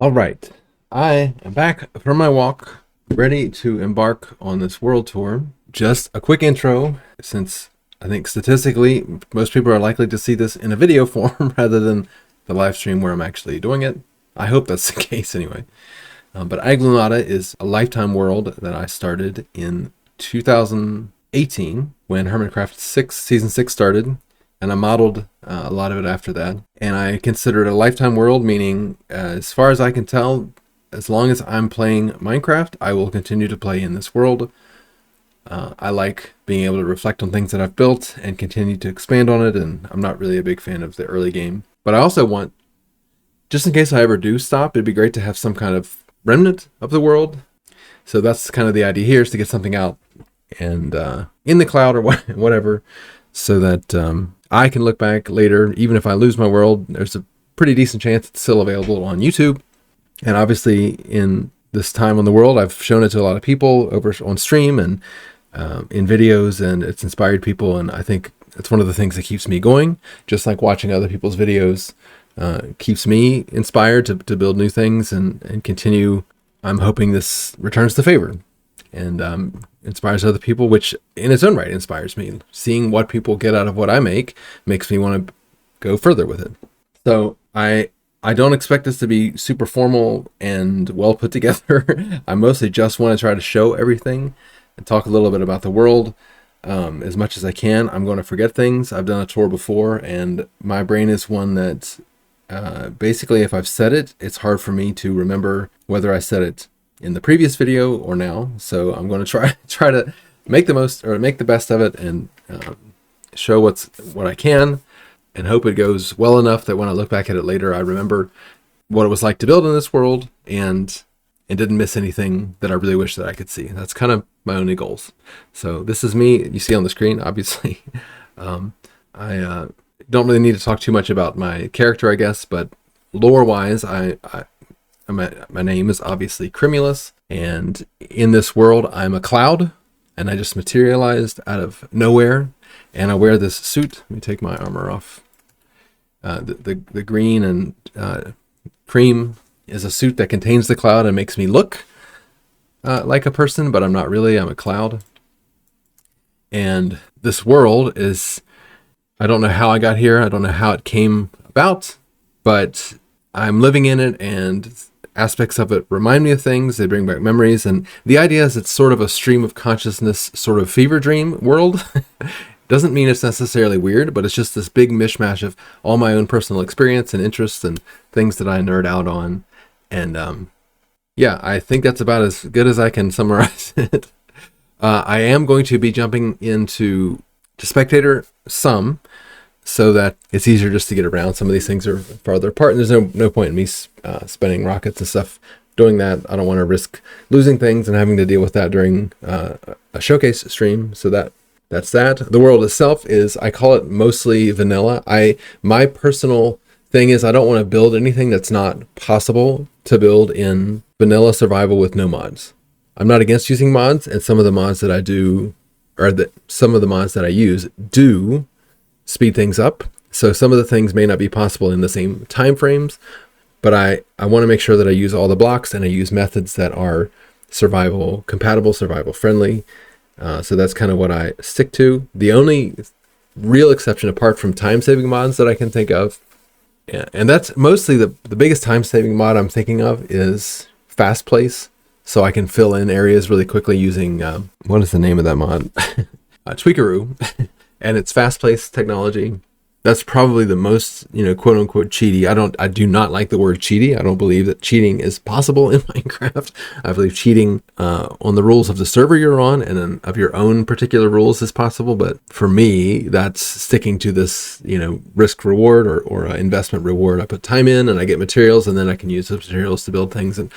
All right, I am back from my walk, ready to embark on this world tour. Just a quick intro, since I think statistically most people are likely to see this in a video form rather than the live stream where I'm actually doing it. I hope that's the case anyway. But Aglunata is a lifetime world that I started in 2018 when Hermitcraft season 6 started, and I modeled a lot of it after that. And I consider it a lifetime world, meaning as far as I can tell, as long as I'm playing Minecraft, I will continue to play in this world. I like being able to reflect on things that I've built and continue to expand on it, and I'm not really a big fan of the early game. But I also want, just in case I ever do stop, it'd be great to have some kind of remnant of the world. So that's kind of the idea here, is to get something out and in the cloud or whatever, so that I can look back later. Even if I lose my world, there's a pretty decent chance it's still available on YouTube. And obviously in this time on the world, I've shown it to a lot of people over on stream and in videos, and it's inspired people. And I think it's one of the things that keeps me going, just like watching other people's videos keeps me inspired to build new things and continue. I'm hoping this returns the favor and inspires other people, which in its own right inspires me. Seeing what people get out of what I make makes me want to go further with it. So I don't expect this to be super formal and well put together. I mostly just want to try to show everything and talk a little bit about the world as much as I can. I'm going to forget things. I've done a tour before, and my brain is one that basically, if I've said it, it's hard for me to remember whether I said it in the previous video or now. So I'm going to try to make the best of it and show what I can, and hope it goes well enough that when I look back at it later, I remember what it was like to build in this world and didn't miss anything that I really wish that I could see. That's kind of my only goals. So this is me. You see on the screen, obviously. I don't really need to talk too much about my character, I guess, but lore-wise, my name is obviously Crimulus, and in this world, I'm a cloud, and I just materialized out of nowhere, and I wear this suit. Let me take my armor off. The green and cream is a suit that contains the cloud and makes me look like a person, but I'm not really. I'm a cloud. And this world is, I don't know how I got here. I don't know how it came about, but I'm living in it, and aspects of it remind me of things. They bring back memories. And the idea is it's sort of a stream of consciousness, sort of fever dream world. Doesn't mean it's necessarily weird, but it's just this big mishmash of all my own personal experience and interests and things that I nerd out on. And yeah, I think that's about as good as I can summarize it. I am going to be jumping into spectator some, so that it's easier just to get around. Some of these things are farther apart, and there's no point in me spinning rockets and stuff doing that. I don't want to risk losing things and having to deal with that during a showcase stream. So that's that. The world itself is, I call it mostly vanilla. My personal thing is I don't want to build anything that's not possible to build in vanilla survival with no mods. I'm not against using mods, and some of the mods that I do, or some of the mods that I use do speed things up. So some of the things may not be possible in the same time frames, but I want to make sure that I use all the blocks and I use methods that are survival compatible, survival friendly. So that's kind of what I stick to. The only real exception, apart from time-saving mods that I can think of, and that's mostly the biggest time-saving mod I'm thinking of, is Fast Place. So I can fill in areas really quickly using, what is the name of that mod? Tweakaroo. And it's Fast Place technology. That's probably the most, quote unquote cheaty. I do not like the word cheaty. I don't believe that cheating is possible in Minecraft. I believe cheating on the rules of the server you're on and then of your own particular rules is possible. But for me, that's sticking to this, risk reward or investment reward. I put time in and I get materials, and then I can use those materials to build things, and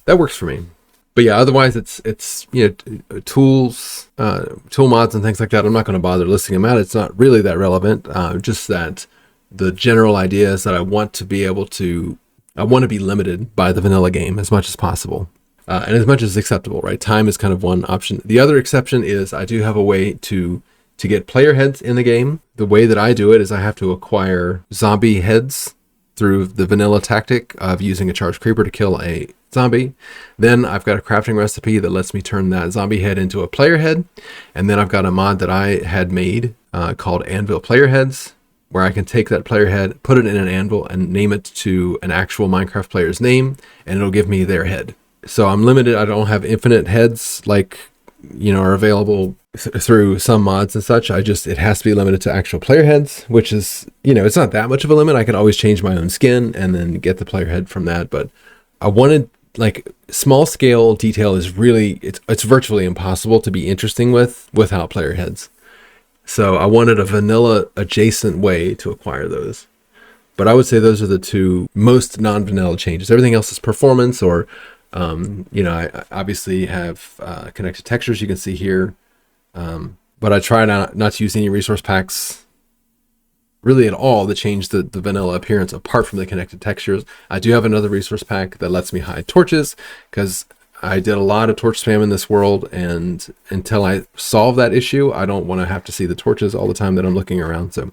that works for me. But yeah, otherwise it's tools, tool mods and things like that. I'm not going to bother listing them out. It's not really that relevant. Just that the general idea is that I want to be limited by the vanilla game as much as possible, and as much as acceptable, right? Time is kind of one option. The other exception is I do have a way to get player heads in the game. The way that I do it is I have to acquire zombie heads through the vanilla tactic of using a charged creeper to kill a zombie. Then I've got a crafting recipe that lets me turn that zombie head into a player head. And then I've got a mod that I had made called Anvil Player Heads, where I can take that player head, put it in an anvil, and name it to an actual Minecraft player's name, and it'll give me their head. So I'm limited. I don't have infinite heads like, you know, are available through some mods and such. It has to be limited to actual player heads, which is, you know, it's not that much of a limit. I could always change my own skin and then get the player head from that. But I wanted, like, small scale detail is really, it's virtually impossible to be interesting without player heads. So I wanted a vanilla adjacent way to acquire those. But I would say those are the two most non-vanilla changes. Everything else is performance, or, you know, I obviously have connected textures you can see here. But I try not to use any resource packs really at all to change the vanilla appearance apart from the connected textures. I do have another resource pack that lets me hide torches, because I did a lot of torch spam in this world, and until I solve that issue, I don't want to have to see the torches all the time that I'm looking around. So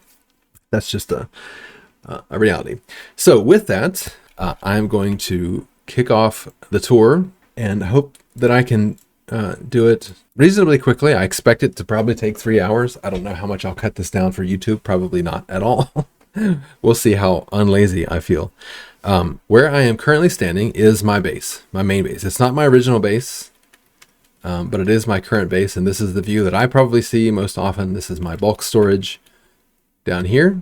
that's just a reality. So with that, I'm going to kick off the tour and hope that I can do it reasonably quickly. I expect it to probably take 3 hours. I don't know how much I'll cut this down for YouTube. Probably not at all. We'll see how unlazy I feel. Where I am currently standing is my base, my main base. It's not my original base, but it is my current base, and this is the view that I probably see most often. This is my bulk storage down here.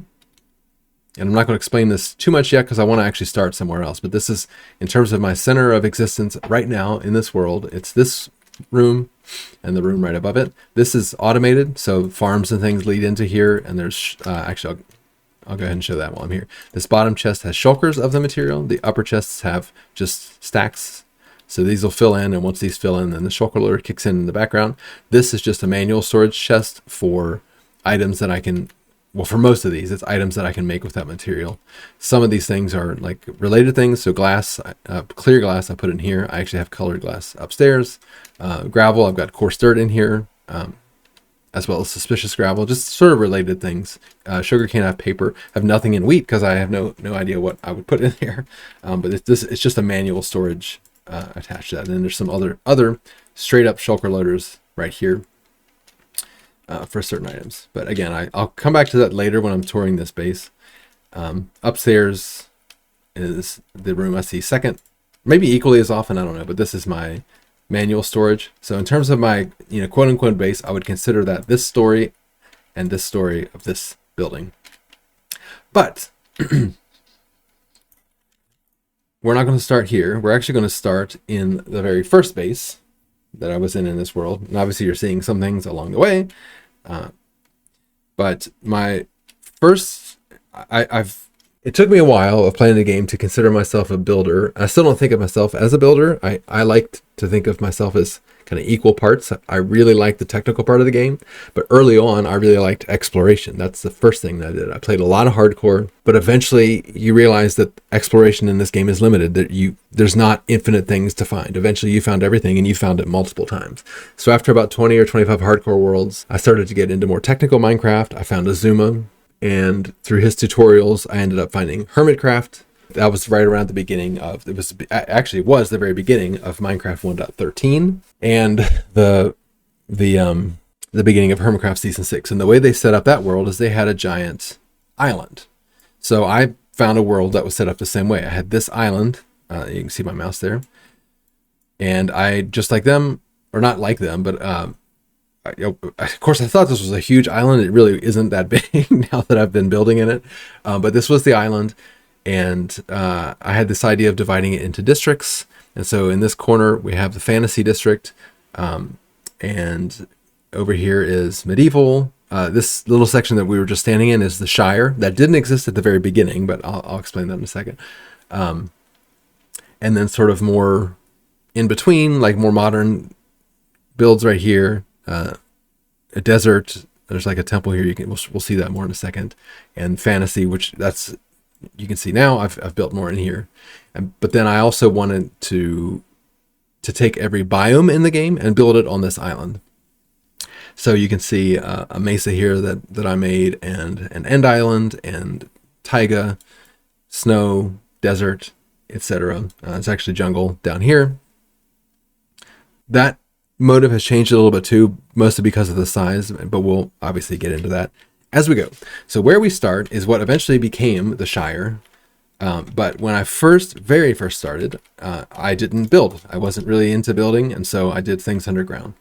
And I'm not going to explain this too much yet because I want to actually start somewhere else. But this is, in terms of my center of existence right now in this world, it's this room and the room right above it. This is automated, so farms and things lead into here. And there's, actually, I'll go ahead and show that while I'm here. This bottom chest has shulkers of the material. The upper chests have just stacks. So these will fill in, and once these fill in, then the shulker loader kicks in the background. This is just a manual storage chest for items that I can, well, for most of these, it's items that I can make with that material. Some of these things are like related things. So glass, clear glass, I put in here. I actually have colored glass upstairs. Gravel, I've got coarse dirt in here, as well as suspicious gravel, just sort of related things. Sugarcane, I have paper. I have nothing in wheat because I have no idea what I would put in there. But it's just a manual storage attached to that. And then there's some other straight up shulker loaders right here for certain items. But again, I'll come back to that later when I'm touring this base. Upstairs is the room I see second, maybe equally as often, I don't know, but this is my manual storage. So in terms of my, you know, quote unquote base, I would consider that this story and this story of this building. But we're not going to start here. We're actually going to start in the very first base that I was in this world. And obviously you're seeing some things along the way. But my first, it took me a while of playing the game to consider myself a builder. I still don't think of myself as a builder. I like to think of myself as kind of equal parts. I really like the technical part of the game, but early on, I really liked exploration. That's the first thing that I did. I played a lot of hardcore, but eventually you realize that exploration in this game is limited, that there's not infinite things to find. Eventually you found everything, and you found it multiple times. So after about 20 or 25 hardcore worlds, I started to get into more technical Minecraft. I found Azuma, and through his tutorials, I ended up finding Hermitcraft. That was right around the beginning of, it was the very beginning of Minecraft 1.13 and the beginning of Hermitcraft Season 6. And the way they set up that world is they had a giant island. So I found a world that was set up the same way. I had this island, you can see my mouse there, and I, just like them, or not like them, but of course I thought this was a huge island. It really isn't that big now that I've been building in it, but this was the island. And I had this idea of dividing it into districts. And so in this corner, we have the fantasy district. And over here is medieval. This little section that we were just standing in is the Shire. That didn't exist at the very beginning, but I'll explain that in a second. And then sort of more in between, like more modern builds right here. A desert. There's like a temple here. We'll see that more in a second. And fantasy, which that's... You can see now I've built more in here, but then I also wanted to take every biome in the game and build it on this island. So you can see a mesa here that I made, and an end island and taiga. snow, desert, etc. It's actually jungle down here. That motive has changed a little bit too, mostly because of the size, but we'll obviously get into that as we go. So where we start is what eventually became the Shire. But when I very first started, I didn't build. I wasn't really into building, and so I did things underground.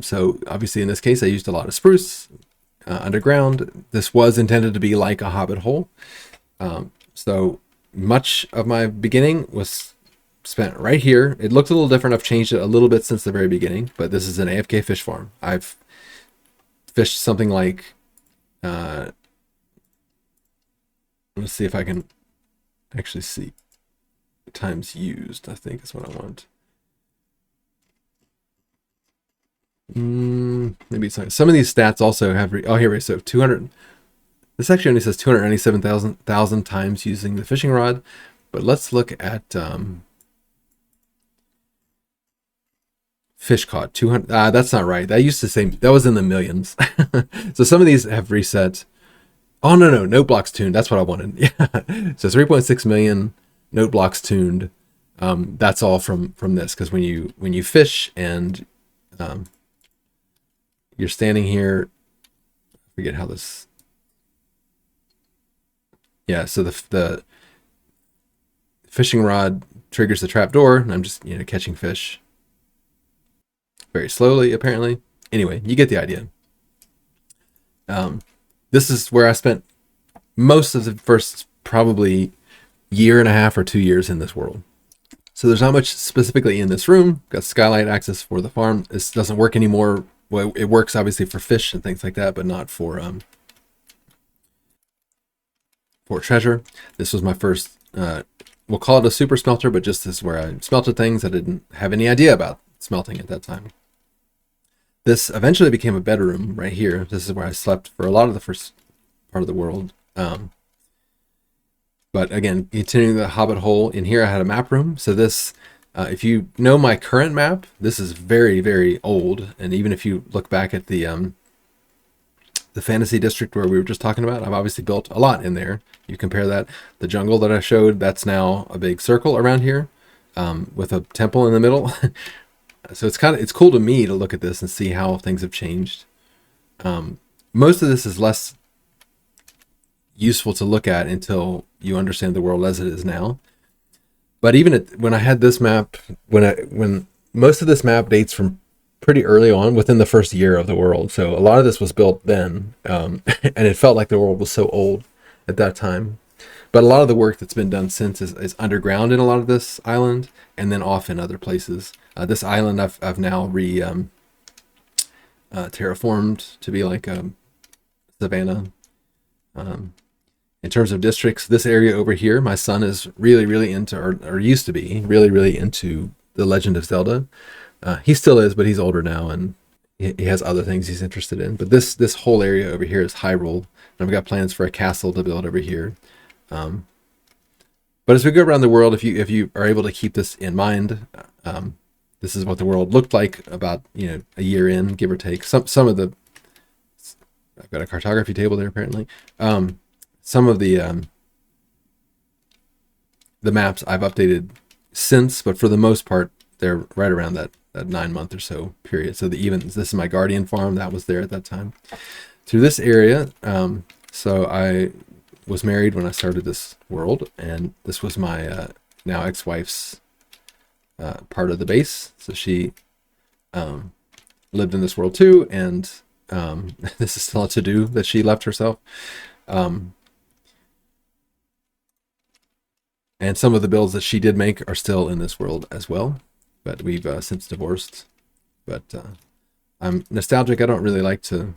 So obviously in this case, I used a lot of spruce underground. This was intended to be like a hobbit hole. So much of my beginning was spent right here. It looks a little different. I've changed it a little bit since the very beginning, but this is an AFK fish farm. I've fished something like, let's see if I can actually see times used, I think is what I want. Maybe it's like some of these stats also have, oh, here we go. So 200, this actually only says 297,000 times using the fishing rod, but let's look at, fish caught 200. That's not right. That used to say that was in the millions. So some of these have reset. Oh no, note blocks tuned. That's what I wanted. Yeah. So 3.6 million note blocks tuned. That's all from this, because when you fish and you're standing here, I forget how this. Yeah. So the fishing rod triggers the trap door, and I'm just catching fish. Very slowly, apparently. Anyway, you get the idea. This is where I spent most of the first probably year and a half or 2 years in this world. So there's not much specifically in this room. Got skylight access for the farm. This doesn't work anymore. Well, it works obviously for fish and things like that, but not for treasure. This was my first, we'll call it a super smelter, but just this is where I smelted things I didn't have any idea about smelting at that time. This eventually became a bedroom right here. This is where I slept for a lot of the first part of the world. But again, continuing the hobbit hole, in here I had a map room. So this, if you know my current map, this is very, very old. And even if you look back at the fantasy district where we were just talking about, I've obviously built a lot in there. You compare that, the jungle that I showed, that's now a big circle around here with a temple in the middle. So it's cool to me to look at this and see how things have changed. Most of this is less useful to look at until you understand the world as it is now. But even when I had this map, when most of this map dates from pretty early on, within the first year of the world. So a lot of this was built then, and it felt like the world was so old at that time. But a lot of the work that's been done since is underground in a lot of this island, and then off in other places. This island I've now terraformed to be like a savanna. In terms of districts, this area over here, my son is really, really into, or used to be really, really into The Legend of Zelda. He still is, but he's older now, and he has other things he's interested in. But this whole area over here is Hyrule, and I've got plans for a castle to build over here. But as we go around the world, if you are able to keep this in mind, this is what the world looked like about a year in, give or take. Some of the, I've got a cartography table there apparently. Some of the maps I've updated since, but for the most part, they're right around that 9 month or so period. So this is my Guardian farm that was there at that time. Through this area, so I was married when I started this world, and this was my now ex-wife's part of the base. So she lived in this world too, and this is still a to-do that she left herself. And some of the builds that she did make are still in this world as well, but we've since divorced. But I'm nostalgic. I don't really like to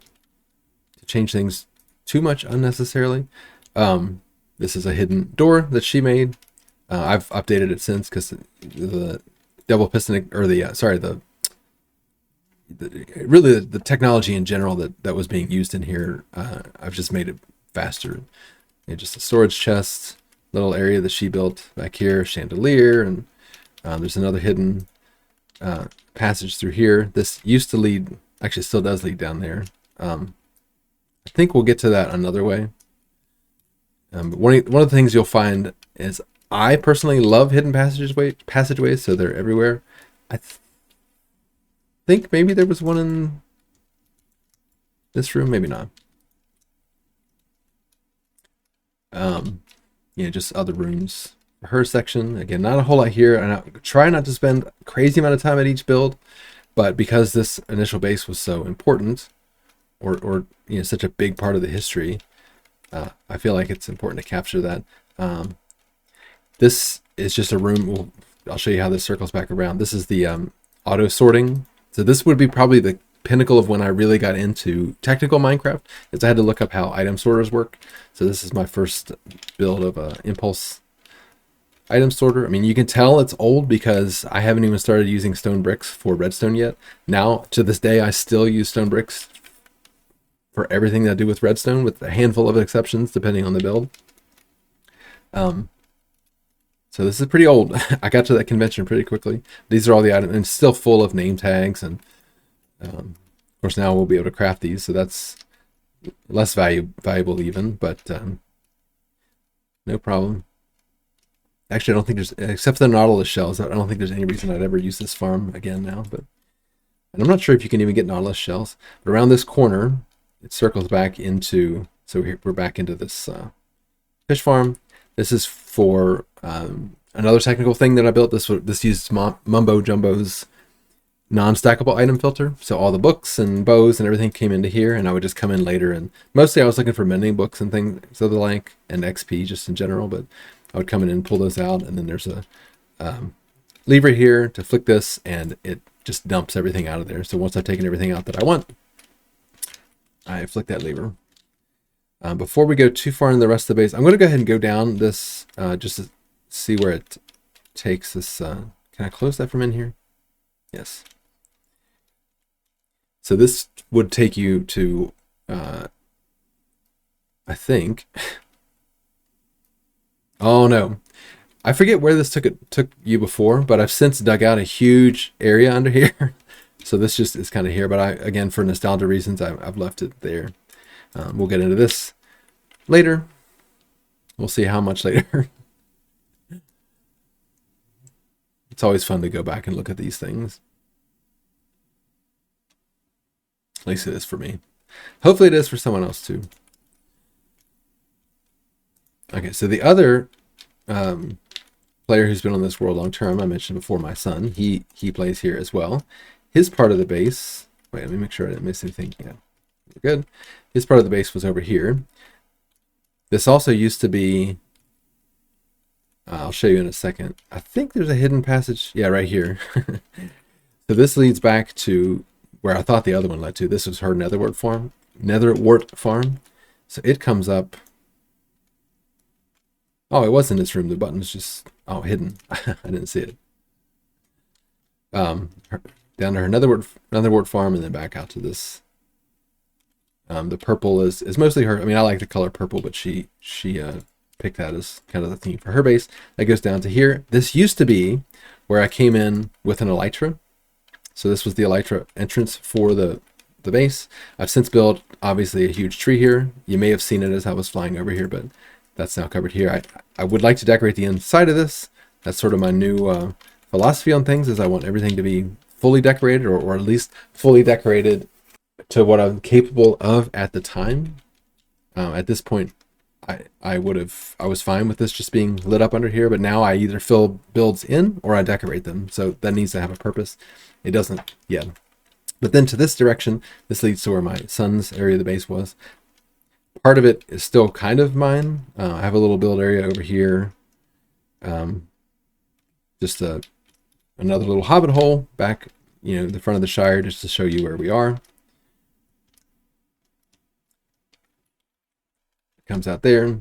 change things too much unnecessarily. This is a hidden door that she made. I've updated it since, because the double piston, or the technology in general that was being used in here, I've just made it faster. Just a storage chest, little area that she built back here, chandelier, and there's another hidden passage through here. This used to lead, actually still does lead down there. I think we'll get to that another way. But one of the things you'll find is I personally love hidden passageways, so they're everywhere. I think maybe there was one in this room, maybe not. Just other rooms. Her section, again, not a whole lot here, and I try not to spend a crazy amount of time at each build, but because this initial base was so important, or such a big part of the history, I feel like it's important to capture that. This is just a room. I'll show you how this circles back around. This is the auto sorting. So this would be probably the pinnacle of when I really got into technical Minecraft, is I had to look up how item sorters work. So this is my first build of a impulse item sorter. I mean, you can tell it's old because I haven't even started using stone bricks for redstone yet. Now, to this day, I still use stone bricks for everything that I do with redstone, with a handful of exceptions depending on the build. So this is pretty old. I got to that convention pretty quickly. These are all the items, and it's still full of name tags, and of course now we'll be able to craft these, so that's less valuable even, but no problem. Actually, I don't think there's, except for the Nautilus shells, I don't think there's any reason I'd ever use this farm again now. And I'm not sure if you can even get Nautilus shells. But around this corner, it circles back into, so we're back into this fish farm. This is for another technical thing that I built. This used Mumbo Jumbo's non-stackable item filter. So all the books and bows and everything came into here, and I would just come in later. And mostly I was looking for mending books and things of the like, and XP just in general, but I would come in and pull those out, and then there's a lever here to flick this, and it just dumps everything out of there. So once I've taken everything out that I want, I flick that lever. Before we go too far in the rest of the base, I'm going to go ahead and go down this just to see where it takes this. Can I close that from in here? Yes. So this would take you to, I think... Oh no, I forget where this took you before, but I've since dug out a huge area under here. So this just is kind of here, but again, for nostalgia reasons, I've left it there. We'll get into this later. We'll see how much later. It's always fun to go back and look at these things. At least it is for me. Hopefully it is for someone else too. Okay, so the other player who's been on this world long term, I mentioned before, my son, he plays here as well. His part of the base, wait, let me make sure I didn't miss anything. Yeah, we're good. His part of the base was over here. This also used to be, I'll show you in a second. I think there's a hidden passage. Yeah, right here. So this leads back to where I thought the other one led to. This was her netherwort farm. So it comes up. Oh, it was in this room. The button's just, hidden. I didn't see it. Down to her netherwort farm, and then back out to this. The purple is mostly her. I mean, I like the color purple, but she picked that as kind of the theme for her base. That goes down to here. This used to be where I came in with an elytra. So this was the elytra entrance for the base. I've since built, obviously, a huge tree here. You may have seen it as I was flying over here, but that's now covered here. I would like to decorate the inside of this. That's sort of my new philosophy on things, is I want everything to be fully decorated, or at least fully decorated to what I'm capable of at the time. At this point, I was fine with this just being lit up under here, but now I either fill builds in or I decorate them. So that needs to have a purpose. It doesn't yet. But then to this direction, this leads to where my son's area of the base was. Part of it is still kind of mine. I have a little build area over here. Just another little hobbit hole back, the front of the Shire, just to show you where we are. It comes out there.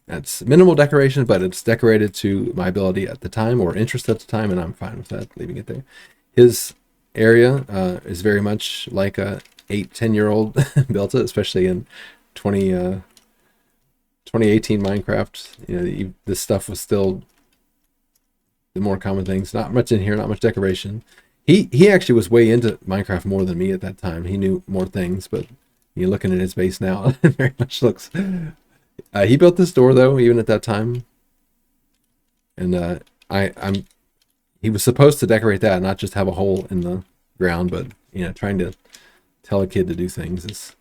That's minimal decoration, but it's decorated to my ability at the time, or interest at the time, and I'm fine with that, leaving it there. His area is very much like a 8-10-year-old built it, especially in 2018 Minecraft. This stuff was still the more common things. Not much in here, not much decoration. He actually was way into Minecraft more than me at that time. He knew more things, but looking at his base now, it very much looks He built this door though, even at that time, and I'm he was supposed to decorate that, not just have a hole in the ground. But trying to tell a kid to do things is.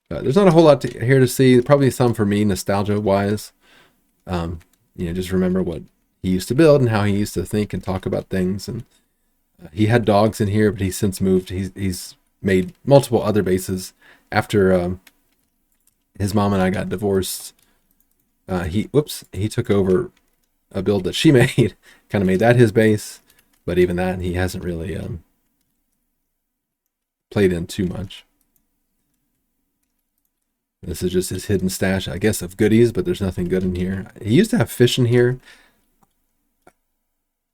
There's not a whole lot here to see. Probably some for me, nostalgia wise. Just remember what he used to build and how he used to think and talk about things. And he had dogs in here, but he's since moved. He's made multiple other bases after his mom and I got divorced. He took over a build that she made, kind of made that his base. But even that, he hasn't really played in too much. This is just his hidden stash, I guess, of goodies, but there's nothing good in here. He used to have fish in here.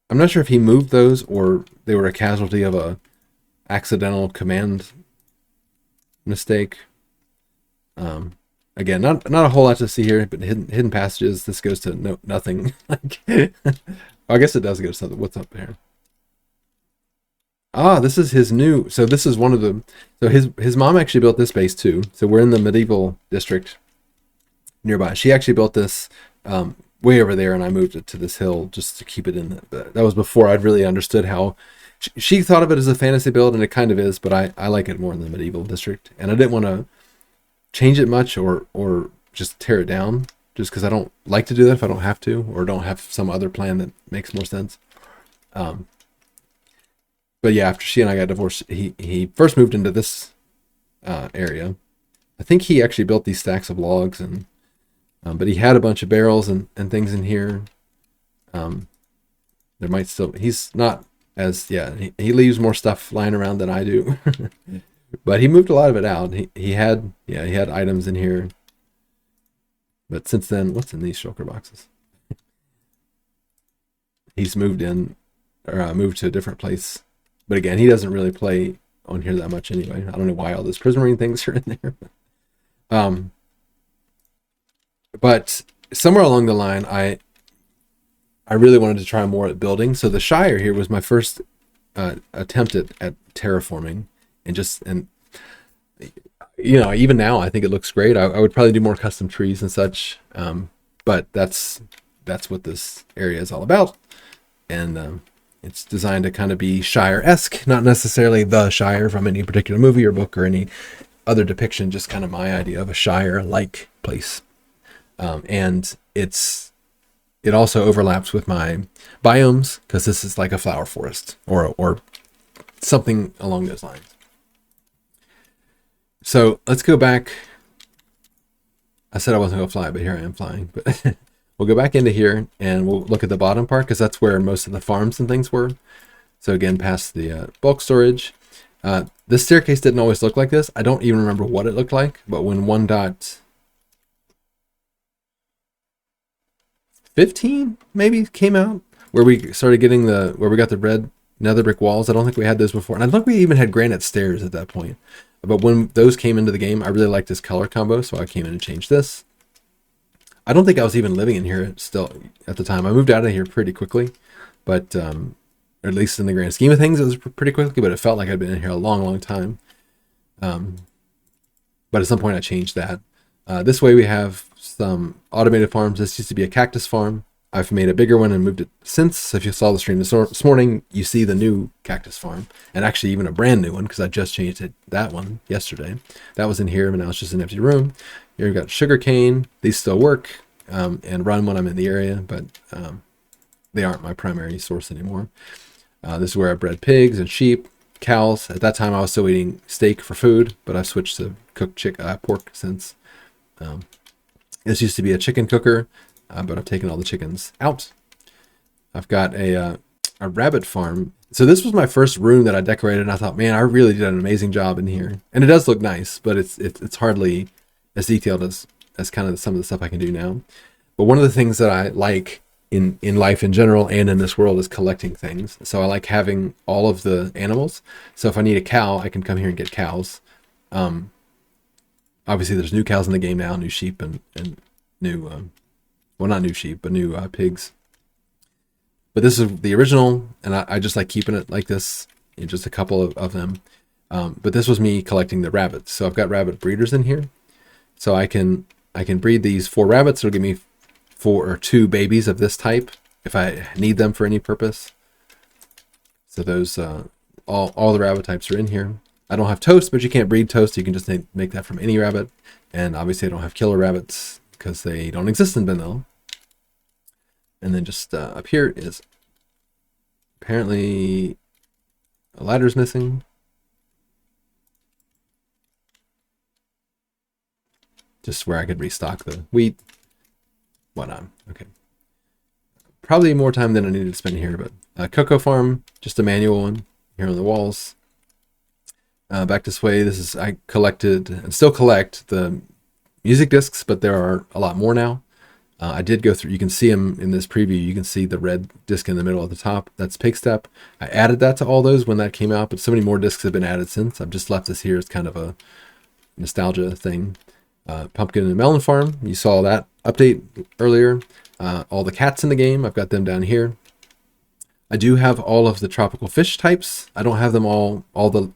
I'm not sure if he moved those or they were a casualty of a accidental command mistake. Again, not a whole lot to see here, but hidden passages. This goes to nothing. I guess it does go to something. What's up there? Ah, this is his new. So this is one of the. So his mom actually built this base too. So we're in the medieval district nearby. She actually built this way over there, and I moved it to this hill just to keep it in. That was before I'd really understood how. She thought of it as a fantasy build, and it kind of is, but I like it more in the medieval district, and I didn't want to change it much or just tear it down, just because I don't like to do that if I don't have to, or don't have some other plan that makes more sense. But yeah, after she and I got divorced, he first moved into this area. I think he actually built these stacks of logs, and but he had a bunch of barrels and things in here. There might still, he's not as, he leaves more stuff lying around than I do. But he moved a lot of it out. He had items in here. But since then, what's in these shulker boxes? He's moved to a different place. But again, he doesn't really play on here that much anyway. I don't know why all those prismarine things are in there. But somewhere along the line, I really wanted to try more at building. So the Shire here was my first attempt at terraforming, and even now I think it looks great. I would probably do more custom trees and such. But that's what this area is all about, and it's designed to kind of be Shire-esque, not necessarily the Shire from any particular movie or book or any other depiction, just kind of my idea of a Shire-like place. And it also overlaps with my biomes, because this is like a flower forest or something along those lines. So let's go back. I said I wasn't going to fly, but here I am flying. But we'll go back into here and we'll look at the bottom part, because that's where most of the farms and things were. So again, past the bulk storage. This staircase didn't always look like this. I don't even remember what it looked like, but when 1.15 maybe came out, where we started getting where we got the red nether brick walls. I don't think we had those before, and I don't think we even had granite stairs at that point. But when those came into the game, I really liked this color combo, so I came in and changed this. I don't think I was even living in here still at the time. I moved out of here pretty quickly, but or at least in the grand scheme of things, it was pretty quickly, but it felt like I'd been in here a long, long time. But at some point I changed that. This way we have some automated farms. This used to be a cactus farm. I've made a bigger one and moved it since. So if you saw the stream this morning, you see the new cactus farm, and actually even a brand new one, because I just changed that one yesterday. That was in here, but now it's just an empty room. Here we've got sugarcane. These still work and run when I'm in the area, but they aren't my primary source anymore. This is where I bred pigs and sheep, cows. At that time, I was still eating steak for food, but I've switched to cooked pork since. This used to be a chicken cooker, but I've taken all the chickens out. I've got a rabbit farm. So this was my first room that I decorated, and I thought, man, I really did an amazing job in here. And it does look nice, but it's hardly as detailed as kind of some of the stuff I can do now. But one of the things that I like in life in general and in this world is collecting things. So I like having all of the animals. So if I need a cow, I can come here and get cows. Obviously there's new cows in the game now, new sheep and new, well, not new sheep, but new pigs. But this is the original, and I just like keeping it like this, just a couple of them. But this was me collecting the rabbits. So I've got rabbit breeders in here. So I can breed these 4 rabbits. It'll give me 4 or 2 babies of this type if I need them for any purpose. So those all the rabbit types are in here. I don't have toast, but you can't breed toast. You can just make that from any rabbit. And obviously I don't have killer rabbits because they don't exist in vanilla. And then just up here is apparently a ladder's missing. Just where I could restock the wheat. Whatnot. Okay. Probably more time than I needed to spend here, but cocoa farm, just a manual one here on the walls. Back this way, I collected and still collect the music discs, but there are a lot more now. I did go through, you can see them in this preview. You can see the red disc in the middle at the top. That's Pig Step. I added that to all those when that came out, but so many more discs have been added since. I've just left this here as kind of a nostalgia thing. Pumpkin and Melon Farm, you saw that update earlier. All the cats in the game, I've got them down here. I do have all of the tropical fish types. I don't have them all the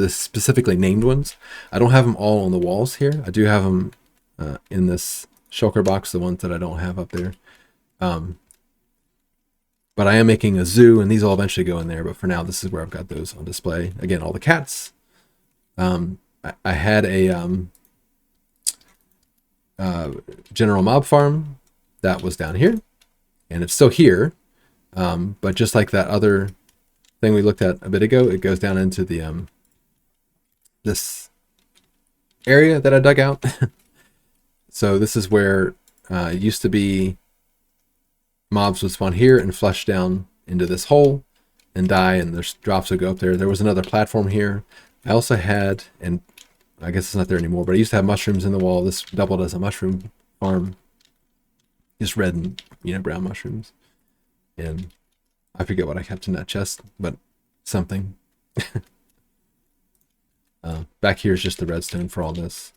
specifically named ones. I don't have them all on the walls here. I do have them in this shulker box, the ones that I don't have up there. But I am making a zoo, and these will eventually go in there. But for now, this is where I've got those on display. Again, all the cats. I had a general mob farm that was down here, and it's still here. But just like that other thing we looked at a bit ago, it goes down into the this area that I dug out. So this is where it used to be mobs would spawn here and flush down into this hole and die, and there's drops would go up there. There was another platform here. I also had, and I guess it's not there anymore, but I used to have mushrooms in the wall. This doubled as a mushroom farm. Just red and brown mushrooms. And I forget what I kept in that chest, but something. Back here is just the redstone for all this.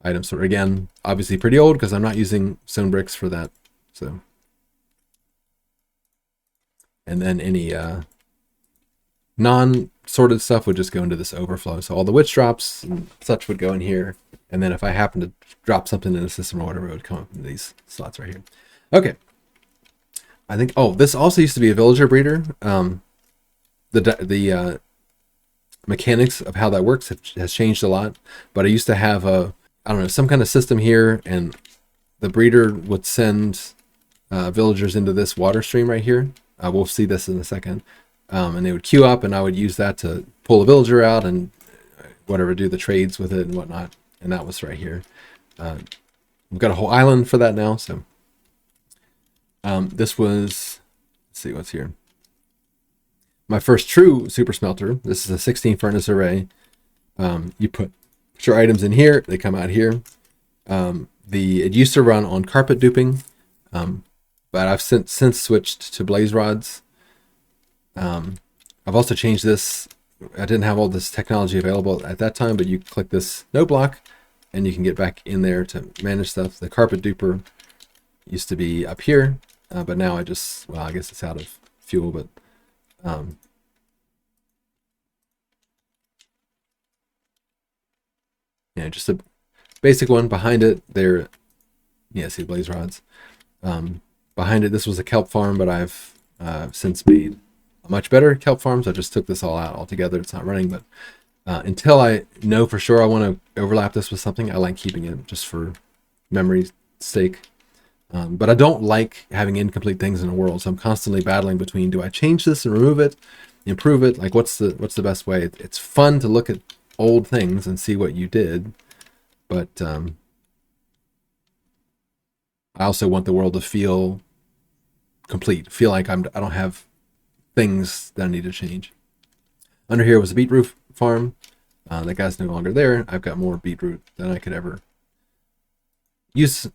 Items are, again, obviously pretty old because I'm not using stone bricks for that. So, and then any non-sorted stuff would just go into this overflow. So all the witch drops and such would go in here. And then if I happen to drop something in the system or whatever, it would come up in these slots right here. Okay. I think, this also used to be a villager breeder. The mechanics of how that works has changed a lot. But I used to have some kind of system here, and the breeder would send villagers into this water stream right here. We'll see this in a second. And they would queue up, and I would use that to pull a villager out and whatever, do the trades with it and whatnot. And that was right here. We've got a whole island for that now. So this was, let's see what's here. My first true super smelter. This is a 16 furnace array. You put your items in here, they come out here. It used to run on carpet duping, but I've since switched to blaze rods. I've also changed this. I didn't have all this technology available at that time, but you click this no block and you can get back in there to manage stuff. The carpet duper used to be up here, but now I guess it's out of fuel, but just a basic one. Behind it there, see blaze rods. Behind it, this was a kelp farm, but I've since made a much better kelp farm, so I just took this all out altogether. It's not running, but until I know for sure I want to overlap this with something, I like keeping it just for memory's sake. But I don't like having incomplete things in a world, so I'm constantly battling between, do I change this and remove it, improve it? Like, what's the best way? It's fun to look at old things and see what you did, but I also want the world to feel complete, feel like I don't have things that I need to change. Under here was a beetroot farm. That guy's no longer there. I've got more beetroot than I could ever use.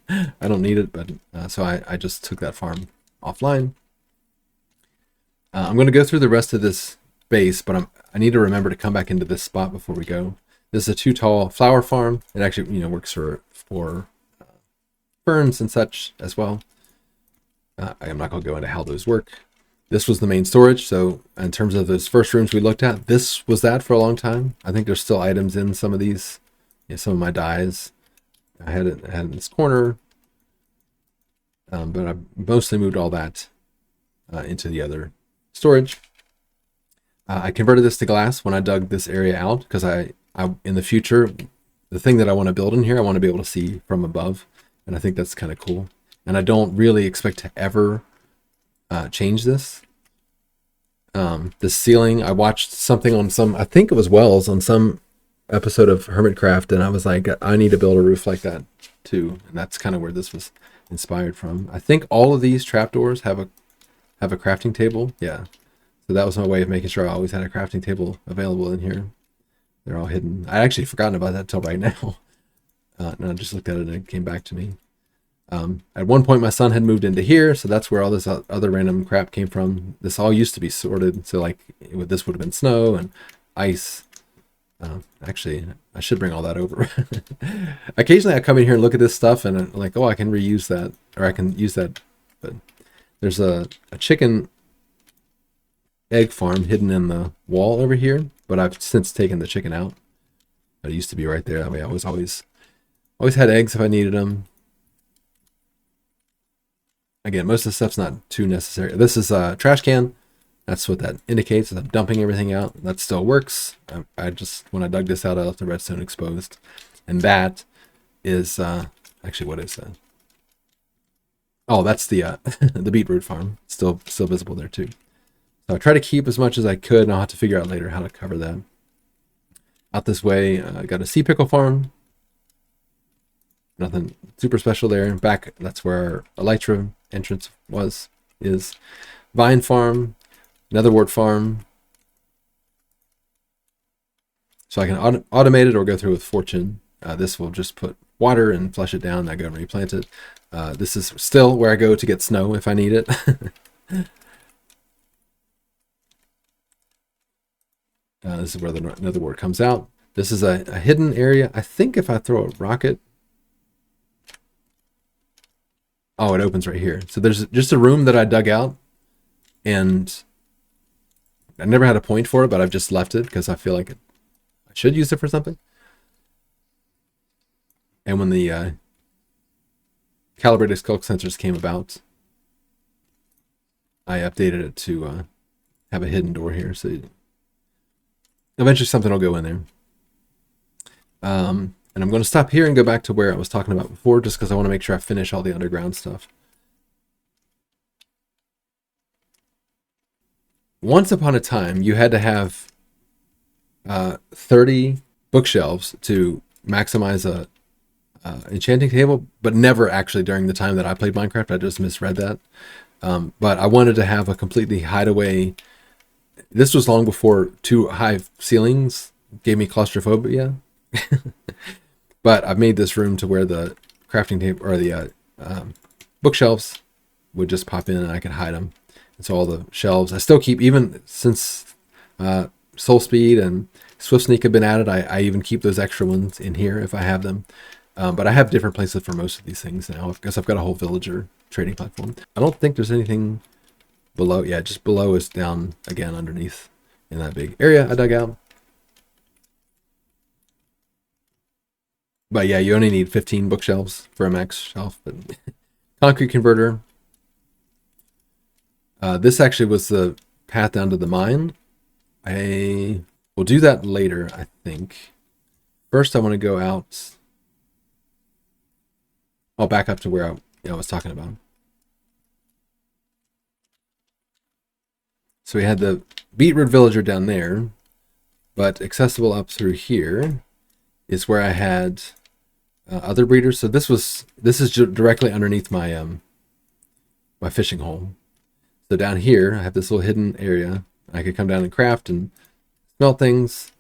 I don't need it, but so I just took that farm offline. I'm going to go through the rest of this base, but I need to remember to come back into this spot before we go. This is a too tall flower farm. It actually works for ferns and such as well. I'm not going to go into how those work. This was the main storage. So in terms of those first rooms we looked at, this was that for a long time. I think there's still items in some of these. Yeah, some of my dyes. I had it in this corner. But I mostly moved all that into the other storage. I converted this to glass when I dug this area out because I in the future, the thing that I want to build in here, I want to be able to see from above. And I think that's kind of cool. And I don't really expect to ever change this. The ceiling, I watched something on some, I think it was Wells on some episode of Hermitcraft, and I was like, I need to build a roof like that too. And that's kind of where this was inspired from. I think all of these trapdoors have a crafting table. Yeah. So that was my way of making sure I always had a crafting table available in here. They're all hidden. I actually forgotten about that until right now. And I just looked at it and it came back to me. At one point, my son had moved into here, so that's where all this other random crap came from. This all used to be sorted, so like this would have been snow and ice. Actually, I should bring all that over. Occasionally, I come in here and look at this stuff, and I'm like, oh, I can reuse that, or I can use that. But there's a chicken egg farm hidden in the wall over here, but I've since taken the chicken out. But it used to be right there. That way, I was always had eggs if I needed them. Again, most of the stuff's not too necessary. This is a trash can. That's what that indicates. I'm dumping everything out. That still works. I just, when I dug this out, I left the redstone exposed. And that is, actually, what is that? Oh, that's the the beetroot farm. Still visible there too. So I try to keep as much as I could, and I'll have to figure out later how to cover that. Out this way, I got a sea pickle farm. Nothing super special there. Back, that's where our elytra entrance is. Vine farm, netherwort farm. So I can automate it or go through with fortune. This will just put water and flush it down. I go and replant it. This is still where I go to get snow if I need it. This is where the netherwort comes out. This is a hidden area. I think if I throw a rocket, oh, it opens right here. So there's just a room that I dug out, and I never had a point for it, but I've just left it because I feel like I should use it for something. And when the calibrated skulk sensors came about, I updated it to have a hidden door here. So eventually something will go in there. And I'm going to stop here and go back to where I was talking about before, just because I want to make sure I finish all the underground stuff. Once upon a time, you had to have 30 bookshelves to maximize a enchanting table, but never actually during the time that I played Minecraft. I just misread that. But I wanted to have a completely hideaway. This was long before too high ceilings gave me claustrophobia. But I've made this room to where the crafting table or the bookshelves would just pop in and I could hide them. And so all the shelves I still keep, even since Soul Speed and Swift Sneak have been added. I even keep those extra ones in here if I have them. But I have different places for most of these things now because I've got a whole villager trading platform. I don't think there's anything below. Yeah, just below is down again underneath in that big area I dug out. But yeah, you only need 15 bookshelves for a max shelf. But concrete converter. This actually was the path down to the mine. I will do that later, I think. First, I want to go out. I'll back up to where I was talking about. So we had the beetroot villager down there, but accessible up through here is where I had other breeders. So this is directly underneath my my fishing hole. So down here I have this little hidden area. I could come down and craft and smelt things.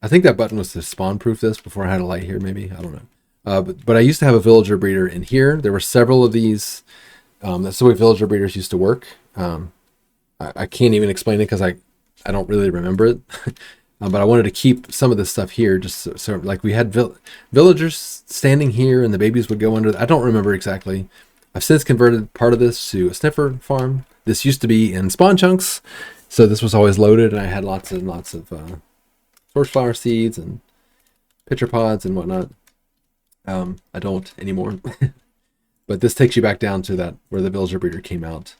I think that button was to spawn proof this before I had a light here. Maybe, I don't know. But I used to have a villager breeder in here. There were several of these. That's the way villager breeders used to work. I can't even explain it because I don't really remember it. But I wanted to keep some of this stuff here, just so like we had villagers standing here, and the babies would go under. I don't remember exactly, I've since converted part of this to a sniffer farm. This used to be in spawn chunks, so this was always loaded, and I had lots and lots of torch flower seeds and pitcher pods and whatnot. I don't anymore. But this takes you back down to that where the villager breeder came out.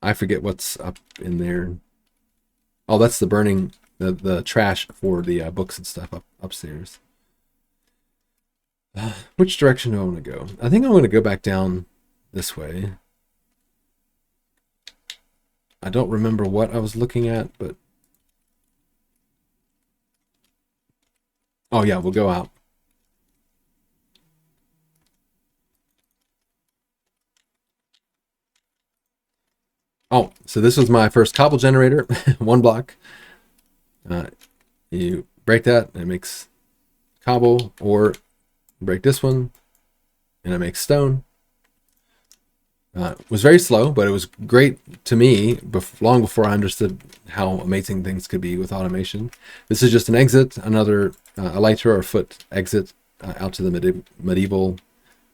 I forget what's up in there. Oh, that's the burning, the trash for the books and stuff upstairs. Which direction do I want to go? I think I'm going to go back down this way. I don't remember what I was looking at, but... Oh yeah, we'll go out. Oh, so this was my first cobble generator, 1 block. You break that, and it makes cobble, or break this one, and it makes stone. It was very slow, but it was great to me long before I understood how amazing things could be with automation. This is just an exit, another elytra or foot exit out to the medieval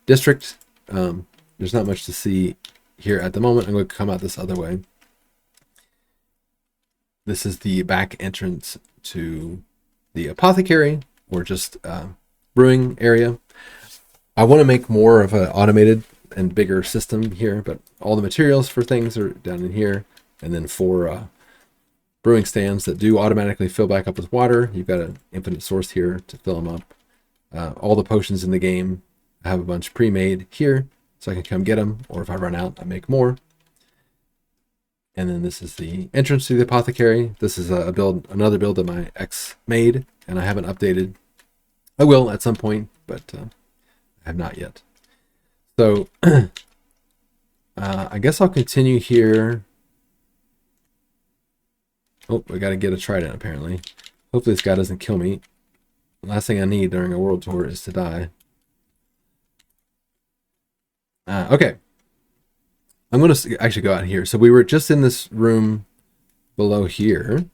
district. There's not much to see here at the moment. I'm going to come out this other way. This is the back entrance to the apothecary, or just brewing area. I want to make more of an automated and bigger system here, but all the materials for things are down in here. And then for brewing stands that do automatically fill back up with water, you've got an infinite source here to fill them up. All the potions in the game, I have a bunch pre-made here, so I can come get them, or if I run out, I make more. And then this is the entrance to the apothecary. This is another build that my ex made, and I haven't updated. I will at some point, but I have not yet. So I guess I'll continue here. Oh, I got to get a trident apparently. Hopefully this guy doesn't kill me. The last thing I need during a world tour is to die. Okay. I'm going to actually go out here. So we were just in this room below here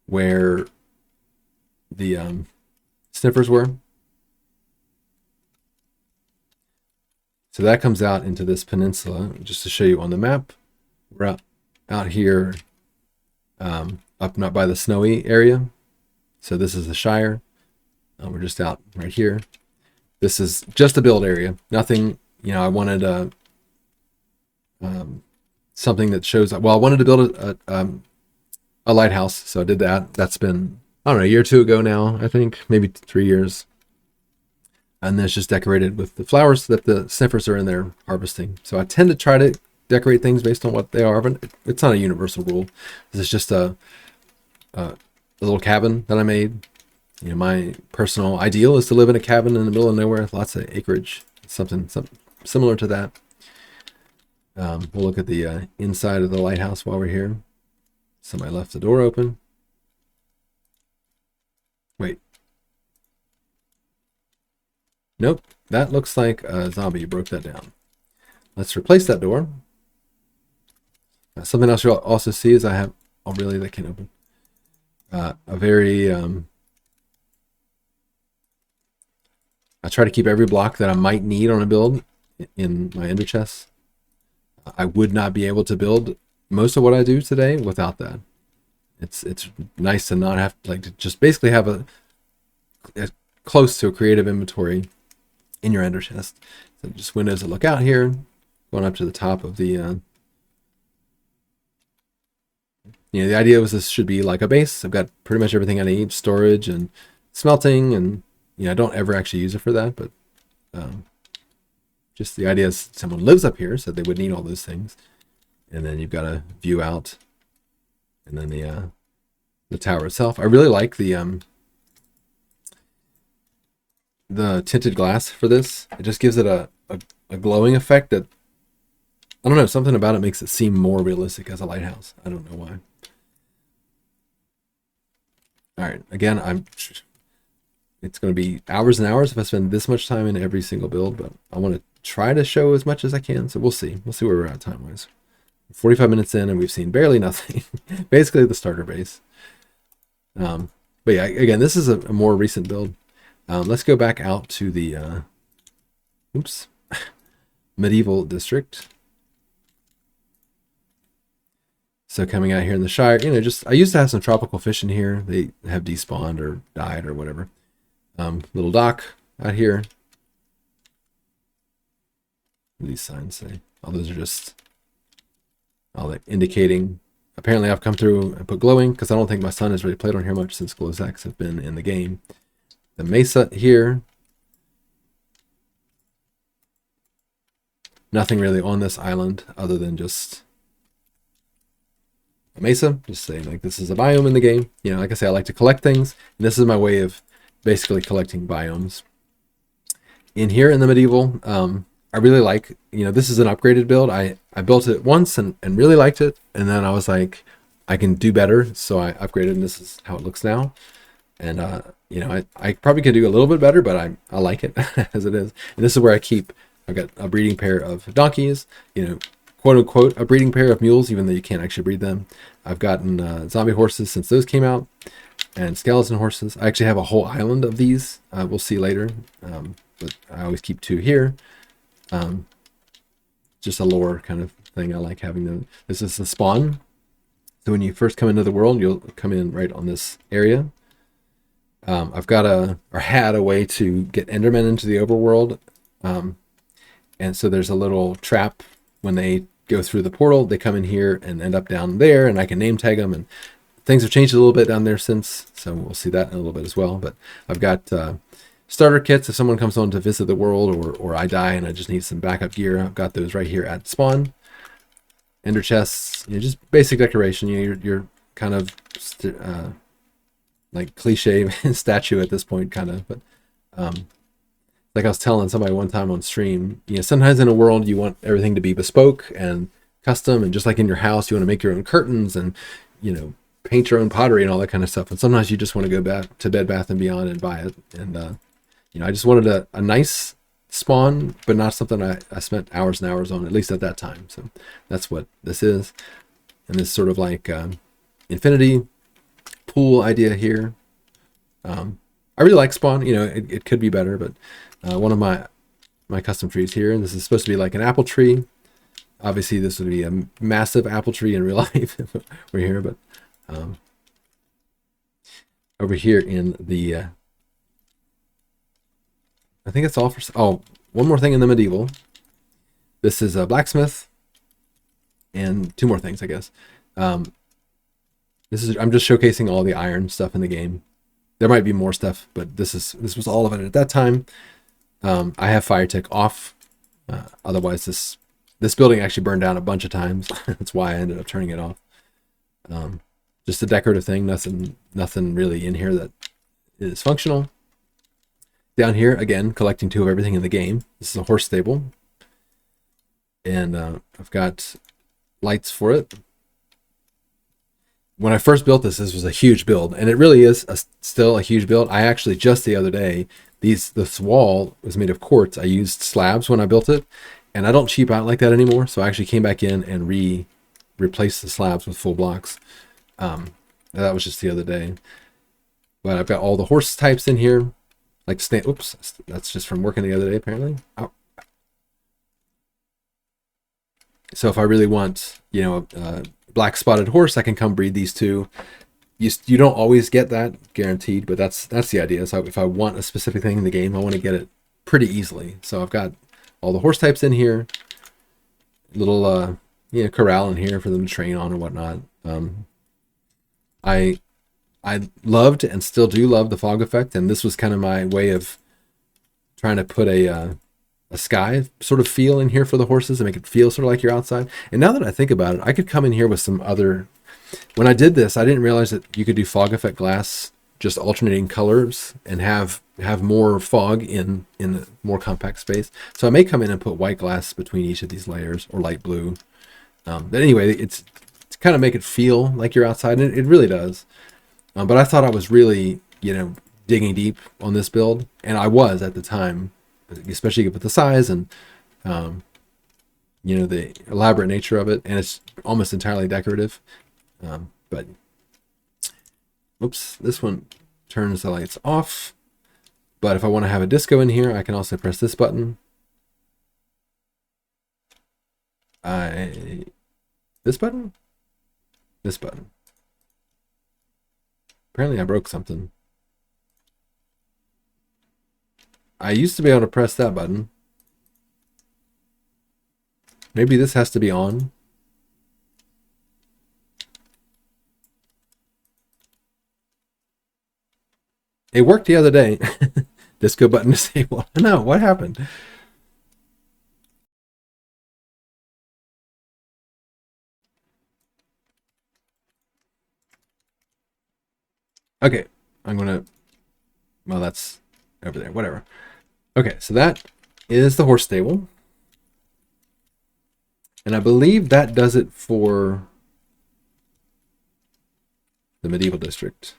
where the sniffers were. So that comes out into this peninsula. Just to show you on the map, we're out here up not by the snowy area. So this is the Shire. We're just out right here. This is just a build area. Nothing, you know, I wanted something that shows, well, I wanted to build a lighthouse. So I did that. That's been, I don't know, a year or two ago now, I think, maybe 3 years. And then it's just decorated with the flowers that the sniffers are in there harvesting. So I tend to try to decorate things based on what they are, but it's not a universal rule. This is just a little cabin that I made. You know, my personal ideal is to live in a cabin in the middle of nowhere with lots of acreage. Something similar to that. We'll look at the inside of the lighthouse while we're here. Somebody left the door open. Wait. Nope, that looks like a zombie broke that down. Let's replace that door. Something else you'll also see is I have, oh really, that can't open. A very, I try to keep every block that I might need on a build in my ender chests. I would not be able to build most of what I do today without that. It's nice to not have to just basically have a close to a creative inventory in your ender chest. So just windows that look out here, going up to the top of the you know, the idea was this should be like a base. I've got pretty much everything I need, storage and smelting, and you know, I don't ever actually use it for that, but just the idea is someone lives up here, so they would need all those things. And then you've got a view out, and then the tower itself. I really like the tinted glass for this. It just gives it a glowing effect that, I don't know, something about it makes it seem more realistic as a lighthouse. I don't know why. All right, again, it's going to be hours and hours if I spend this much time in every single build, but I want to try to show as much as I can. So we'll see. We'll see where we're at time-wise. 45 minutes in, and we've seen barely nothing. Basically the starter base. But yeah, again, this is a more recent build. Let's go back out to the oops, medieval district. So coming out here in the Shire, you know, just I used to have some tropical fish in here. They have despawned or died or whatever. Little dock out here. What do these signs say? Oh, those are just all indicating. Apparently, I've come through and put glowing because I don't think my son has really played on here much since glow sacks have been in the game. The mesa here. Nothing really on this island other than just a mesa. Just saying, like, this is a biome in the game. You know, like I say, I like to collect things, and this is my way of basically collecting biomes. In here in the medieval, I really like, you know, this is an upgraded build. I built it once and really liked it, and then I was like, I can do better, so I upgraded, and this is how it looks now. And you know, I probably could do a little bit better, but I like it as it is. And this is where I've got a breeding pair of donkeys, you know, quote unquote a breeding pair of mules, even though you can't actually breed them. I've gotten zombie horses since those came out, and skeleton horses. I actually have a whole island of these. We'll see later, but I always keep 2 here. Just a lore kind of thing. I like having them. This is the spawn. So when you first come into the world, you'll come in right on this area. I've got had a way to get Endermen into the overworld. And so there's a little trap when they go through the portal. They come in here and end up down there, and I can name tag them. And things have changed a little bit down there since, so we'll see that in a little bit as well. But I've got starter kits if someone comes on to visit the world, or I die and I just need some backup gear. I've got those right here at spawn. Ender chests, you know, just basic decoration. You know, you're kind of like cliche statue at this point, kind of. But like I was telling somebody one time on stream, you know, sometimes in a world you want everything to be bespoke and custom, and just like in your house, you want to make your own curtains and, you know, paint your own pottery and all that kind of stuff. And sometimes you just want to go back to Bed Bath and Beyond and buy it. And you know, I just wanted a nice spawn, but not something I spent hours and hours on, at least at that time. So that's what this is. And this sort of like infinity pool idea here. I really like spawn. You know, it could be better, but one of my custom trees here, and this is supposed to be like an apple tree. Obviously, this would be a massive apple tree in real life if we're here, but over here in the I think it's all for... Oh, one more thing in the medieval. This is a blacksmith. And 2 more things, I guess. I'm just showcasing all the iron stuff in the game. There might be more stuff, but this was all of it at that time. I have fire tick off. Otherwise, this building actually burned down a bunch of times. That's why I ended up turning it off. Just a decorative thing. Nothing really in here that is functional. Down here, again, collecting 2 of everything in the game. This is a horse stable. And I've got lights for it. When I first built this was a huge build. And it really is still a huge build. I actually, just the other day, this wall was made of quartz. I used slabs when I built it. And I don't cheap out like that anymore. So I actually came back in and replaced the slabs with full blocks. That was just the other day. But I've got all the horse types in here. Like oops, that's just from working the other day, apparently. Oh. So if I really want, you know, a black spotted horse, I can come breed these 2. You don't always get that guaranteed, but that's the idea. So if I want a specific thing in the game, I want to get it pretty easily. So I've got all the horse types in here, little you know, corral in here for them to train on or whatnot. I loved and still do love the fog effect, and this was kind of my way of trying to put a sky sort of feel in here for the horses and make it feel sort of like you're outside. And now that I think about it, I could come in here with some other... When I did this, I didn't realize that you could do fog effect glass, just alternating colors, and have more fog in a more compact space. So I may come in and put white glass between each of these layers, or light blue. But anyway, it's to kind of make it feel like you're outside, and it really does. But I thought I was really, you know, digging deep on this build, and I was at the time, especially with the size and, you know, the elaborate nature of it, and it's almost entirely decorative. But, oops, this one turns the lights off. But if I want to have a disco in here, I can also press this button, This button? This button. Apparently I broke something. I used to be able to press that button. Maybe this has to be on. It worked the other day. Disco button disabled. No, what happened? Okay, I'm gonna. Well, that's over there. Whatever. Okay, so that is the horse stable, and I believe that does it for the medieval district.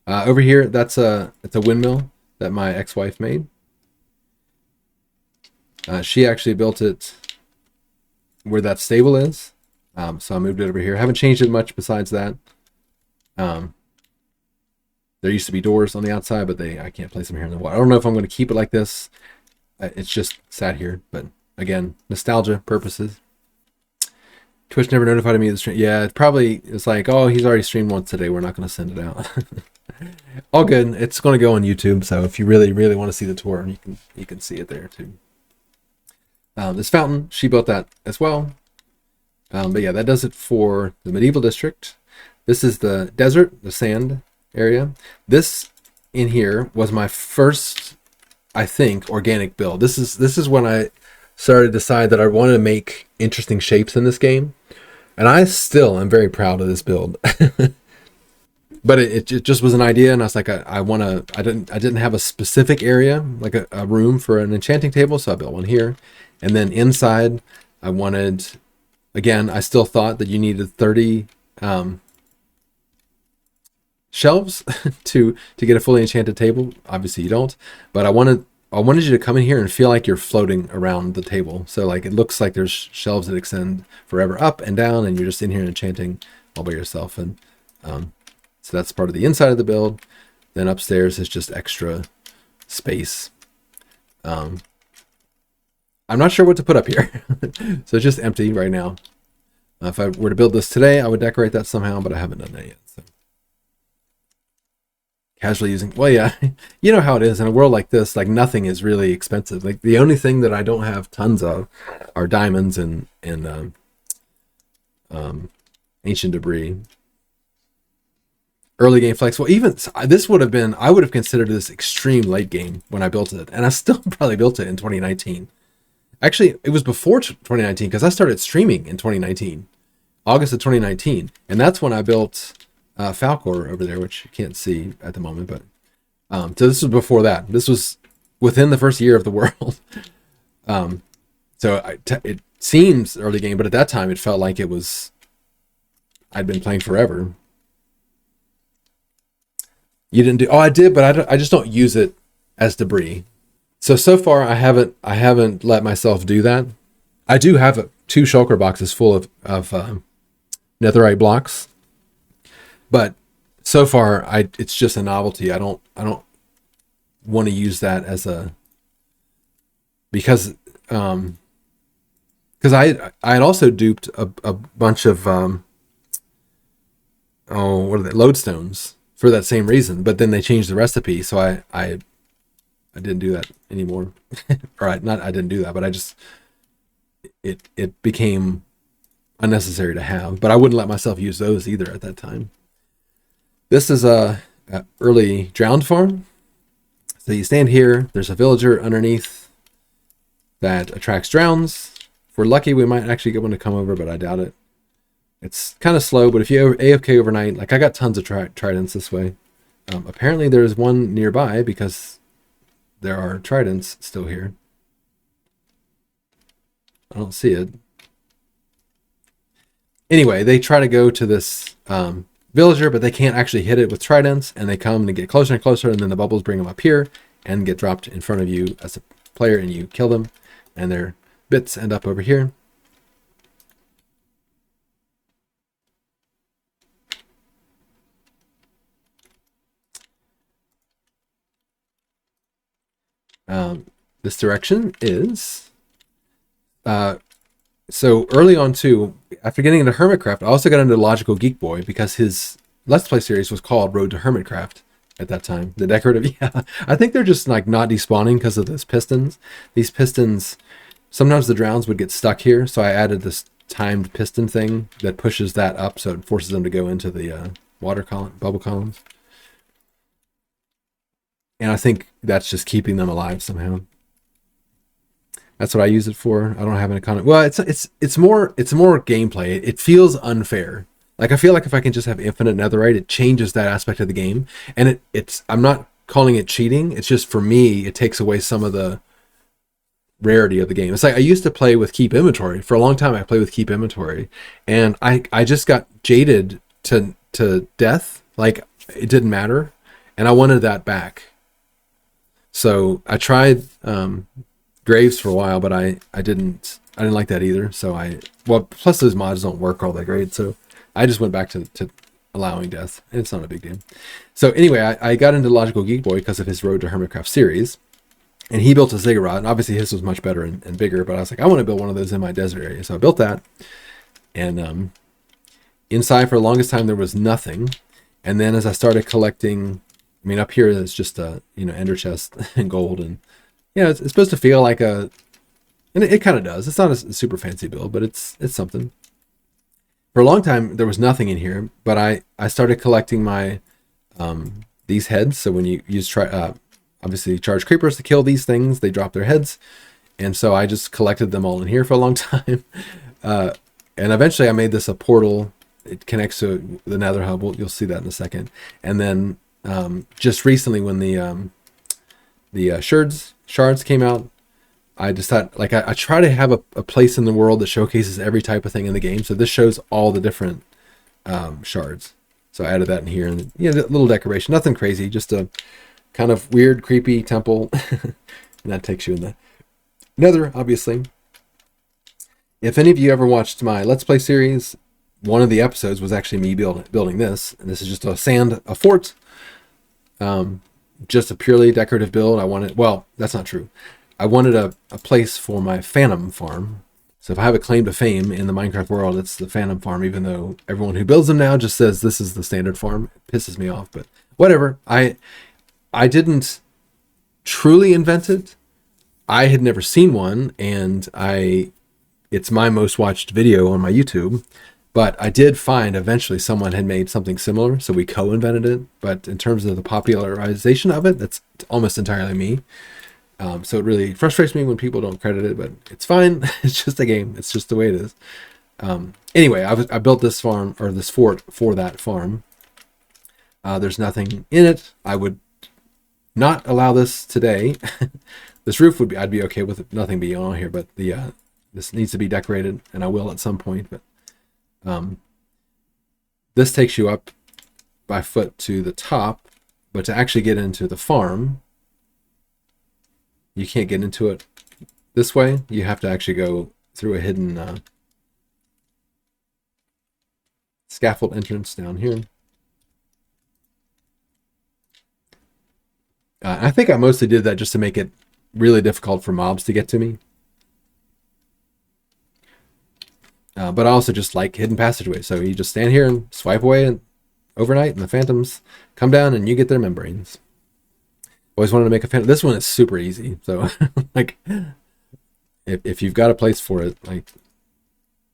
Over here, it's a windmill that my ex-wife made. She actually built it where that stable is, so I moved it over here. Haven't changed it much besides that. There used to be doors on the outside, but I can't place them here in the wall. I don't know if I'm going to keep it like this. It's just sat here, but again, nostalgia purposes. Twitch never notified me of the stream. Yeah, it's like, oh, he's already streamed once today. We're not going to send it out. All good. It's going to go on YouTube, so if you really, really want to see the tour, you can see it there too. This fountain, she built that as well. But yeah, that does it for the medieval district. This is the desert, the sand area. This in here was my first, I think, organic build. This is when I started to decide that I wanted to make interesting shapes in this game, and I still am very proud of this build. But it just was an idea, and I was like, I didn't have a specific area, like a room for an enchanting table, so I built one here. And then inside, I wanted, again, I still thought that you needed 30 shelves to get a fully enchanted table. Obviously you don't, but I wanted you to come in here and feel like you're floating around the table. So like it looks like there's shelves that extend forever up and down, and you're just in here enchanting all by yourself. And so that's part of the inside of the build. Then upstairs is just extra space. I'm not sure what to put up here. So it's just empty right now. If I were to build this today, I would decorate that somehow, but I haven't done that yet. So casually using, well, yeah, you know how it is in a world like this. Like nothing is really expensive. Like the only thing that I don't have tons of are diamonds and ancient debris. Early game flex. Well, even this would have been, I would have considered this extreme late game when I built it, and I still probably built it in 2019. Actually, it was before 2019 because I started streaming in 2019, August of 2019, and that's when I built Falcor over there, which you can't see at the moment. But so this was before that. This was within the first year of the world. So it seems early game, but at that time it felt like it was. I'd been playing forever. You didn't do? Oh, I did, but I just don't use it as debris. So far I haven't let myself do that. I do have 2 shulker boxes full of netherite blocks, but so far it's just a novelty. I don't want to use that as a, because I had also duped a bunch of what are they, lodestones for that same reason, but then they changed the recipe, so I didn't do that anymore. Or I didn't do that, but I just it became unnecessary to have. But I wouldn't let myself use those either at that time. This is a early drowned farm. So you stand here. There's a villager underneath that attracts drowns. If we're lucky, we might actually get one to come over, but I doubt it. It's kind of slow, but if you AFK overnight, like I got tons of tridents this way. Apparently there's one nearby because there are tridents still here. I don't see it. Anyway, they try to go to this villager, but they can't actually hit it with tridents, and they come and get closer and closer, and then the bubbles bring them up here and get dropped in front of you as a player, and you kill them, and their bits end up over here. This direction is So early on too, after getting into Hermitcraft, I also got into Logical Geek Boy because his Let's Play series was called Road to Hermitcraft at that time. The decorative, yeah. I think they're just like not despawning because of those pistons. These pistons, sometimes the drowns would get stuck here, so I added this timed piston thing that pushes that up, so it forces them to go into the water column, bubble columns. And I think that's just keeping them alive somehow. That's what I use it for. I don't have any kind of, well, it's more gameplay. It feels unfair. Like I feel like if I can just have infinite netherite, it changes that aspect of the game. And it's I'm not calling it cheating. It's just for me, it takes away some of the rarity of the game. It's like I used to play with keep inventory. For a long time I played with keep inventory. And I just got jaded to death. Like it didn't matter. And I wanted that back. So I tried Graves for a while, but I didn't like that either. So plus those mods don't work all that great. So I just went back to allowing death. It's not a big deal. So anyway, I got into Logical Geek Boy because of his Road to Hermitcraft series. And he built a ziggurat, and obviously his was much better and bigger, but I was like, I want to build one of those in my desert area. So I built that. And inside for the longest time there was nothing. And then as I started collecting, I mean up here it's just a ender chest and gold, and it's supposed to feel like and it kind of does. It's not a super fancy build, but it's something. For a long time there was nothing in here, but I started collecting my these heads. So when you use obviously charge creepers to kill these things, they drop their heads, and so I just collected them all in here for a long time. And eventually I made this a portal. It connects to the Nether hub. You'll see that in a second. And then just recently when the shards came out, I decided, like, I try to have a place in the world that showcases every type of thing in the game. So this shows all the different shards. So I added that in here, and a little decoration, nothing crazy, just a kind of weird, creepy temple. And that takes you in the Nether, obviously. If any of you ever watched my Let's Play series, one of the episodes was actually me building this. And this is just a fort. Just a purely decorative build. Well, that's not true. I wanted a place for my Phantom farm. So if I have a claim to fame in the Minecraft world, it's the Phantom farm, even though everyone who builds them now just says this is the standard farm. It pisses me off, but whatever. I didn't truly invent it. I had never seen one, and it's my most watched video on my YouTube. But I did find eventually someone had made something similar, so we co-invented it. But in terms of the popularization of it, that's almost entirely me. So it really frustrates me when people don't credit it, but it's fine. It's just a game. It's just the way it is. Anyway, I built this farm, or this fort, for that farm. There's nothing in it. I would not allow this today. This roof I'd be okay with nothing being on here, but this needs to be decorated, and I will at some point. But this takes you up by foot to the top, but to actually get into the farm, you can't get into it this way. You have to actually go through a hidden scaffold entrance down here. I think I mostly did that just to make it really difficult for mobs to get to me. But I also just like hidden passageways. So you just stand here and swipe away and overnight, and the phantoms come down and you get their membranes. Always wanted to make a phantom. This one is super easy. So like if you've got a place for it, like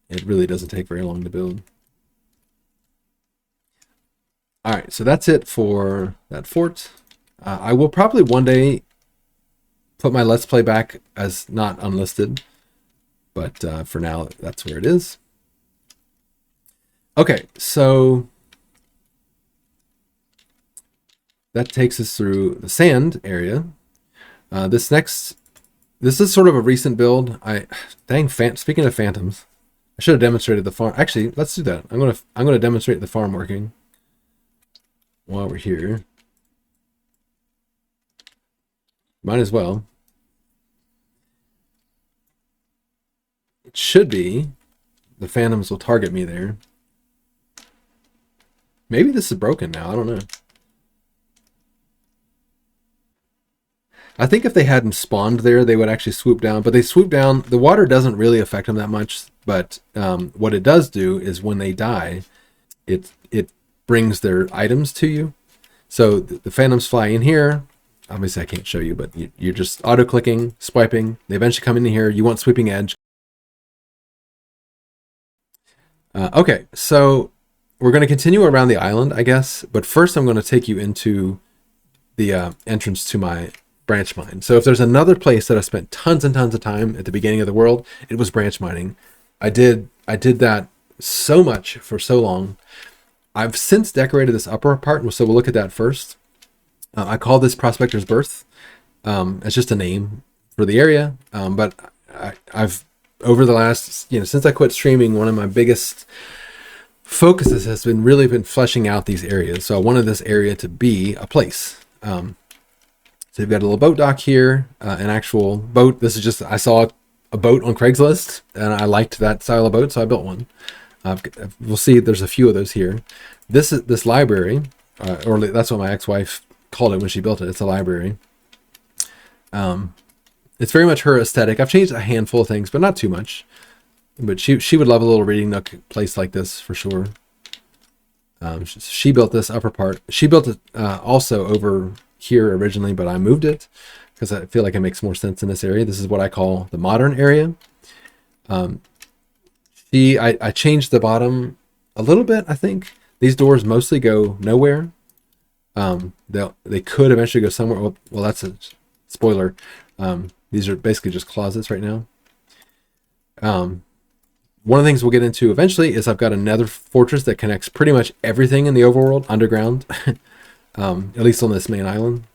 it really doesn't take very long to build. All right, so that's it for that fort. I will probably one day put my Let's Play back as not unlisted, but for now, that's where it is. Okay, so that takes us through the sand area. This is sort of a recent build. Speaking of phantoms, I should have demonstrated the farm. Actually, let's do that. I'm gonna demonstrate the farm working while we're here. Might as well. It should be. The phantoms will target me there. Maybe this is broken now. I don't know. I think if they hadn't spawned there, they would actually swoop down. But they swoop down. The water doesn't really affect them that much. but what it does do is when they die, it brings their items to you. So the phantoms fly in here. Obviously I can't show you, but you're just auto clicking, swiping. They eventually come in here. You want sweeping edge. Okay, so we're going to continue around the island, I guess. But first I'm going to take you into the entrance to my branch mine. So if there's another place that I spent tons and tons of time at the beginning of the world, it was branch mining. I did that so much for so long. I've since decorated this upper part, so we'll look at that first. I call this Prospector's Berth. It's just a name for the area, but I've over the last, since I quit streaming, one of my biggest focuses has really been fleshing out these areas. So I wanted this area to be a place. So you've got a little boat dock here, an actual boat. This is just, I saw a boat on Craigslist and I liked that style of boat, so I built one. We'll see, there's a few of those here. This library, or that's what my ex-wife called it when she built it. It's a library. It's very much her aesthetic. I've changed a handful of things, but not too much. But she would love a little reading nook place like this for sure. She built this upper part. She built it also over here originally, but I moved it because I feel like it makes more sense in this area. This is what I call the modern area. I changed the bottom a little bit, I think. These doors mostly go nowhere. They could eventually go somewhere. Well, that's a spoiler. These are basically just closets right now. One of the things we'll get into eventually is I've got another fortress that connects pretty much everything in the overworld underground, at least on this main island.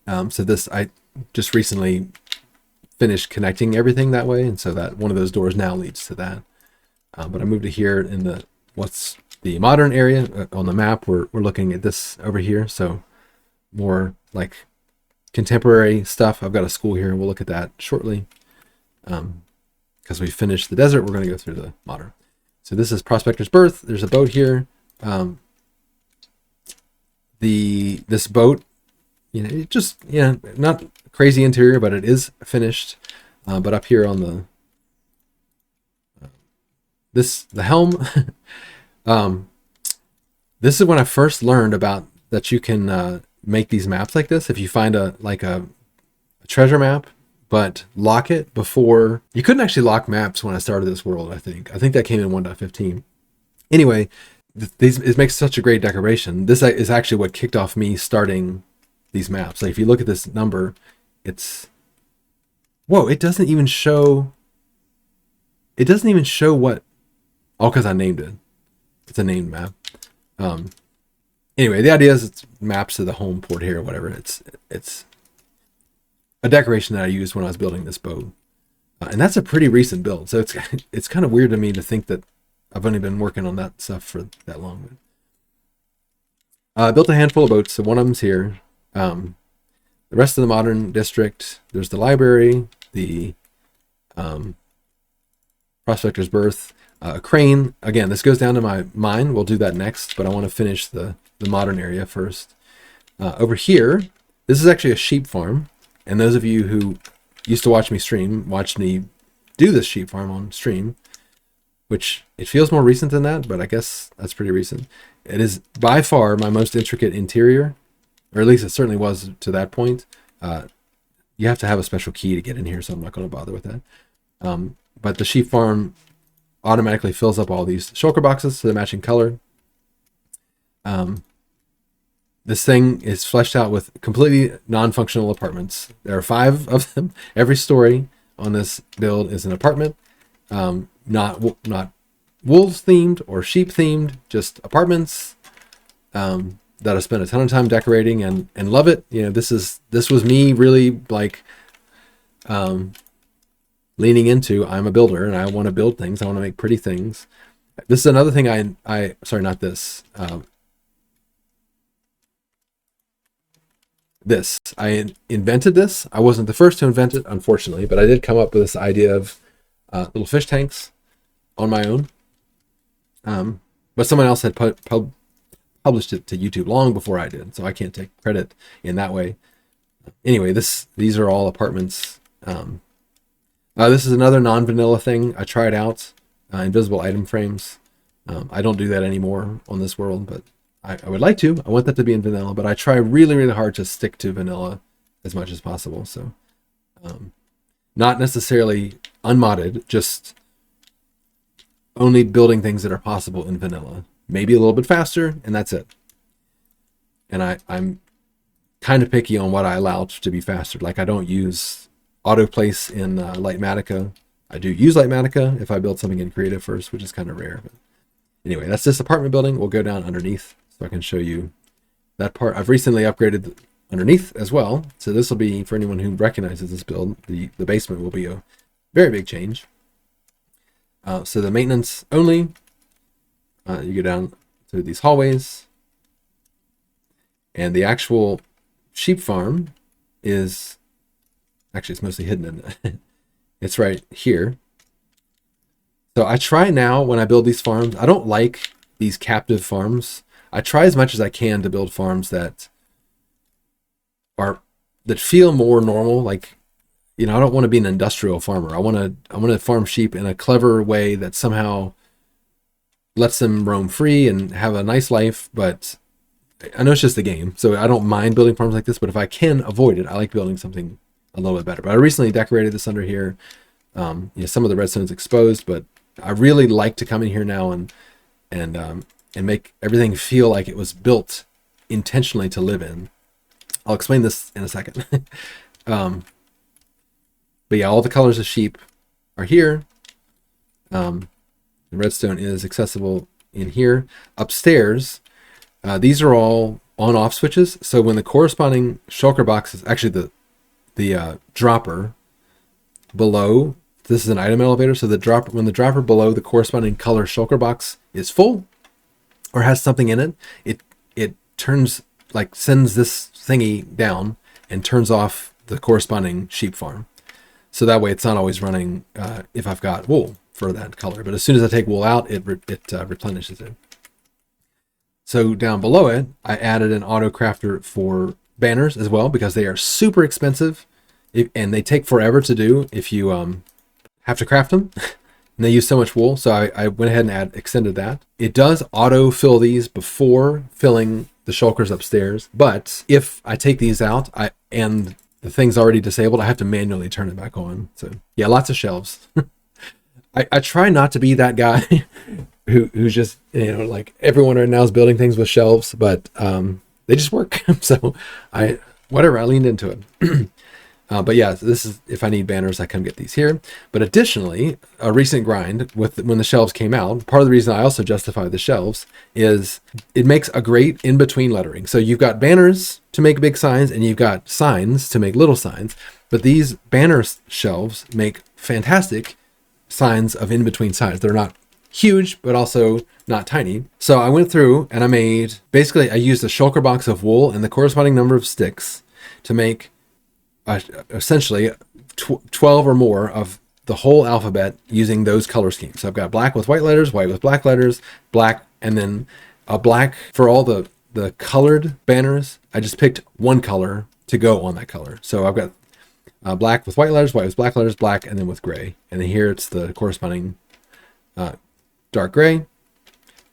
So this, I just recently finished connecting everything that way, and so that one of those doors now leads to that. But I moved to here in what's the modern area on the map. We're looking at this over here, so more like contemporary stuff. I've got a school here, and we'll look at that shortly. Because we finished the desert, we're going to go through the modern. So this is Prospector's Berth. There's a boat here. This boat, it just not crazy interior, but it is finished. But up here on the helm, this is when I first learned about that you can make these maps like this. If you find a treasure map, but lock it before. You couldn't actually lock maps when I started this world, I think that came in 1.15. Anyway, it makes such a great decoration. This is actually what kicked off me starting these maps. Like if you look at this number, it doesn't even show what, all because I named it. It's a named map. Anyway, the idea is it's maps to the home port here or whatever. It's a decoration that I used when I was building this boat. And that's a pretty recent build. So it's kind of weird to me to think that I've only been working on that stuff for that long. I built a handful of boats, so one of them's here. The rest of the modern district, there's the library, the Prospector's Berth, a crane. Again, this goes down to my mine. We'll do that next, but I want to finish the modern area first. Over here, this is actually a sheep farm. And those of you who used to watch me do this sheep farm on stream, which it feels more recent than that, but I guess that's pretty recent. It is by far my most intricate interior, or at least it certainly was to that point. You have to have a special key to get in here, so I'm not going to bother with that. But the sheep farm automatically fills up all these shulker boxes to the matching color. This thing is fleshed out with completely non-functional apartments. There are 5 of them. Every story on this build is an apartment. Not wolves themed or sheep themed, just apartments that I spent a ton of time decorating and love it. This was me really like leaning into, I'm a builder and I want to build things. I want to make pretty things. This is another thing sorry, not this. I invented this. I wasn't the first to invent it, unfortunately, but I did come up with this idea of little fish tanks on my own. But someone else had published it to YouTube long before I did, so I can't take credit in that way. Anyway, these are all apartments. This is another non-vanilla thing I tried out. invisible item frames. I don't do that anymore on this world, but I would like to. I want that to be in vanilla, but I try really, really hard to stick to vanilla as much as possible. So not necessarily unmodded, just only building things that are possible in vanilla. Maybe a little bit faster, and that's it. And I'm kind of picky on what I allow to be faster. Like I don't use autoplace in Lightmatica. I do use Lightmatica if I build something in creative first, which is kind of rare. But anyway, that's this apartment building. We'll go down underneath so I can show you that part. I've recently upgraded underneath as well. So this will be, for anyone who recognizes this build, the basement will be a very big change. So the maintenance only, you go down through these hallways, and the actual sheep farm is, actually it's mostly hidden in it. It's right here. So I try now when I build these farms, I don't like these captive farms. I try as much as I can to build farms that feel more normal. Like, you know, I don't want to be an industrial farmer. I want to farm sheep in a clever way that somehow lets them roam free and have a nice life. But I know it's just a game, so I don't mind building farms like this. But if I can avoid it, I like building something a little bit better. But I recently decorated this under here. You know, some of the redstone's exposed, but I really like to come in here now and make everything feel like it was built intentionally to live in. I'll explain this in a second. But yeah, all the colors of sheep are here. The redstone is accessible in here. Upstairs, these are all on-off switches. So when the corresponding shulker box is actually the dropper below, this is an item elevator. So when the dropper below the corresponding color shulker box is full or has something in it, it turns, like sends this thingy down and turns off the corresponding sheep farm. So that way it's not always running if I've got wool for that color. But as soon as I take wool out, it replenishes it. So down below it, I added an auto crafter for banners as well, because they are super expensive and they take forever to do if you have to craft them. And they use so much wool. So I went ahead and extended that. It does auto fill these before filling the shulkers upstairs. But if I take these out and the thing's already disabled, I have to manually turn it back on. So yeah, lots of shelves. I try not to be that guy who's just, you know, like everyone right now is building things with shelves, but they just work. So I leaned into it. But yeah, this is, if I need banners, I come get these here. But additionally, a recent grind when the shelves came out, part of the reason I also justify the shelves is it makes a great in-between lettering. So you've got banners to make big signs and you've got signs to make little signs, but these banner shelves make fantastic signs of in-between signs. They're not huge, but also not tiny. So I went through and I used a shulker box of wool and the corresponding number of sticks to make essentially 12 or more of the whole alphabet using those color schemes. So I've got black with white letters, white with black letters, black, and then a black for all the colored banners. I just picked one color to go on that color. So I've got black with white letters, white with black letters, black, and then with gray. And then here it's the corresponding dark gray,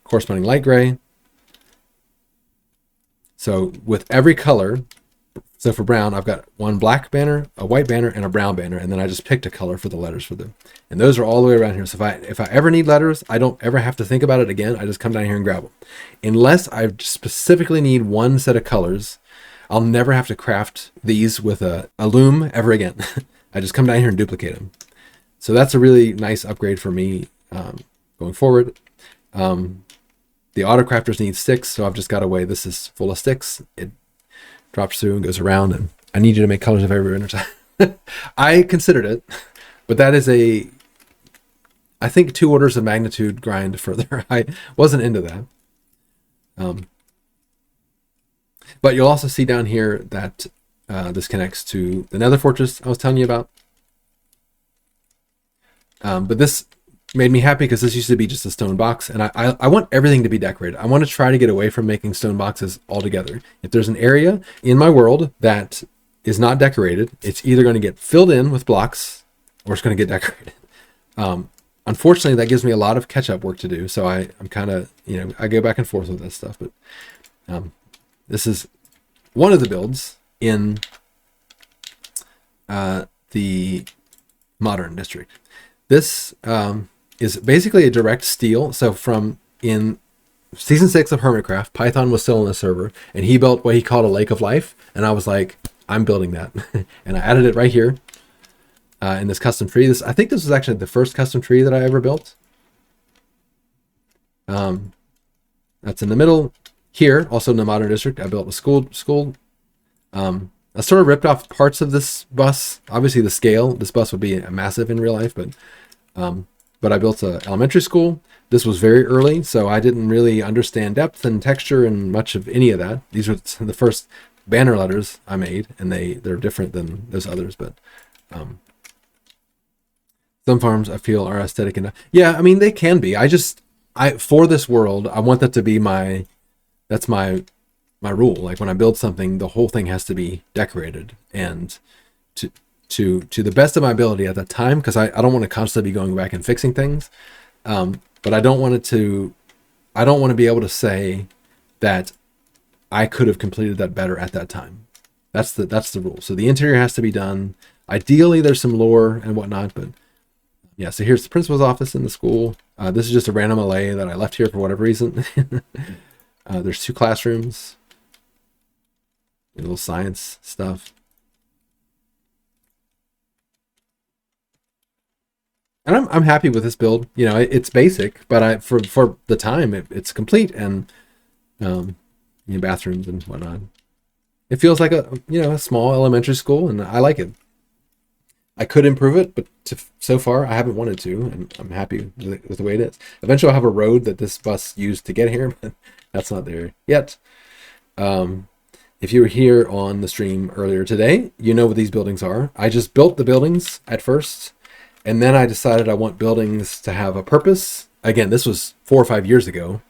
corresponding light gray. So with every color, so for brown, I've got one black banner, a white banner, and a brown banner, and then I just picked a color for the letters for them. And those are all the way around here. So if I ever need letters, I don't ever have to think about it again. I just come down here and grab them. Unless I specifically need one set of colors, I'll never have to craft these with a loom ever again. I just come down here and duplicate them. So that's a really nice upgrade for me going forward. The auto crafters need sticks, so I've just got a way. This is full of sticks. It drops through and goes around, and I need you to make colors of every winter. I considered it, but that is I think 2 orders of magnitude grind further. I wasn't into that. But you'll also see down here that this connects to the Nether Fortress I was telling you about. But this made me happy because this used to be just a stone box, and I want everything to be decorated. I want to try to get away from making stone boxes altogether. If there's an area in my world that is not decorated, it's either going to get filled in with blocks or it's going to get decorated. unfortunately, that gives me a lot of catch up work to do. So I'm kind of, I go back and forth with this stuff. But this is one of the builds in the modern district. This is basically a direct steal. So from in season 6 of Hermitcraft, Python was still on the server, and he built what he called a lake of life. And I was like, I'm building that. And I added it right here in this custom tree. I think this was actually the first custom tree that I ever built. That's in the middle here. Also in the modern district, I built a school. I sort of ripped off parts of this bus. Obviously the scale, this bus would be massive in real life, but I built an elementary school. This was very early, so I didn't really understand depth and texture and much of any of that. These were the first banner letters I made, and they're different than those others, but some farms I feel are aesthetic enough. Yeah, I mean, they can be. For this world, I want that to be that's my rule. Like when I build something, the whole thing has to be decorated, and to the best of my ability at that time, because I don't want to constantly be going back and fixing things. But I don't want to be able to say that I could have completed that better at that time. That's the rule. So the interior has to be done. Ideally, there's some lore and whatnot, but yeah. So here's the principal's office in the school. This is just a random LA that I left here for whatever reason. There's 2 classrooms, a little science stuff. And I'm happy with this build. It's basic, but for the time it's complete, and bathrooms and whatnot. It feels like a small elementary school, and I like it. I could improve it, but so far I haven't wanted to, and I'm happy with the way it is. Eventually I'll have a road that this bus used to get here, but that's not there yet. If you were here on the stream earlier today, you know what these buildings are. I just built the buildings at first, and then I decided I want buildings to have a purpose. Again, this was 4 or 5 years ago.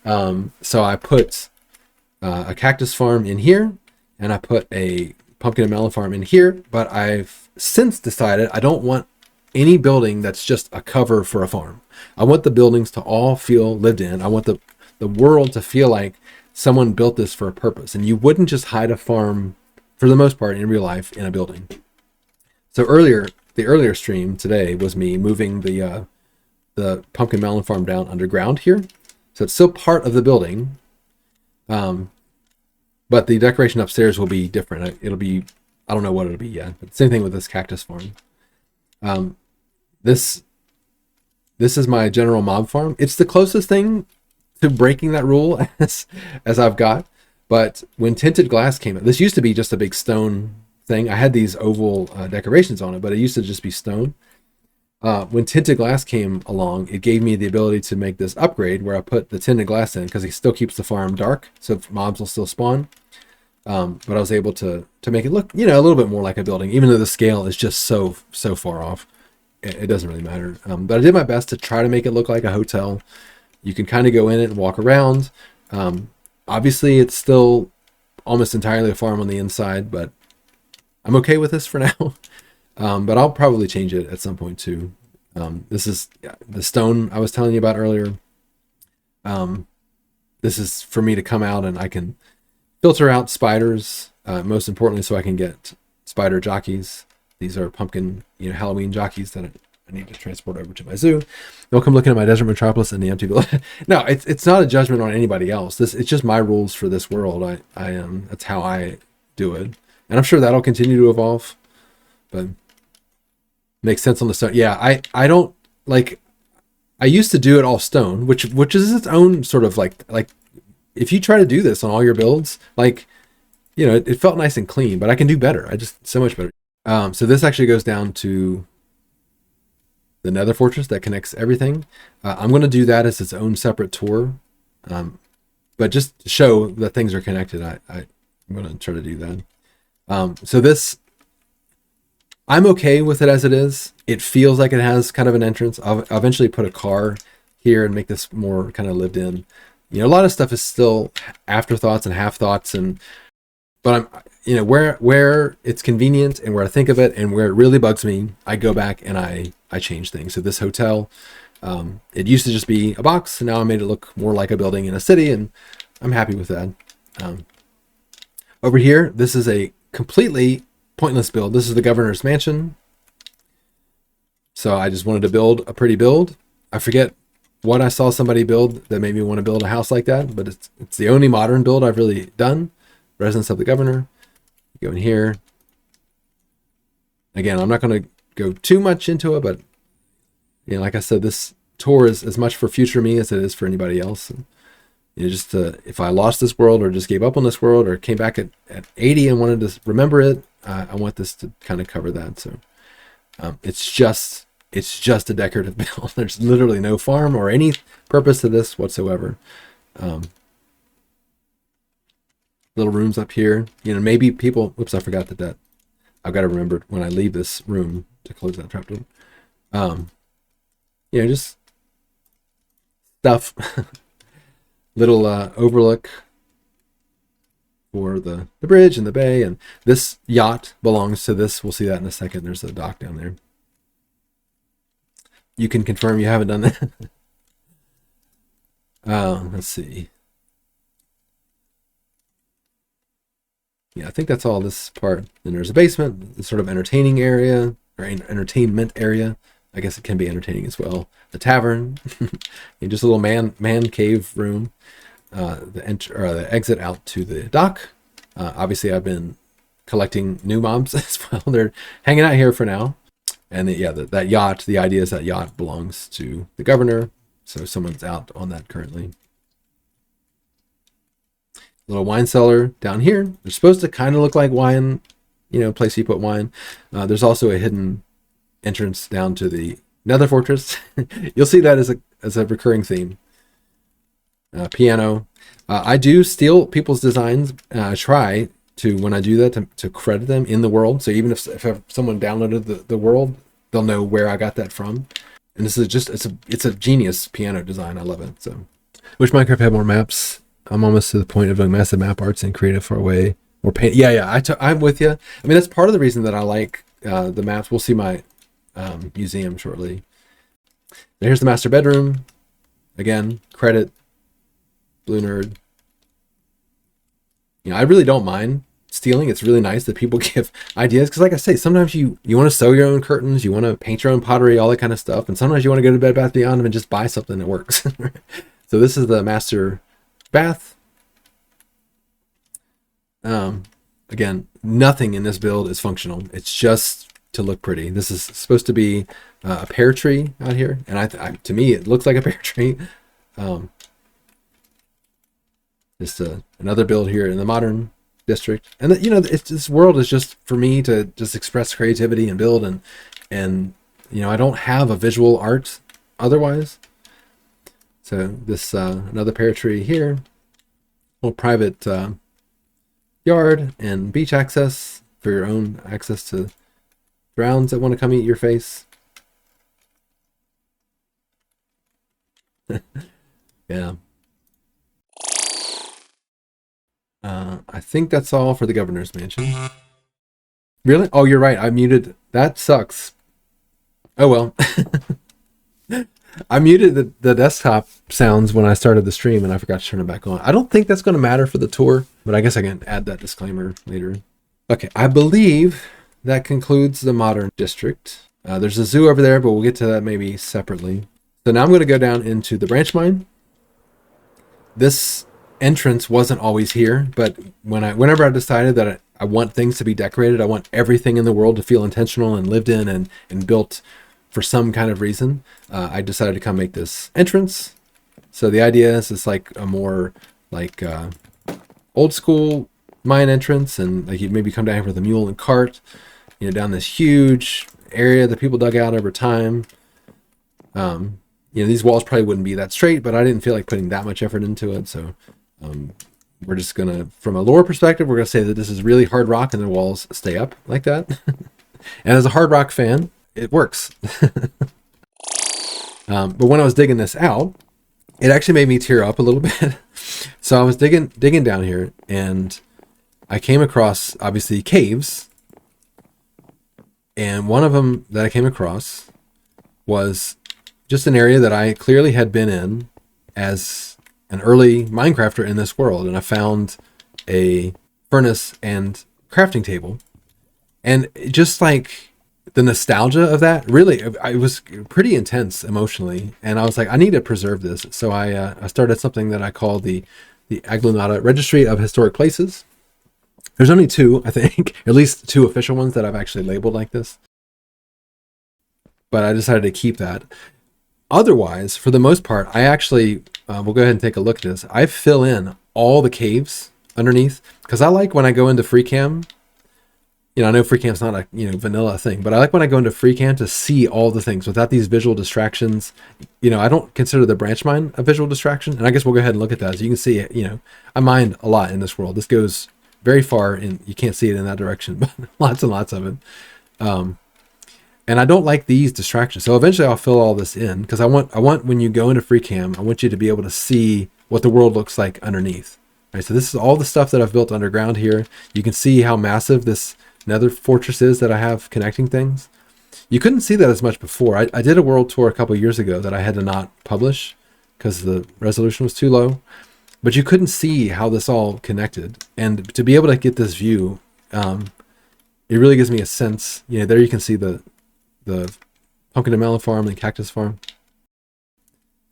So I put a cactus farm in here, and I put a pumpkin and melon farm in here, but I've since decided I don't want any building that's just a cover for a farm. I want the buildings to all feel lived in. I want the world to feel like someone built this for a purpose, and you wouldn't just hide a farm for the most part in real life in a building. So the earlier stream today was me moving the pumpkin melon farm down underground here. So it's still part of the building, but the decoration upstairs will be different. It'll be, I don't know what it'll be yet, but same thing with this cactus farm. This is my general mob farm. It's the closest thing to breaking that rule as I've got. But when tinted glass came out, this used to be just a big stone thing. I had these oval decorations on it, but it used to just be stone. When tinted glass came along, it gave me the ability to make this upgrade where I put the tinted glass in, because it still keeps the farm dark, so mobs will still spawn. But I was able to make it look, a little bit more like a building, even though the scale is just so far off. It doesn't really matter. But I did my best to try to make it look like a hotel. You can kind of go in it and walk around. Obviously, it's still almost entirely a farm on the inside, but I'm okay with this for now. But I'll probably change it at some point too. This is the stone I was telling you about earlier. This is for me to come out and I can filter out spiders, most importantly, so I can get spider jockeys. These are pumpkin, Halloween jockeys that I need to transport over to my zoo. They'll come looking at my desert metropolis and the empty village. No, it's not a judgment on anybody else. It's just my rules for this world. That's how I do it, and I'm sure that'll continue to evolve. But makes sense on the stone. Yeah, I don't like. I used to do it all stone, which is its own sort of like if you try to do this on all your builds, it felt nice and clean, but I can do better. So much better. So this actually goes down to the Nether Fortress that connects everything. I'm going to do that as its own separate tour, but just to show that things are connected, I'm going to try to do that. So this, I'm okay with it as it is. It feels like it has kind of an entrance. I'll eventually put a car here and make this more kind of lived in. A lot of stuff is still afterthoughts and half thoughts, but I'm, where it's convenient and where I think of it and where it really bugs me, I go back and I change things. So this hotel, It used to just be a box, and now I made it look more like a building in a city, and I'm happy with that. Over here, this is a completely pointless build. This is the governor's mansion. So I just wanted to build a pretty build. I forget what I saw somebody build that made me want to build a house like that, but it's the only modern build I've really done. Residence of the governor. Go in here. Again, I'm not going to go too much into it, but you know, like I said, this tour is as much for future me as it is for anybody else. And, you know, just if I lost this world or just gave up on this world or came back at 80 and wanted to remember it, I want this to kind of cover that. So it's just a decorative build. There's literally no farm or any purpose to this whatsoever. Little rooms up here. You know, maybe people. Whoops, I forgot that. I've got to remember when I leave this room to close that trapdoor. You know, just stuff. Little overlook for the bridge and the bay, and this yacht belongs to this. We'll see that in a second. There's a dock down there. You can confirm you haven't done that. Let's see. Yeah, I think that's all this part. Then there's a basement, the sort of entertaining area, or entertainment area. I guess it can be entertaining as well. The tavern, and just a little man cave room. The exit out to the dock. Obviously, I've been collecting new mobs as well. They're hanging out here for now. And that yacht, the idea is that yacht belongs to the governor. So someone's out on that currently. Little wine cellar down here. They're supposed to kind of look like wine, you know, place you put wine. There's also a hidden entrance down to the nether fortress. You'll see that as a recurring theme. Piano. I do steal people's designs. Try to, when I do that, to credit them in the world. So even if someone downloaded the world, they'll know where I got that from. And this is just, it's a genius piano design. I love it. So, wish Minecraft had more maps. I'm almost to the point of doing massive map arts and creative far away or paint. Yeah. I'm with you. I mean, that's part of the reason that I like the maps. We'll see my museum shortly. Now here's the master bedroom. Again, credit Blue Nerd. You know, I really don't mind stealing. It's really nice that people give ideas, because like I say, sometimes you want to sew your own curtains, you want to paint your own pottery, all that kind of stuff, and sometimes you want to go to Bed Bath Beyond and just buy something that works. So this is the master bath. Again, nothing in this build is functional. It's just to look pretty. This is supposed to be a pear tree out here, and to me it looks like a pear tree. Just another build here in the modern district, and you know, this world is just for me to just express creativity and build, and you know, I don't have a visual art otherwise. So this another pear tree here, little private yard and beach access for your own access to drowns that want to come eat your face. Yeah. I think that's all for the governor's mansion. Really? Oh, you're right. I muted. That sucks. Oh, well. I muted the desktop sounds when I started the stream, and I forgot to turn it back on. I don't think that's going to matter for the tour, but I guess I can add that disclaimer later. Okay, I believe that concludes the modern district. There's a zoo over there, but we'll get to that maybe separately. So now I'm going to go down into the branch mine. This entrance wasn't always here, but whenever I decided that I want things to be decorated, I want everything in the world to feel intentional and lived in and built for some kind of reason, I decided to come make this entrance. So the idea is it's like a more like old school mine entrance, and like you maybe come down here with a mule and cart, you know, down this huge area that people dug out over time. You know, these walls probably wouldn't be that straight, but I didn't feel like putting that much effort into it. So we're just gonna, from a lore perspective, we're gonna say that this is really hard rock and the walls stay up like that. And as a hard rock fan, it works. But when I was digging this out, it actually made me tear up a little bit. So I was digging down here, and I came across obviously caves, and one of them that I came across was just an area that I clearly had been in as an early Minecrafter in this world. And I found a furnace and crafting table. And just like the nostalgia of that, really, it was pretty intense emotionally. And I was like, I need to preserve this. So I started something that I call the Aglunata Registry of Historic Places. There's only two, I think, at least two official ones that I've actually labeled like this. But I decided to keep that. Otherwise, for the most part, I actually, we'll go ahead and take a look at this. I fill in all the caves underneath because I like when I go into FreeCam. I know FreeCam's not a vanilla thing, but I like when I go into FreeCam to see all the things without these visual distractions. I don't consider the branch mine a visual distraction, and I guess we'll go ahead and look at that. As you can see, I mined a lot in this world. This goes very far, and you can't see it in that direction, but lots and lots of it. And I don't like these distractions. So eventually I'll fill all this in because I want when you go into FreeCam, I want you to be able to see what the world looks like underneath. All right, so this is all the stuff that I've built underground here. You can see how massive this nether fortress is that I have connecting things. You couldn't see that as much before. I did a world tour a couple years ago that I had to not publish because the resolution was too low. But you couldn't see how this all connected. And to be able to get this view, it really gives me a sense. There you can see the pumpkin and melon farm and cactus farm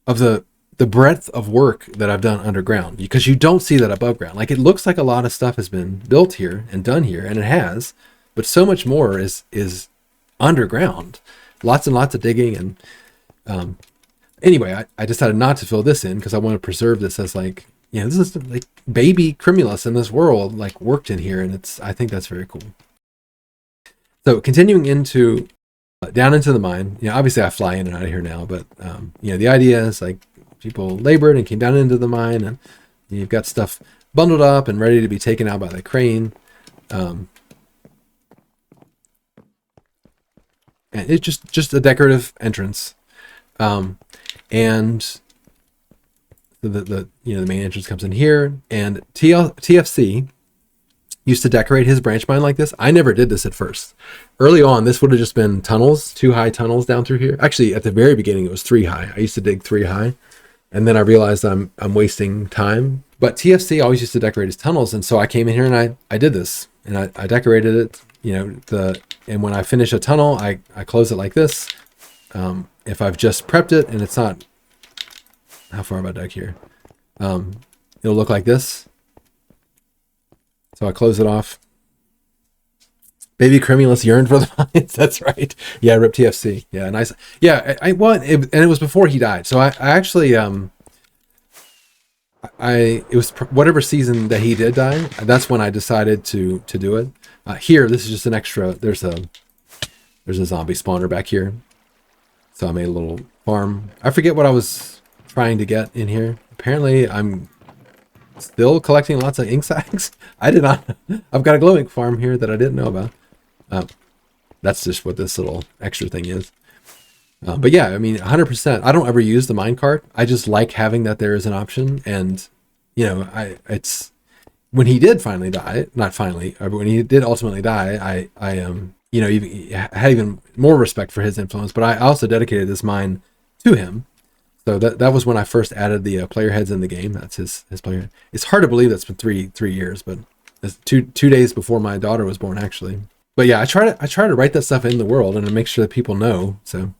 of the breadth of work that I've done underground, because you don't see that above ground. Like, it looks like a lot of stuff has been built here and done here, and it has, but so much more is underground. Lots and lots of digging. And anyway, I decided not to fill this in because I want to preserve this as like, this is like baby Crimulus in this world, like worked in here. And I think that's very cool. So continuing into down into the mine, obviously I fly in and out of here now, but the idea is like people labored and came down into the mine, and you've got stuff bundled up and ready to be taken out by the crane. And it's just a decorative entrance. And the main entrance comes in here, and TFC used to decorate his branch mine like this. I never did this at first. Early on, this would have just been tunnels, 2 high tunnels down through here. Actually, at the very beginning, it was 3 high. I used to dig 3 high, and then I realized I'm wasting time. But TFC always used to decorate his tunnels, and so I came in here and I did this, and I decorated it. And when I finish a tunnel, I close it like this. If I've just prepped it and it's not, how far have I dug here? It'll look like this. So I close it off. Baby Crimulus yearned for the mines. That's right. Yeah, RIP TFC. Yeah, nice. Yeah, and it was before he died. So I actually, it was whatever season that he did die. That's when I decided to do it. Here, this is just an extra. There's a zombie spawner back here. So I made a little farm. I forget what I was trying to get in here. Apparently, I'm still collecting lots of ink sacs. I did not. I've got a glow ink farm here that I didn't know about. That's just what this little extra thing is. But yeah, I mean, 100%. I don't ever use the minecart. I just like having that there as an option. And it's when he did finally die, not finally, but when he did ultimately die, I had even more respect for his influence. But I also dedicated this mine to him. So that was when I first added the player heads in the game. That's his player head. It's hard to believe that's been three years, but it's two days before my daughter was born, actually. But yeah, I try to write that stuff in the world and to make sure that people know. So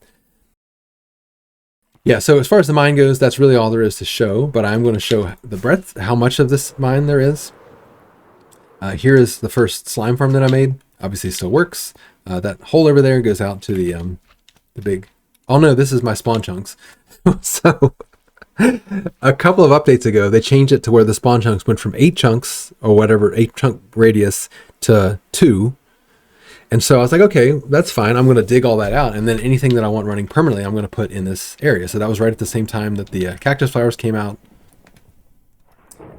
yeah, so as far as the mine goes, that's really all there is to show. But I'm going to show the breadth, how much of this mine there is. Here is the first slime farm that I made. Obviously, it still works. That hole over there goes out to the big. Oh no, this is my spawn chunks. So a couple of updates ago, they changed it to where the spawn chunks went from 8 chunks or whatever, 8 chunk radius to 2. And so I was like, okay, that's fine. I'm going to dig all that out. And then anything that I want running permanently, I'm going to put in this area. So that was right at the same time that the cactus flowers came out.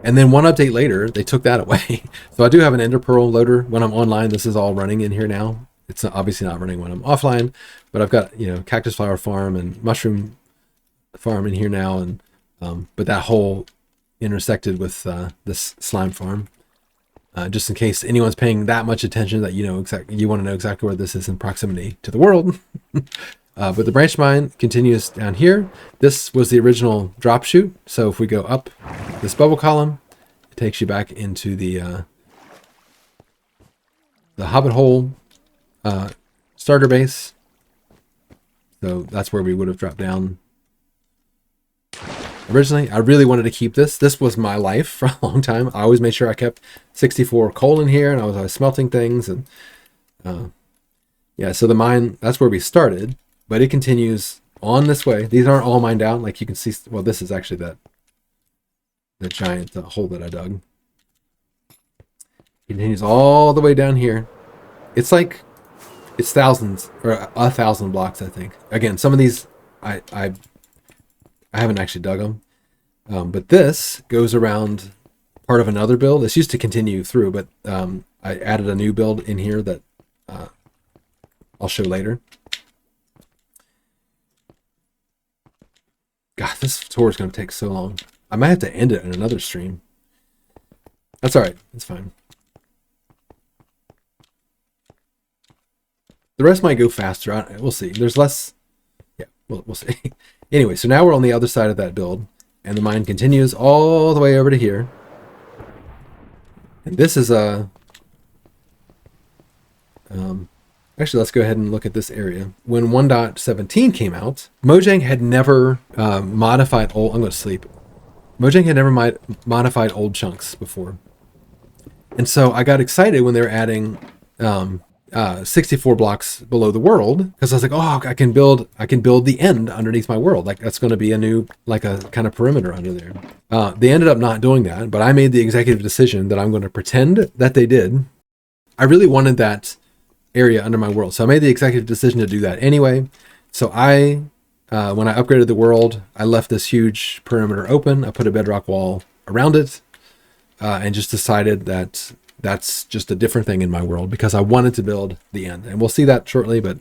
And then one update later, they took that away. So I do have an ender pearl loader. When I'm online, this is all running in here now. It's obviously not running when I'm offline, but I've got, cactus flower farm and mushroom farm in here now. And but that hole intersected with this slime farm. just in case anyone's paying that much attention that you want to know exactly where this is in proximity to the world. But the branch mine continues down here. This was the original drop chute. So if we go up this bubble column, it takes you back into the Hobbit hole starter base. So that's where we would have dropped down originally. I really wanted to keep this. This was my life for a long time. I always made sure I kept 64 coal in here, and I was smelting things. And yeah, so the mine, that's where we started, but it continues on this way. These aren't all mined out. Like you can see, well, this is actually the giant hole that I dug. It continues all the way down here. It's like, it's thousands or 1,000 blocks, I think. Again, some of these I haven't actually dug them, but this goes around part of another build. This used to continue through, but I added a new build in here that I'll show later. God, this tour is going to take so long. I might have to end it in another stream. That's all right. It's fine. The rest might go faster. We'll see. There's less. Yeah, we'll see. Anyway, so now we're on the other side of that build, and the mine continues all the way over to here. And this is a... actually, let's go ahead and look at this area. When 1.17 came out, Mojang had never modified old... I'm going to sleep. Mojang had never modified old chunks before. And so I got excited when they were adding 64 blocks below the world, because I was like, oh, I can build the end underneath my world. Like that's going to be a new, like a kind of perimeter under there. They ended up not doing that, but I made the executive decision that I'm going to pretend that they did. I really wanted that area under my world, so I made the executive decision to do that anyway. So I, when I upgraded the world, I left this huge perimeter open. I put a bedrock wall around it, and just decided that that's just a different thing in my world because I wanted to build the end. And we'll see that shortly, but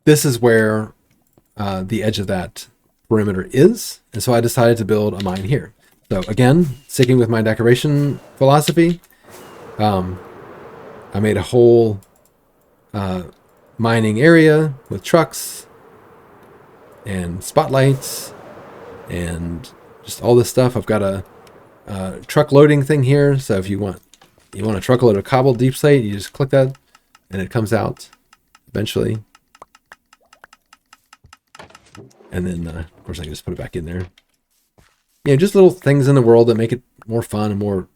this is where the edge of that perimeter is. And so I decided to build a mine here. So again, sticking with my decoration philosophy, I made a whole mining area with trucks and spotlights and just all this stuff. I've got a truck loading thing here. So if you want a truckload of cobbled deep slate, you just click that and it comes out eventually. And then, of course, I can just put it back in there. Yeah, just little things in the world that make it more fun and more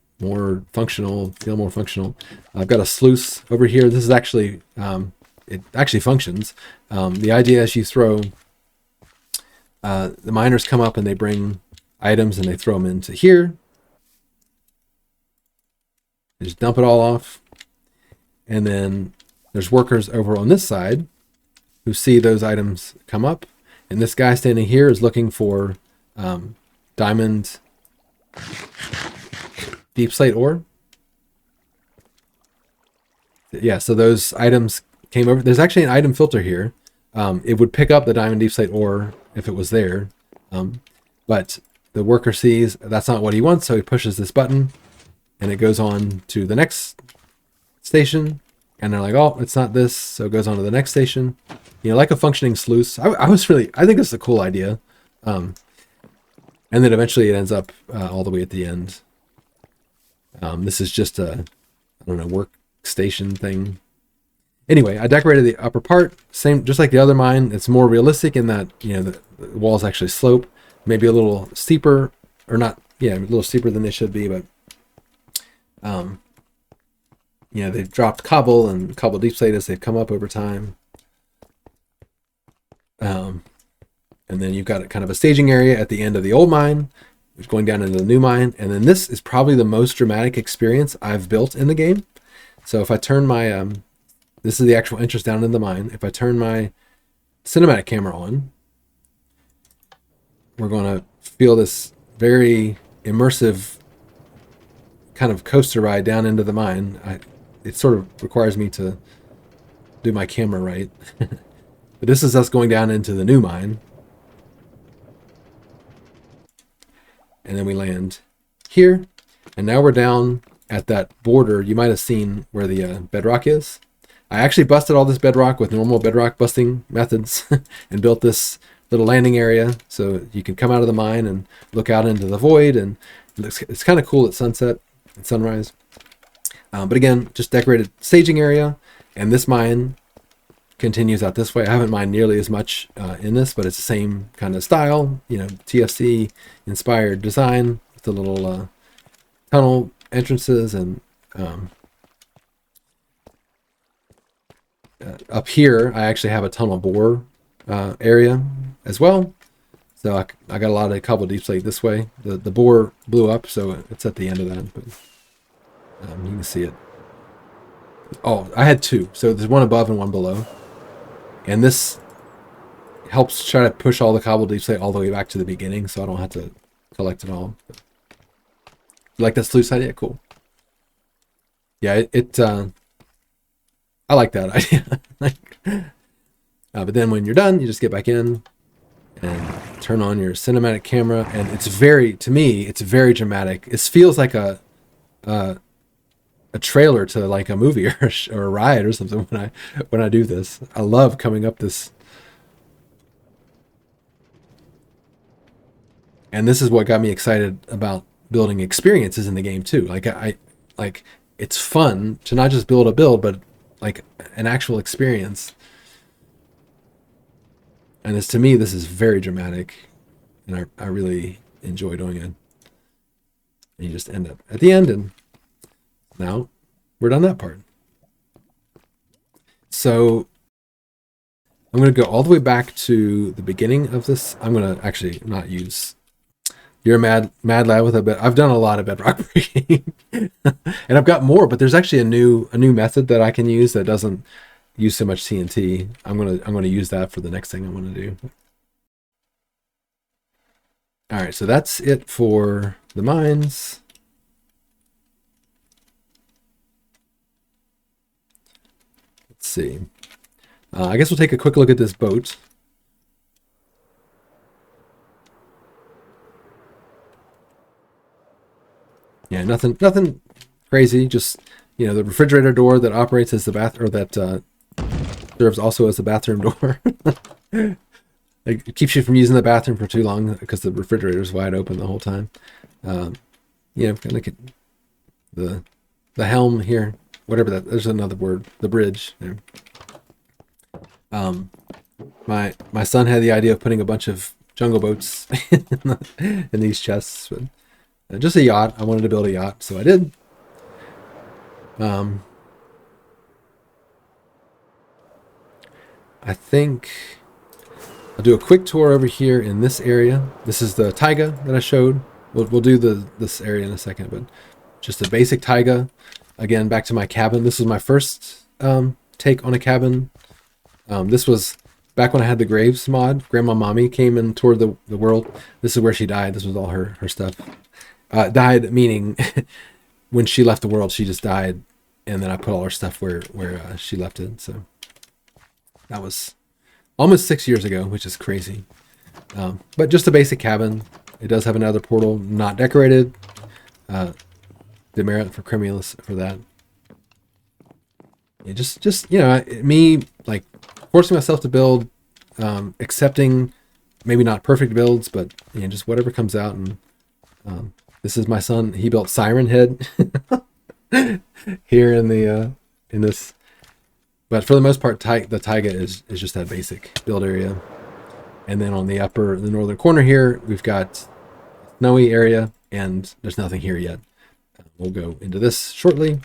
functional, feel more functional. I've got a sluice over here. This is actually, it actually functions. The idea is you throw, the miners come up and they bring items and they throw them into here. Just dump it all off, and then there's workers over on this side who see those items come up, and this guy standing here is looking for diamond deep slate ore. Yeah, so those items came over. There's actually an item filter here. It would pick up the diamond deep slate ore if it was there, but the worker sees that's not what he wants, so he pushes this button and it goes on to the next station, and they're like, oh, it's not this, so it goes on to the next station. You know, like a functioning sluice. I think this is a cool idea. And then eventually it ends up all the way at the end. This is just a, I don't know, workstation thing. Anyway, I decorated the upper part, same, just like the other mine. It's more realistic in that, you know, the walls actually slope, maybe a little steeper, or not, yeah, a little steeper than they should be, but you know, they've dropped cobble and cobble deep slate as they've come up over time. And then you've got kind of a staging area at the end of the old mine, going down into the new mine. And then this is probably the most dramatic experience I've built in the game. So if I turn my, this is the actual entrance down in the mine. If I turn my cinematic camera on, we're going to feel this very immersive kind of coaster ride down into the mine. It sort of requires me to do my camera right. But this is us going down into the new mine. And then we land here. And now we're down at that border, you might have seen where the bedrock is. I actually busted all this bedrock with normal bedrock busting methods and built this little landing area so you can come out of the mine and look out into the void, and it's kind of cool at sunset and sunrise. But again, just decorated staging area, and this mine continues out this way. I haven't mined nearly as much in this, but it's the same kind of style, TFC inspired design with the little tunnel entrances, and up here I actually have a tunnel bore area as well. So I got a lot of cobble deep slate this way. The bore blew up, so it's at the end of that, but you can see it. Oh, I had two, so there's one above and one below, and this helps try to push all the cobble deep slate all the way back to the beginning, so I don't have to collect it all. But you like that sluice idea? Cool. Yeah, I like that idea. But then when you're done, you just get back in and turn on your cinematic camera, and to me, it's very dramatic. It feels like a trailer to like a movie or a ride or something when I do this. I love coming up this. And this is what got me excited about building experiences in the game too. Like it's fun to not just build a build, but like an actual experience. And to me, this is very dramatic, and I really enjoy doing it. And you just end up at the end, and now we're done that part. So I'm going to go all the way back to the beginning of this. I'm going to actually not use your mad lad with a bit. I've done a lot of bedrock breaking, and I've got more, but there's actually a new method that I can use that doesn't use so much TNT. I'm gonna use that for the next thing I want to do. All right, so that's it for the mines. Let's see. I guess we'll take a quick look at this boat. Yeah, nothing crazy. Just the refrigerator door that operates as the bath, or that serves also as the bathroom door. It keeps you from using the bathroom for too long because the refrigerator is wide open the whole time. Kind of look at the helm here, whatever that. There's another word. The bridge there. My son had the idea of putting a bunch of jungle boats in these chests, but just a yacht. I wanted to build a yacht, so I did. I think I'll do a quick tour over here in this area. This is the taiga that I showed. We'll do this area in a second, but just a basic taiga. Again, back to my cabin. This was my first take on a cabin. This was back when I had the Graves mod. Grandma Mommy came and toured the world. This is where she died. This was all her stuff. Died meaning when she left the world, she just died, and then I put all her stuff where she left it. So that was almost 6 years ago, which is crazy. But just a basic cabin. It does have another portal, not decorated. Demerit for Cremulous for that. Yeah, just me like forcing myself to build, accepting maybe not perfect builds, but just whatever comes out. And this is my son. He built Siren Head here in this. But for the most part, the taiga is just that basic build area. And then on the northern corner here, we've got snowy area, and there's nothing here yet. We'll go into this shortly.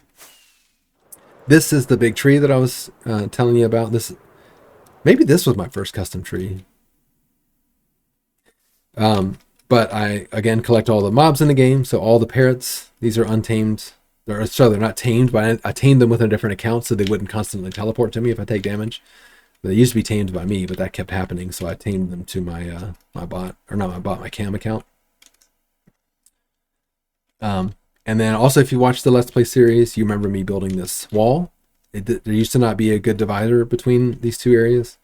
This is the big tree that I was telling you about. Maybe this was my first custom tree. But I, again, collect all the mobs in the game. So all the parrots, these are untamed. They're not tamed, but I tamed them with a different account so they wouldn't constantly teleport to me if I take damage. They used to be tamed by me, but that kept happening, so I tamed them to my my cam account. And then also, if you watch the Let's Play series, you remember me building this wall. There used to not be a good divider between these two areas.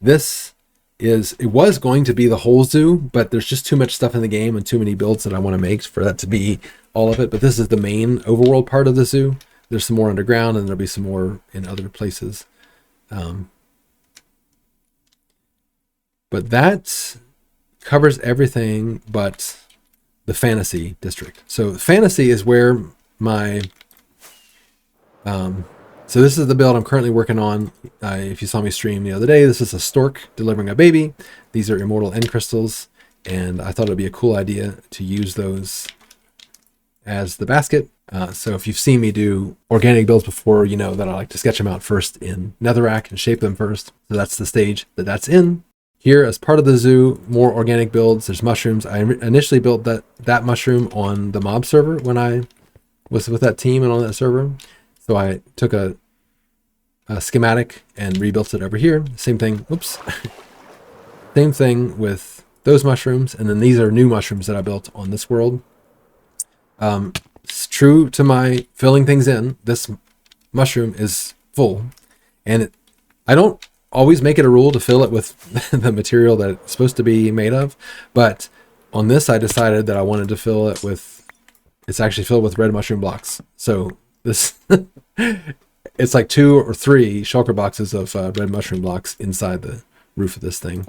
This is, it was going to be the whole zoo, but there's just too much stuff in the game and too many builds that I want to make for that to be all of it. But this is the main overworld part of the zoo. There's some more underground, and there'll be some more in other places. But that covers everything but the fantasy district. So fantasy is where my so this is the build I'm currently working on. If you saw me stream the other day, this is a stork delivering a baby. These are immortal end crystals, and I thought it'd be a cool idea to use those as the basket. So if you've seen me do organic builds before, you know that I like to sketch them out first in netherrack and shape them first. So that's the stage that's in. Here, as part of the zoo, more organic builds. There's mushrooms. I initially built that mushroom on the mob server when I was with that team and on that server. So I took a schematic and rebuilt it over here. Same thing. Oops. Same thing with those mushrooms. And then these are new mushrooms that I built on this world. It's true to my filling things in. This mushroom is full. And I don't always make it a rule to fill it with the material that it's supposed to be made of. But on this, I decided that I wanted to fill it with, it's actually filled with red mushroom blocks. So this, it's like 2 or 3 shulker boxes of red mushroom blocks inside the roof of this thing.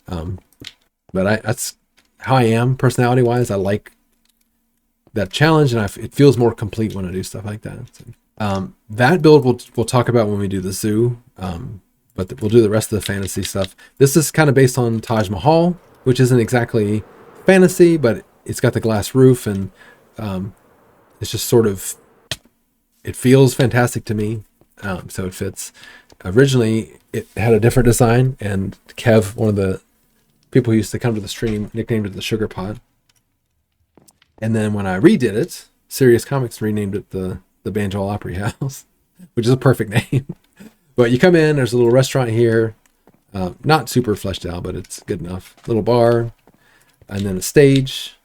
But that's how I am personality wise. I like that challenge, and it feels more complete when I do stuff like that. So, that build we'll talk about when we do the zoo, but we'll do the rest of the fantasy stuff. This is kind of based on Taj Mahal, which isn't exactly fantasy, but it's got the glass roof, and it's just sort of, it feels fantastic to me, so it fits. Originally, it had a different design, and Kev, one of the people who used to come to the stream, nicknamed it the Sugar Pot. And then when I redid it, Serious Comics renamed it the Banjo Opry House, which is a perfect name. But you come in, there's a little restaurant here, not super fleshed out, but it's good enough. Little bar, and then a stage.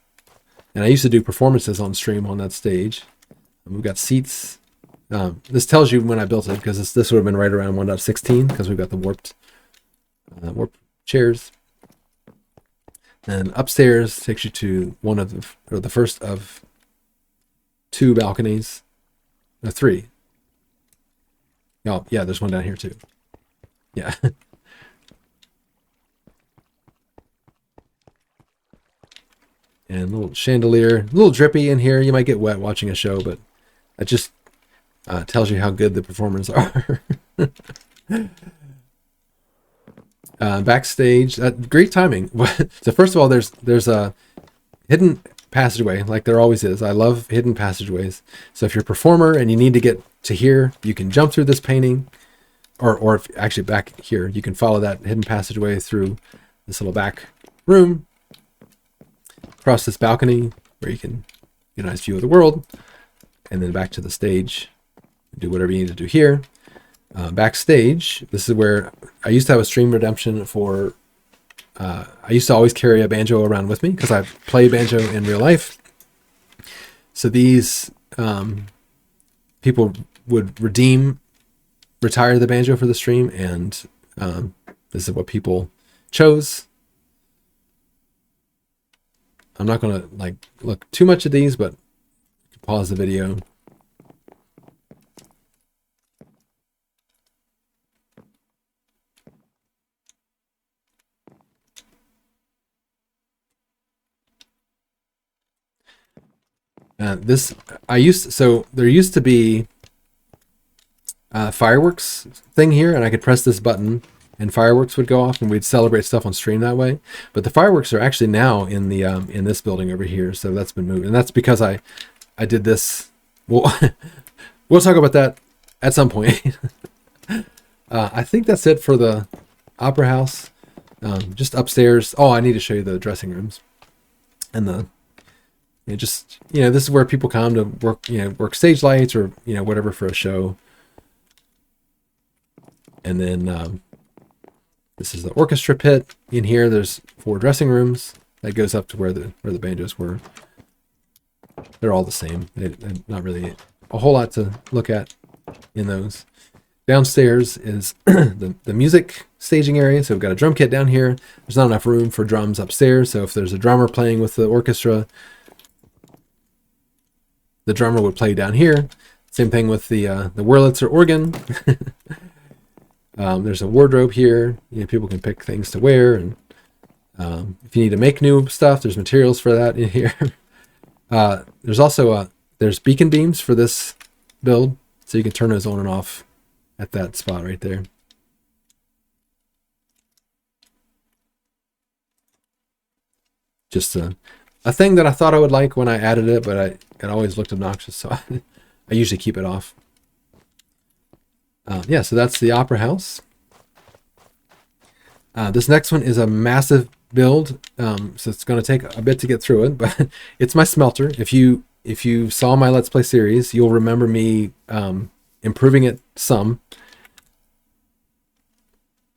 And I used to do performances on stream on that stage. We've got seats. This tells you when I built it, because this would have been right around 1.16, because we've got the warped chairs. And upstairs takes you to one of the first of 2 balconies. No, 3. Oh, yeah, there's one down here too. Yeah. And a little chandelier, a little drippy in here. You might get wet watching a show, but it just tells you how good the performers are. Backstage, great timing. So first of all, there's a hidden passageway, like there always is. I love hidden passageways. So if you're a performer and you need to get to here, you can jump through this painting, or if actually back here, you can follow that hidden passageway through this little back room, across this balcony where you can get a nice view of the world, and then back to the stage, do whatever you need to do here. Backstage, this is where I used to have a stream redemption for, I used to always carry a banjo around with me because I play banjo in real life. So these people would retire the banjo for the stream, and this is what people chose. I'm not going to look too much at these, but pause the video. There used to be a fireworks thing here, and I could press this button and fireworks would go off, and we'd celebrate stuff on stream that way. But the fireworks are actually now in the in this building over here, so that's been moved, and that's because I did this. Well, we'll talk about that at some point. I think that's it for the opera house. Just upstairs. Oh, I need to show you the dressing rooms and this is where people come to work stage lights or whatever for a show. And then this is the orchestra pit. In here, there's 4 dressing rooms that goes up to where the banjos were. They're all the same. Not really a whole lot to look at in those. Downstairs is the music staging area. So we've got a drum kit down here. There's not enough room for drums upstairs. So if there's a drummer playing with the orchestra, the drummer would play down here. Same thing with the Wurlitzer organ. There's a wardrobe here. People can pick things to wear, and if you need to make new stuff, there's materials for that in here. There's also there's beacon beams for this build, so you can turn those on and off at that spot right there. Just a thing that I thought I would like when I added it, but it always looked obnoxious, so I usually keep it off. Yeah, so that's the Opera House. This next one is a massive build, so it's going to take a bit to get through it, but it's my smelter. If you saw my Let's Play series, you'll remember me improving it some.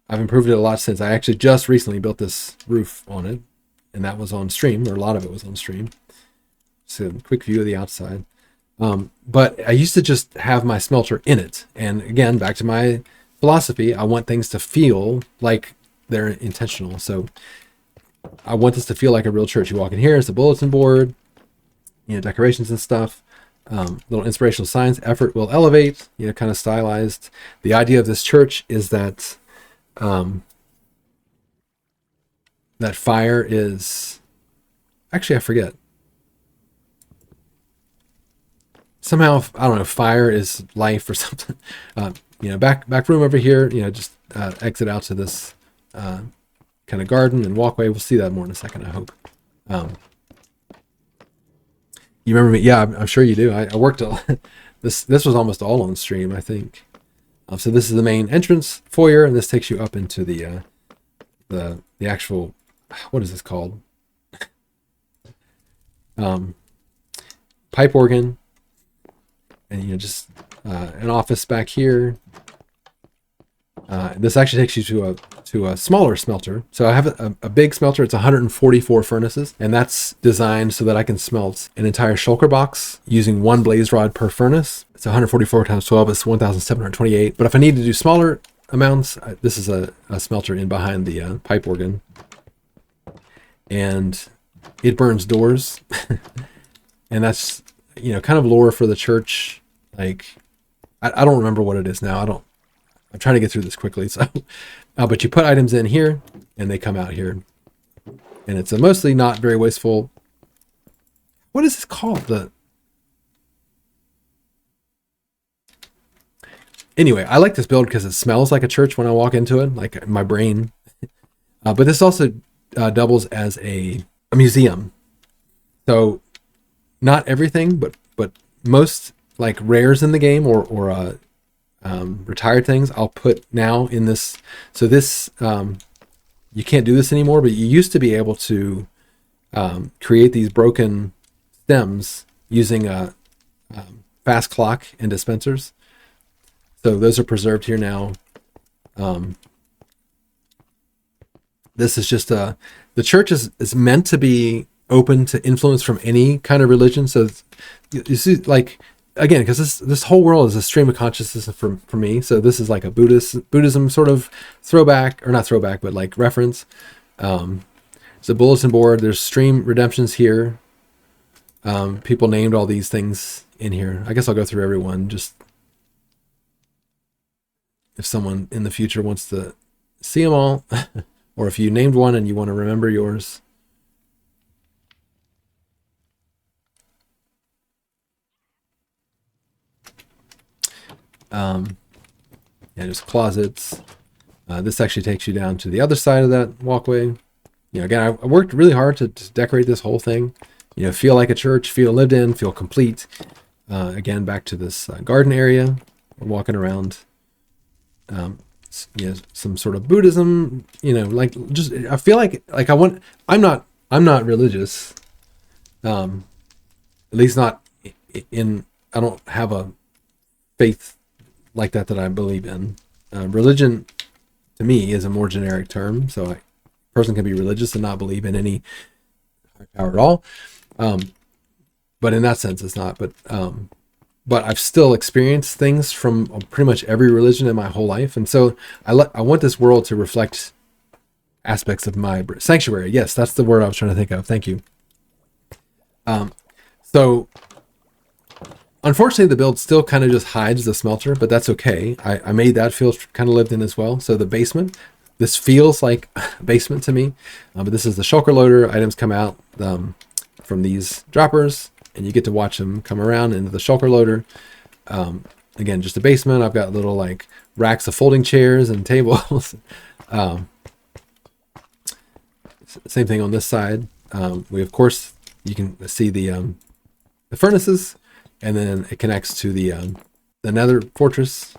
I've improved it a lot since. I actually just recently built this roof on it, and that was on stream, or a lot of it was on stream. So a quick view of the outside. But I used to just have my smelter in it. And again, back to my philosophy, I want things to feel like they're intentional. So I want this to feel like a real church. You walk in here, it's a bulletin board, decorations and stuff, little inspirational signs. Effort will elevate, kind of stylized. The idea of this church is that that fire is, actually I forget. Somehow, I don't know, fire is life or something. Back room over here, just exit out to this kind of garden and walkway. We'll see that more in a second, I hope. You remember me? Yeah, I'm sure you do. I worked this was almost all on stream, I think. So this is the main entrance foyer, and this takes you up into the actual, what is this called? Pipe organ. And just an office back here. This actually takes you to a smaller smelter. So I have a big smelter. It's 144 furnaces, and that's designed so that I can smelt an entire shulker box using one blaze rod per furnace. It's 144 times 12 is 1,728. But if I need to do smaller amounts, this is a smelter in behind the pipe organ, and it burns doors, and that's kind of lore for the church. Like, I don't remember what it is now. I'm trying to get through this quickly. So, but you put items in here and they come out here, and it's a mostly not very wasteful. What is this called? Anyway, I like this build because it smells like a church when I walk into it, like my brain. But this also doubles as a museum. So not everything, but most like rares in the game or retired things I'll put now in this. So this you can't do this anymore, but you used to be able to create these broken stems using a fast clock and dispensers. So those are preserved here now. This is just the church is meant to be open to influence from any kind of religion. So you see, like, again, because this whole world is a stream of consciousness for me. So this is like a Buddhism sort of throwback, or not throwback, but like reference. It's a bulletin board. There's stream redemptions here. People named all these things in here. I guess I'll go through every one, just if someone in the future wants to see them all, or if you named one and you want to remember yours. Yeah, just closets. This actually takes you down to the other side of that walkway. Again, I worked really hard to decorate this whole thing. Feel like a church, feel lived in, feel complete. Again, back to this garden area. We're walking around. Some sort of Buddhism. Like, just I feel like I'm not religious. At least not in. I don't have a faith like that I believe in. Religion to me is a more generic term, so a person can be religious and not believe in any higher power at all. But in that sense, it's not. But but I've still experienced things from pretty much every religion in my whole life. And so I want this world to reflect aspects of my sanctuary. Yes, that's the word I was trying to think of. Thank you. So unfortunately, the build still kind of just hides the smelter, but that's okay. I made that feel kind of lived in as well. So the basement, this feels like a basement to me, but this is the shulker loader. Items come out from these droppers, and you get to watch them come around into the shulker loader. Again, just a basement. I've got little like racks of folding chairs and tables. Same thing on this side. We, of course, you can see the furnaces, and then it connects to the nether fortress.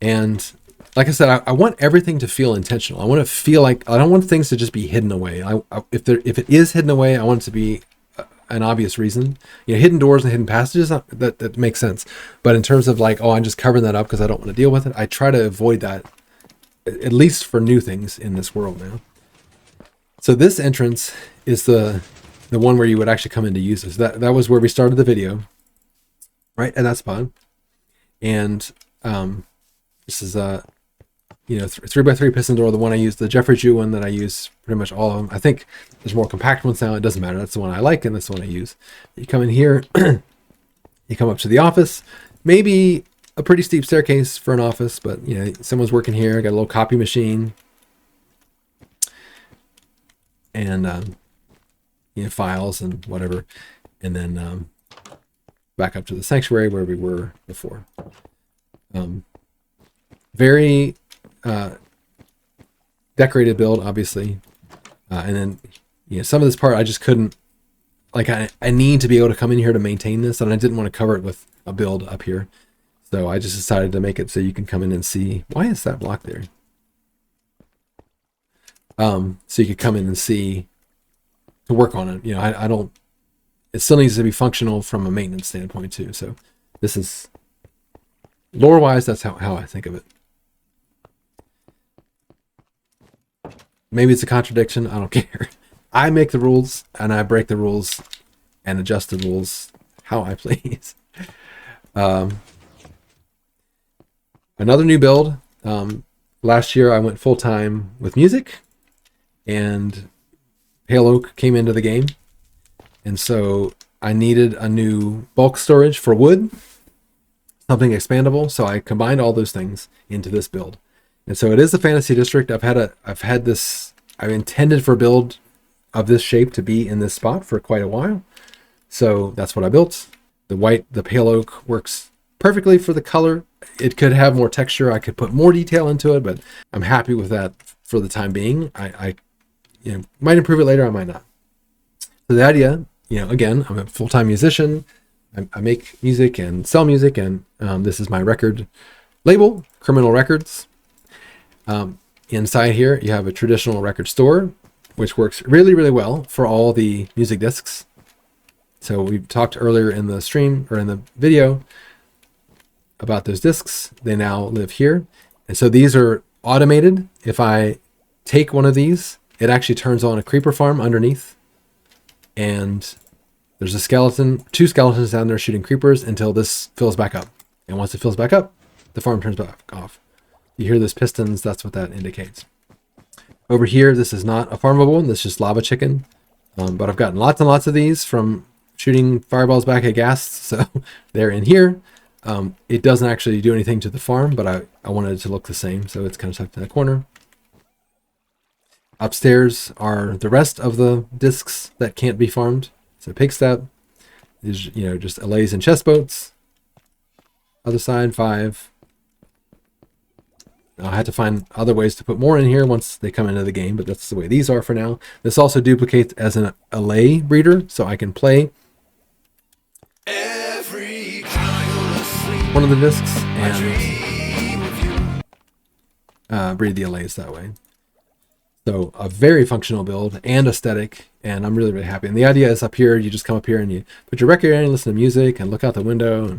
And like I said, I want everything to feel intentional. I want to feel like, I don't want things to just be hidden away. If it is hidden away, I want it to be an obvious reason. You know, hidden doors and hidden passages, that makes sense. But in terms of like, oh, I'm just covering that up because I don't want to deal with it, I try to avoid that, at least for new things in this world now. So this entrance is the one where you would actually come in to use this. That was where we started the video, right at that spot. And this is a 3x3 piston door, the one I use, the Jeffrey Jew one that I use pretty much all of them. I think there's more compact ones now. It doesn't matter. That's the one I like, and that's the one I use. You come in here, you come up to the office. Maybe a pretty steep staircase for an office, but you know, someone's working here. Got a little copy machine, and files and whatever, and then back up to the sanctuary where we were before. Very decorated build, obviously, and then some of this part I just couldn't, like, I need to be able to come in here to maintain this, and I didn't want to cover it with a build up here, so I just decided to make it so you can come in and see. Why is that block there? So you could come in and see, to work on it. I don't, it still needs to be functional from a maintenance standpoint too. So this is lore wise, that's how I think of it. Maybe it's a contradiction. I don't care. I make the rules and I break the rules and adjust the rules how I please. Another new build. Last year I went full time with music, and Pale Oak came into the game, and so I needed a new bulk storage for wood, something expandable. So I combined all those things into this build, and so it is the fantasy district. I've intended for a build of this shape to be in this spot for quite a while, so that's what I built. The Pale Oak works perfectly for the color. It could have more texture. I could put more detail into it, but I'm happy with that for the time being. I might improve it later, I might not. So the idea, again, I'm a full-time musician. I make music and sell music, and this is my record label, Criminal Records. Inside here, you have a traditional record store, which works really, really well for all the music discs. So we talked earlier in the stream, or in the video, about those discs. They now live here. And so these are automated. If I take one of these, it actually turns on a creeper farm underneath, and there's a skeleton, 2 skeletons down there shooting creepers until this fills back up. And once it fills back up, the farm turns back off. You hear those pistons, that's what that indicates. Over here, this is not a farmable one, this is just lava chicken. But I've gotten lots and lots of these from shooting fireballs back at ghasts, so they're in here. It doesn't actually do anything to the farm, but I wanted it to look the same, so it's kind of tucked in the corner. Upstairs are the rest of the discs that can't be farmed. So pig step is, just allays and chest boats. Other side, 5. I had to find other ways to put more in here once they come into the game, but that's the way these are for now. This also duplicates as an allay breeder, so I can play one of the discs and breed the allays that way. So a very functional build and aesthetic, and I'm really, really happy. And the idea is up here, you just come up here and you put your record in and listen to music and look out the window,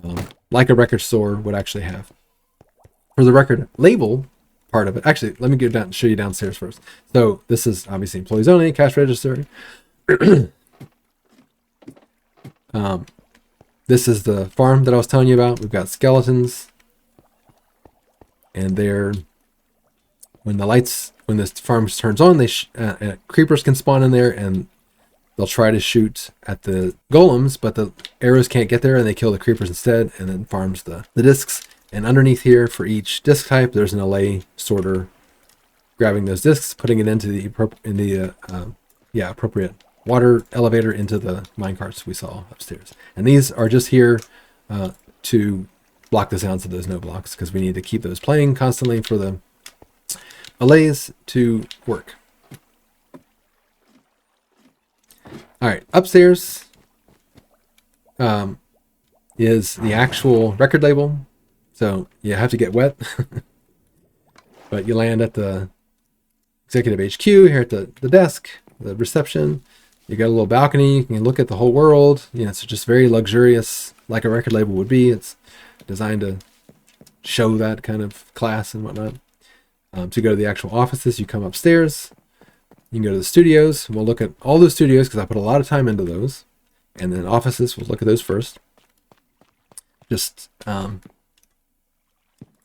and like a record store would actually have. For the record label part of it, actually, let me get down and show you downstairs first. So this is obviously employees only, cash register. This This is the farm that I was telling you about. We've got skeletons, and they're when this farm turns on, creepers can spawn in there, and they'll try to shoot at the golems, but the arrows can't get there, and they kill the creepers instead, and then farms the discs. And underneath here, for each disc type, there's an allay sorter, grabbing those discs, putting it into the appropriate water elevator into the minecarts we saw upstairs. And these are just here to block the sounds of those no blocks, because we need to keep those playing constantly for the allays to work. All right, upstairs is the actual record label. So you have to get wet, but you land at the executive HQ here at the desk, the reception. You got a little balcony. You can look at the whole world. It's just very luxurious, like a record label would be. It's designed to show that kind of class and whatnot. To go to the actual offices, you come upstairs. You can go to the studios. We'll look at all those studios because I put a lot of time into those. And then offices, we'll look at those first. Just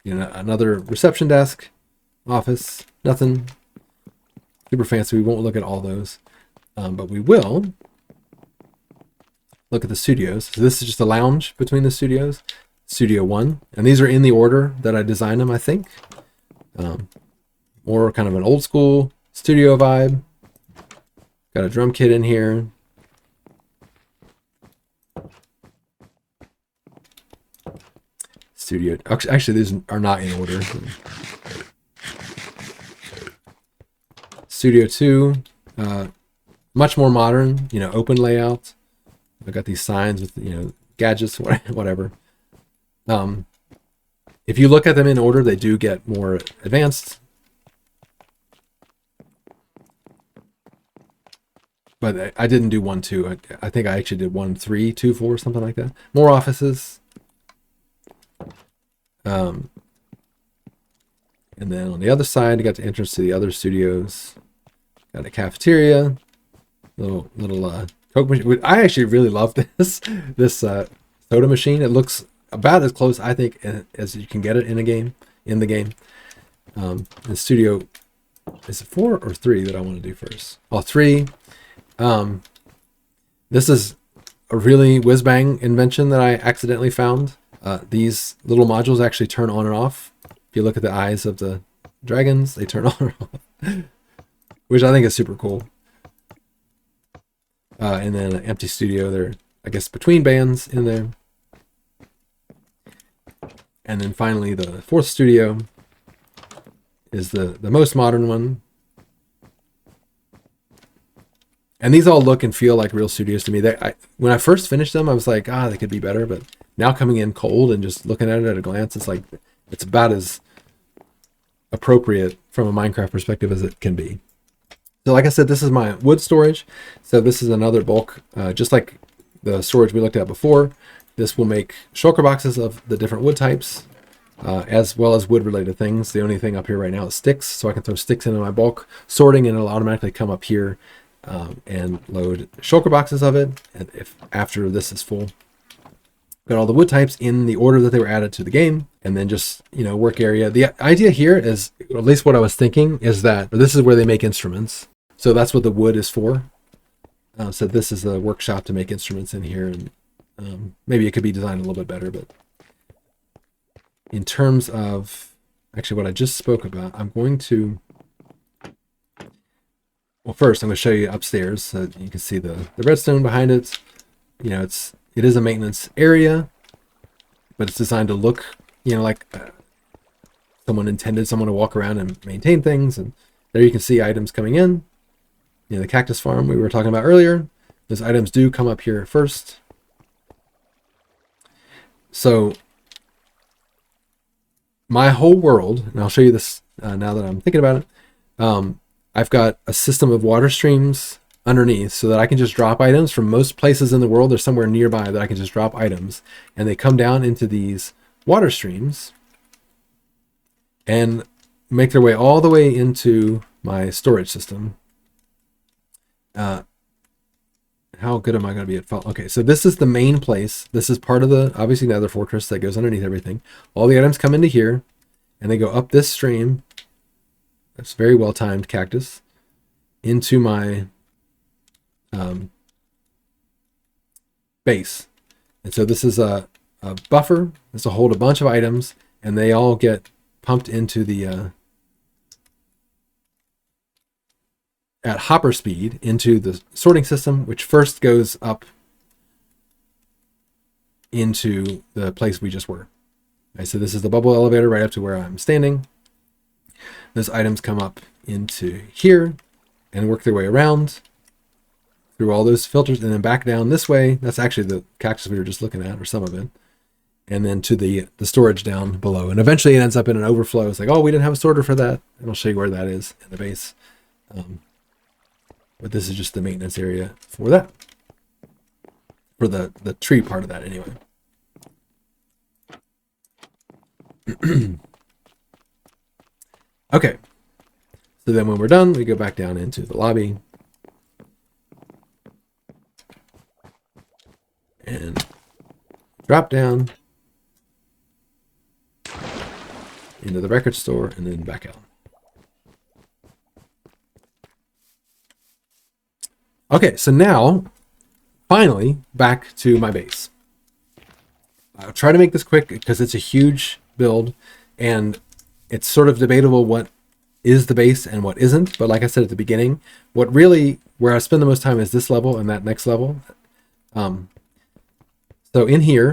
another reception desk, office, nothing super fancy. We won't look at all those, but we will look at the studios. So this is just a lounge between the studios. Studio 1, and these are in the order that I designed them, I think. More kind of an old school studio vibe. Got a drum kit in here. Studio. Actually, these are not in order. Studio 2, much more modern, open layout. I've got these signs with, gadgets, whatever. If you look at them in order, they do get more advanced. But I didn't do 1, 2. I think I actually did 1, 3, 2, 4, something like that. More offices. And then on the other side, you got the entrance to the other studios. Got a cafeteria, little Coke machine. I actually really love this soda machine. It looks about as close, I think, as you can get it in the game. The studio, is it 4 or 3 that I want to do first? Oh, 3. This is a really whiz-bang invention that I accidentally found. These little modules actually turn on and off. If you look at the eyes of the dragons, they turn on and off, which I think is super cool. And then an empty studio there, I guess between bands in there. And then finally the 4th studio is the most modern one. And these all look and feel like real studios to me. When I first finished them, I was like, they could be better. But now coming in cold and just looking at it at a glance, it's like it's about as appropriate from a Minecraft perspective as it can be. So like I said, this is my wood storage. So this is another bulk, just like the storage we looked at before. This will make shulker boxes of the different wood types, as well as wood related things. The only thing up here right now is sticks, so I can throw sticks into my bulk sorting and it'll automatically come up here and load shulker boxes of it. And if after this is full, got all the wood types in the order that they were added to the game, and then just, work area. The idea here is, at least what I was thinking, is that this is where they make instruments. So that's what the wood is for. So this is the workshop to make instruments in here, and maybe it could be designed a little bit better. But in terms of actually what I just spoke about, I'm going to, well, first I'm going to show you upstairs so you can see the redstone behind it. It is a maintenance area, but it's designed to look, like someone intended someone to walk around and maintain things. And there you can see items coming in. The cactus farm we were talking about earlier. Those items do come up here first. So my whole world, and I'll show you this now that I'm thinking about it. I've got a system of water streams underneath so that I can just drop items from most places in the world. There's somewhere nearby that I can just drop items, and they come down into these water streams and make their way all the way into my storage system. And how good am I going to be at okay, so this is the main place. This is part of the, obviously, the other fortress that goes underneath everything. All the items come into here, and they go up this stream. That's very well timed, cactus, into my base. And so this is a buffer. This will hold a bunch of items, and they all get pumped into the at hopper speed into the sorting system, which first goes up into the place we just were. Right, so this is the bubble elevator right up to where I'm standing. Those items come up into here and work their way around through all those filters and then back down this way. That's actually the cactus we were just looking at, or some of it. And then to the storage down below. And eventually it ends up in an overflow. It's like, oh, we didn't have a sorter for that. And I'll show you where that is in the base. But this is just the maintenance area for that. For the tree part of that anyway. Okay. So then when we're done, we go back down into the lobby. And drop down into the record store and then back out. Okay, so now, finally, back to my base. I'll try to make this quick because it's a huge build and it's sort of debatable what is the base and what isn't. But like I said at the beginning, where I spend the most time is this level and that next level. So in here,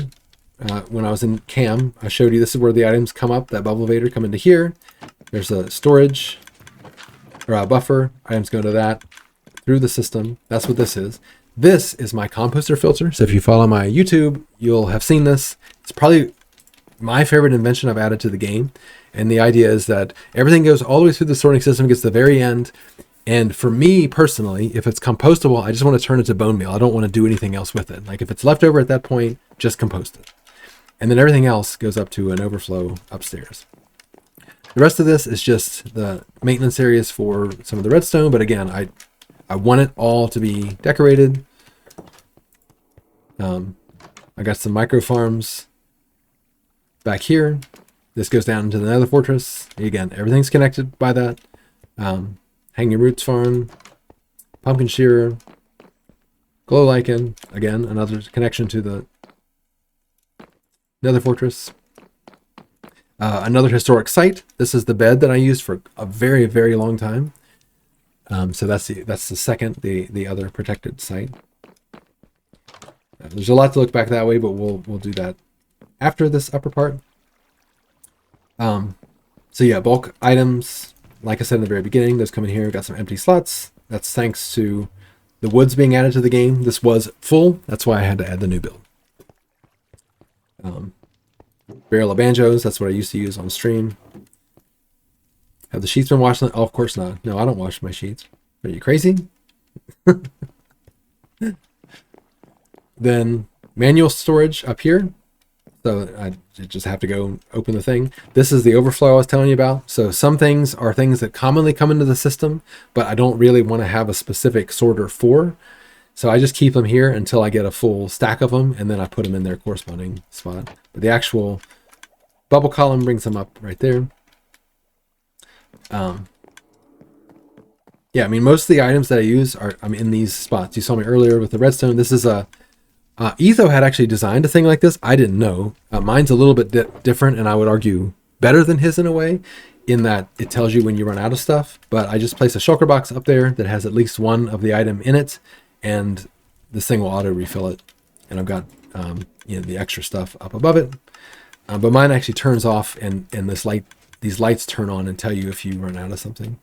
when I was in cam, I showed you this is where the items come up, that bubble elevator come into here. There's a storage or a buffer, items go to that through the system. That's what this is. This is my composter filter. So if you follow my YouTube, you'll have seen this. It's probably my favorite invention I've added to the game. And the idea is that everything goes all the way through the sorting system, gets to the very end. And for me personally, if it's compostable, I just want to turn it to bone meal. I don't want to do anything else with it. Like if it's left over at that point, just compost it. And then everything else goes up to an overflow upstairs. The rest of this is just the maintenance areas for some of the redstone. But again, I want it all to be decorated. I got some micro farms back here. This goes down into the nether fortress. Again, everything's connected by that. Hanging Roots farm, pumpkin shearer, glow lichen. Again, another connection to the nether fortress. Another historic site. This is the bed that I used for a very, very long time. So that's the second, the other protected site. There's a lot to look back that way, but we'll do that after this upper part. So yeah, bulk items. Like I said in the very beginning, those come in here. Got some empty slots. That's thanks to the woods being added to the game. This was full. That's why I had to add the new build. Barrel of banjos. That's what I used to use on stream. Have the sheets been washed? Oh, of course not. No, I don't wash my sheets. Are you crazy? Then manual storage up here. So I just have to go open the thing. This is the overflow I was telling you about. So some things are things that commonly come into the system, but I don't really want to have a specific sorter for. So I just keep them here until I get a full stack of them, and then I put them in their corresponding spot. But the actual bubble column brings them up right there. Yeah, I mean, most of the items that I use are in these spots. You saw me earlier with the redstone. This is a Etho had actually designed a thing like this. I didn't know. Mine's a little bit different, and I would argue better than his in a way, in that it tells you when you run out of stuff. But I just place a shulker box up there that has at least one of the item in it, and this thing will auto refill it. And I've got the extra stuff up above it. But mine actually turns off, and these lights turn on and tell you if you run out of something.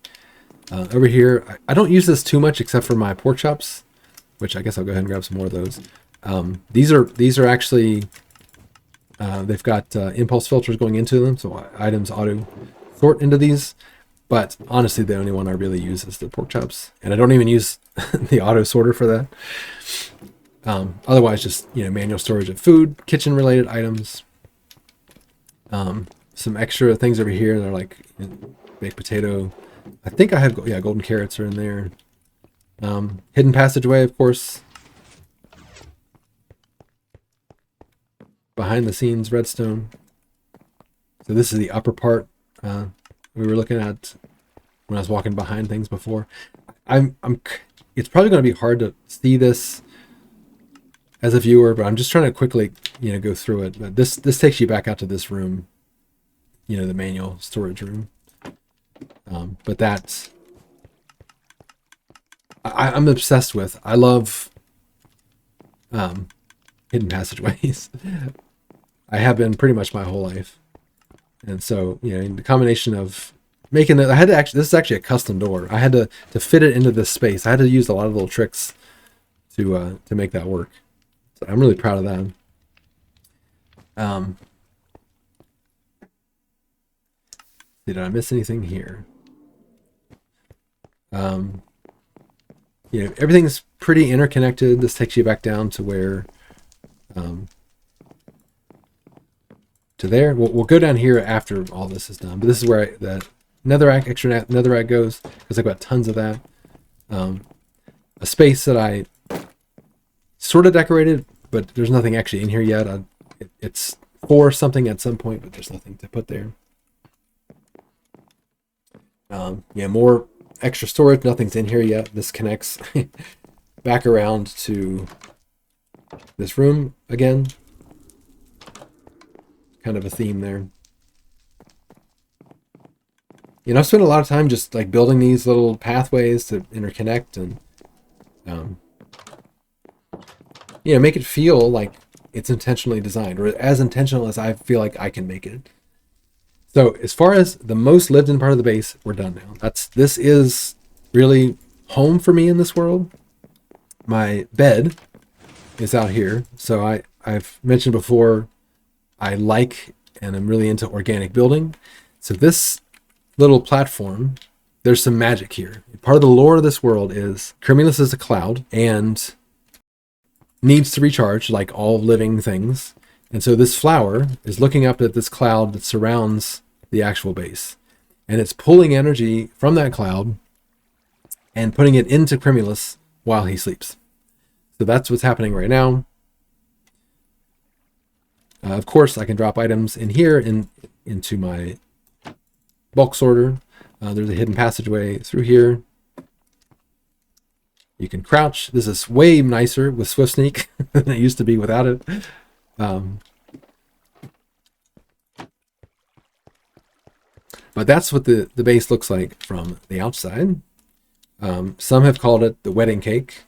Over here, I don't use this too much except for my pork chops, which I guess I'll go ahead and grab some more of those. These are actually, they've got impulse filters going into them, so items auto sort into these. But honestly, the only one I really use is the pork chops, and I don't even use the auto sorter for that. Otherwise, just manual storage of food, kitchen related items. Some extra things over here. They're like baked potato. I think I have golden carrots are in there. Hidden passageway, of course. behind the scenes redstone. So this is the upper part we were looking at when I was walking behind things before. It's probably going to be hard to see this as a viewer, but I'm just trying to quickly, go through it. But this takes you back out to this room, the manual storage room. But that's I'm obsessed with. I love hidden passageways. I have been pretty much my whole life, and so the combination of making it, this is actually a custom door. I had to fit it into this space. I had to use a lot of little tricks to make that work. So I'm really proud of that. Did I miss anything here? Everything's pretty interconnected. This takes you back down to where, to there. We'll go down here after all this is done. But this is where the extra netherrack goes, because I've got tons of that. A space that I sort of decorated, but there's nothing actually in here yet. It's for something at some point, but there's nothing to put there. More extra storage. Nothing's in here yet. This connects back around to this room again. Kind of a theme there. I've spent a lot of time just like building these little pathways to interconnect and make it feel like it's intentionally designed, or as intentional as I feel like I can make it. So as far as the most lived in part of the base, we're done now. This is really home for me in this world. My bed is out here. So I've mentioned before, I like and I'm really into organic building. So this little platform, there's some magic here. Part of the lore of this world is Cumulus is a cloud and needs to recharge like all living things. And so this flower is looking up at this cloud that surrounds the actual base. And it's pulling energy from that cloud and putting it into Cumulus while he sleeps. So that's what's happening right now. Of course, I can drop items in here into my bulk sorter. There's a hidden passageway through here. You can crouch. This is way nicer with Swift Sneak than it used to be without it. But that's what the base looks like from the outside. Some have called it the wedding cake.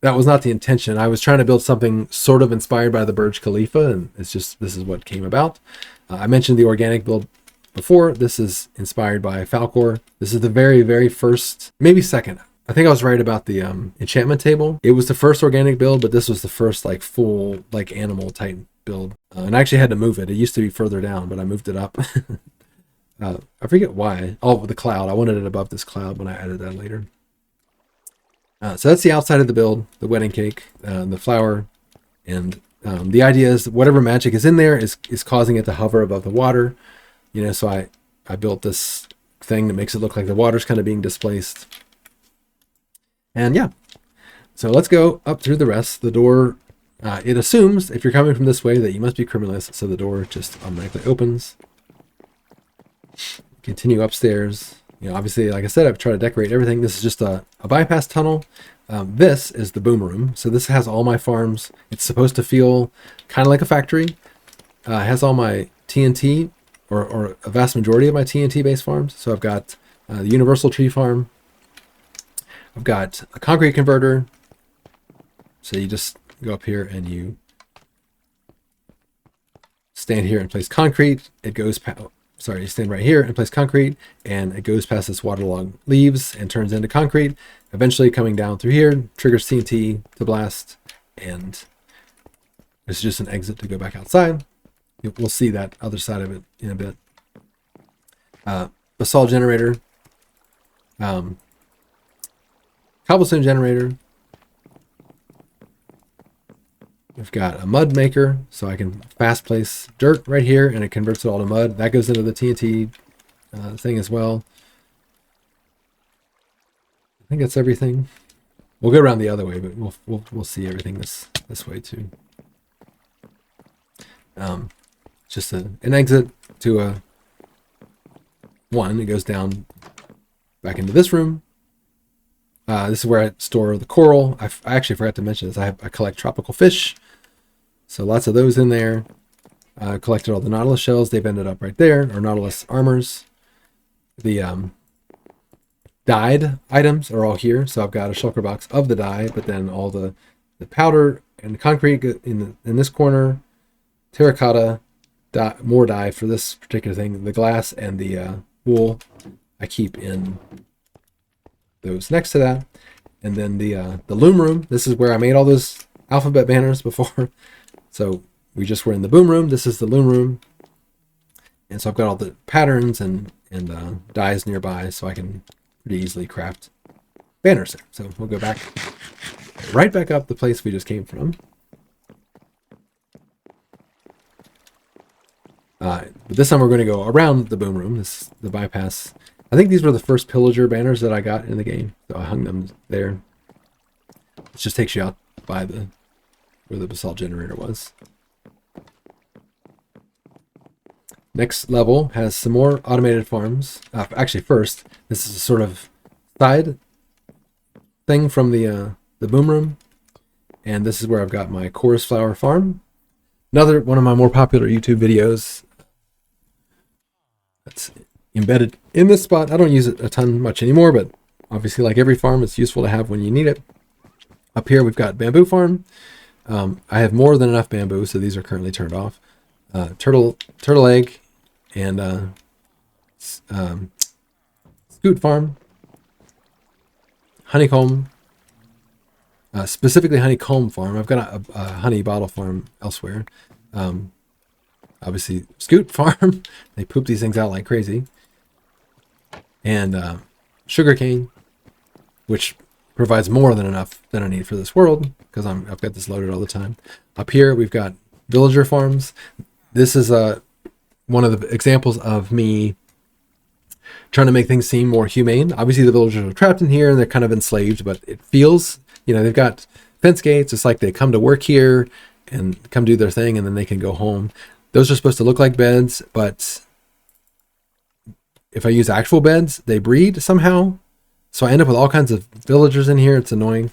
That was not the intention. I was trying to build something sort of inspired by the Burj Khalifa, and this is what came about. I mentioned the organic build before. This is inspired by Falcor. This is the very, very first, maybe second. I think I was right about the enchantment table. It was the first organic build, but this was the first like full like animal type build. And I actually had to move it. It used to be further down, but I moved it up. I forget why. Oh, the cloud. I wanted it above this cloud when I added that later. So that's the outside of the build, the wedding cake, the flower, and the idea is whatever magic is in there is causing it to hover above the water. So I built this thing that makes it look like the water's kind of being displaced. And yeah, so let's go up through the rest. The door, it assumes if you're coming from this way that you must be Cumulus, so the door just automatically opens. Continue upstairs. Obviously, like I said, I've tried to decorate everything. This is just a bypass tunnel. This is the boom room. So this has all my farms. It's supposed to feel kind of like a factory. It has all my TNT, or a vast majority of my TNT-based farms. So I've got the universal tree farm. I've got a concrete converter. So you just go up here and you stand here and place concrete. It goes you stand right here and place concrete, and it goes past this waterlogged leaves and turns into concrete, eventually coming down through here, triggers TNT to blast, and it's just an exit to go back outside. We'll see that other side of it in a bit. Basalt generator, cobblestone generator. We've got a mud maker, so I can fast place dirt right here, and it converts it all to mud. That goes into the TNT thing as well. I think that's everything. We'll go around the other way, but we'll see everything this way too. Just an exit to a one. It goes down back into this room. This is where I store the coral. I actually forgot to mention this. I collect tropical fish. So lots of those in there. Collected all the Nautilus shells. They've ended up right there, or Nautilus armors. The dyed items are all here. So I've got a shulker box of the dye, but then all the powder and concrete in this corner. Terracotta, more dye for this particular thing. The glass and the wool I keep in those next to that. And then the loom room. This is where I made all those alphabet banners before. So we just were in the boom room. This is the loom room. And so I've got all the patterns and dyes nearby, so I can pretty easily craft banners there. So we'll go back right back up the place we just came from. But this time we're going to go around the boom room. This is the bypass. I think these were the first pillager banners that I got in the game, so I hung them there. It just takes you out by where the basalt generator was. Next level has some more automated farms. Actually, first, this is a sort of side thing from the boom room, and this is where I've got my chorus flower farm. Another one of my more popular YouTube videos. That's embedded in this spot. I don't use it a ton much anymore, but obviously, like every farm, it's useful to have when you need it. Up here, we've got bamboo farm. I have more than enough bamboo, so these are currently turned off. Turtle egg and scoot farm. Honeycomb. Specifically honeycomb farm. I've got a honey bottle farm elsewhere. Obviously, scoot farm. They poop these things out like crazy. And sugarcane, which provides more than enough than I need for this world, because I've got this loaded all the time. Up here, we've got villager farms. This is one of the examples of me trying to make things seem more humane. Obviously, the villagers are trapped in here and they're kind of enslaved, but it feels, they've got fence gates. It's like they come to work here and come do their thing, and then they can go home. Those are supposed to look like beds, but if I use actual beds, they breed somehow. So I end up with all kinds of villagers in here. It's annoying.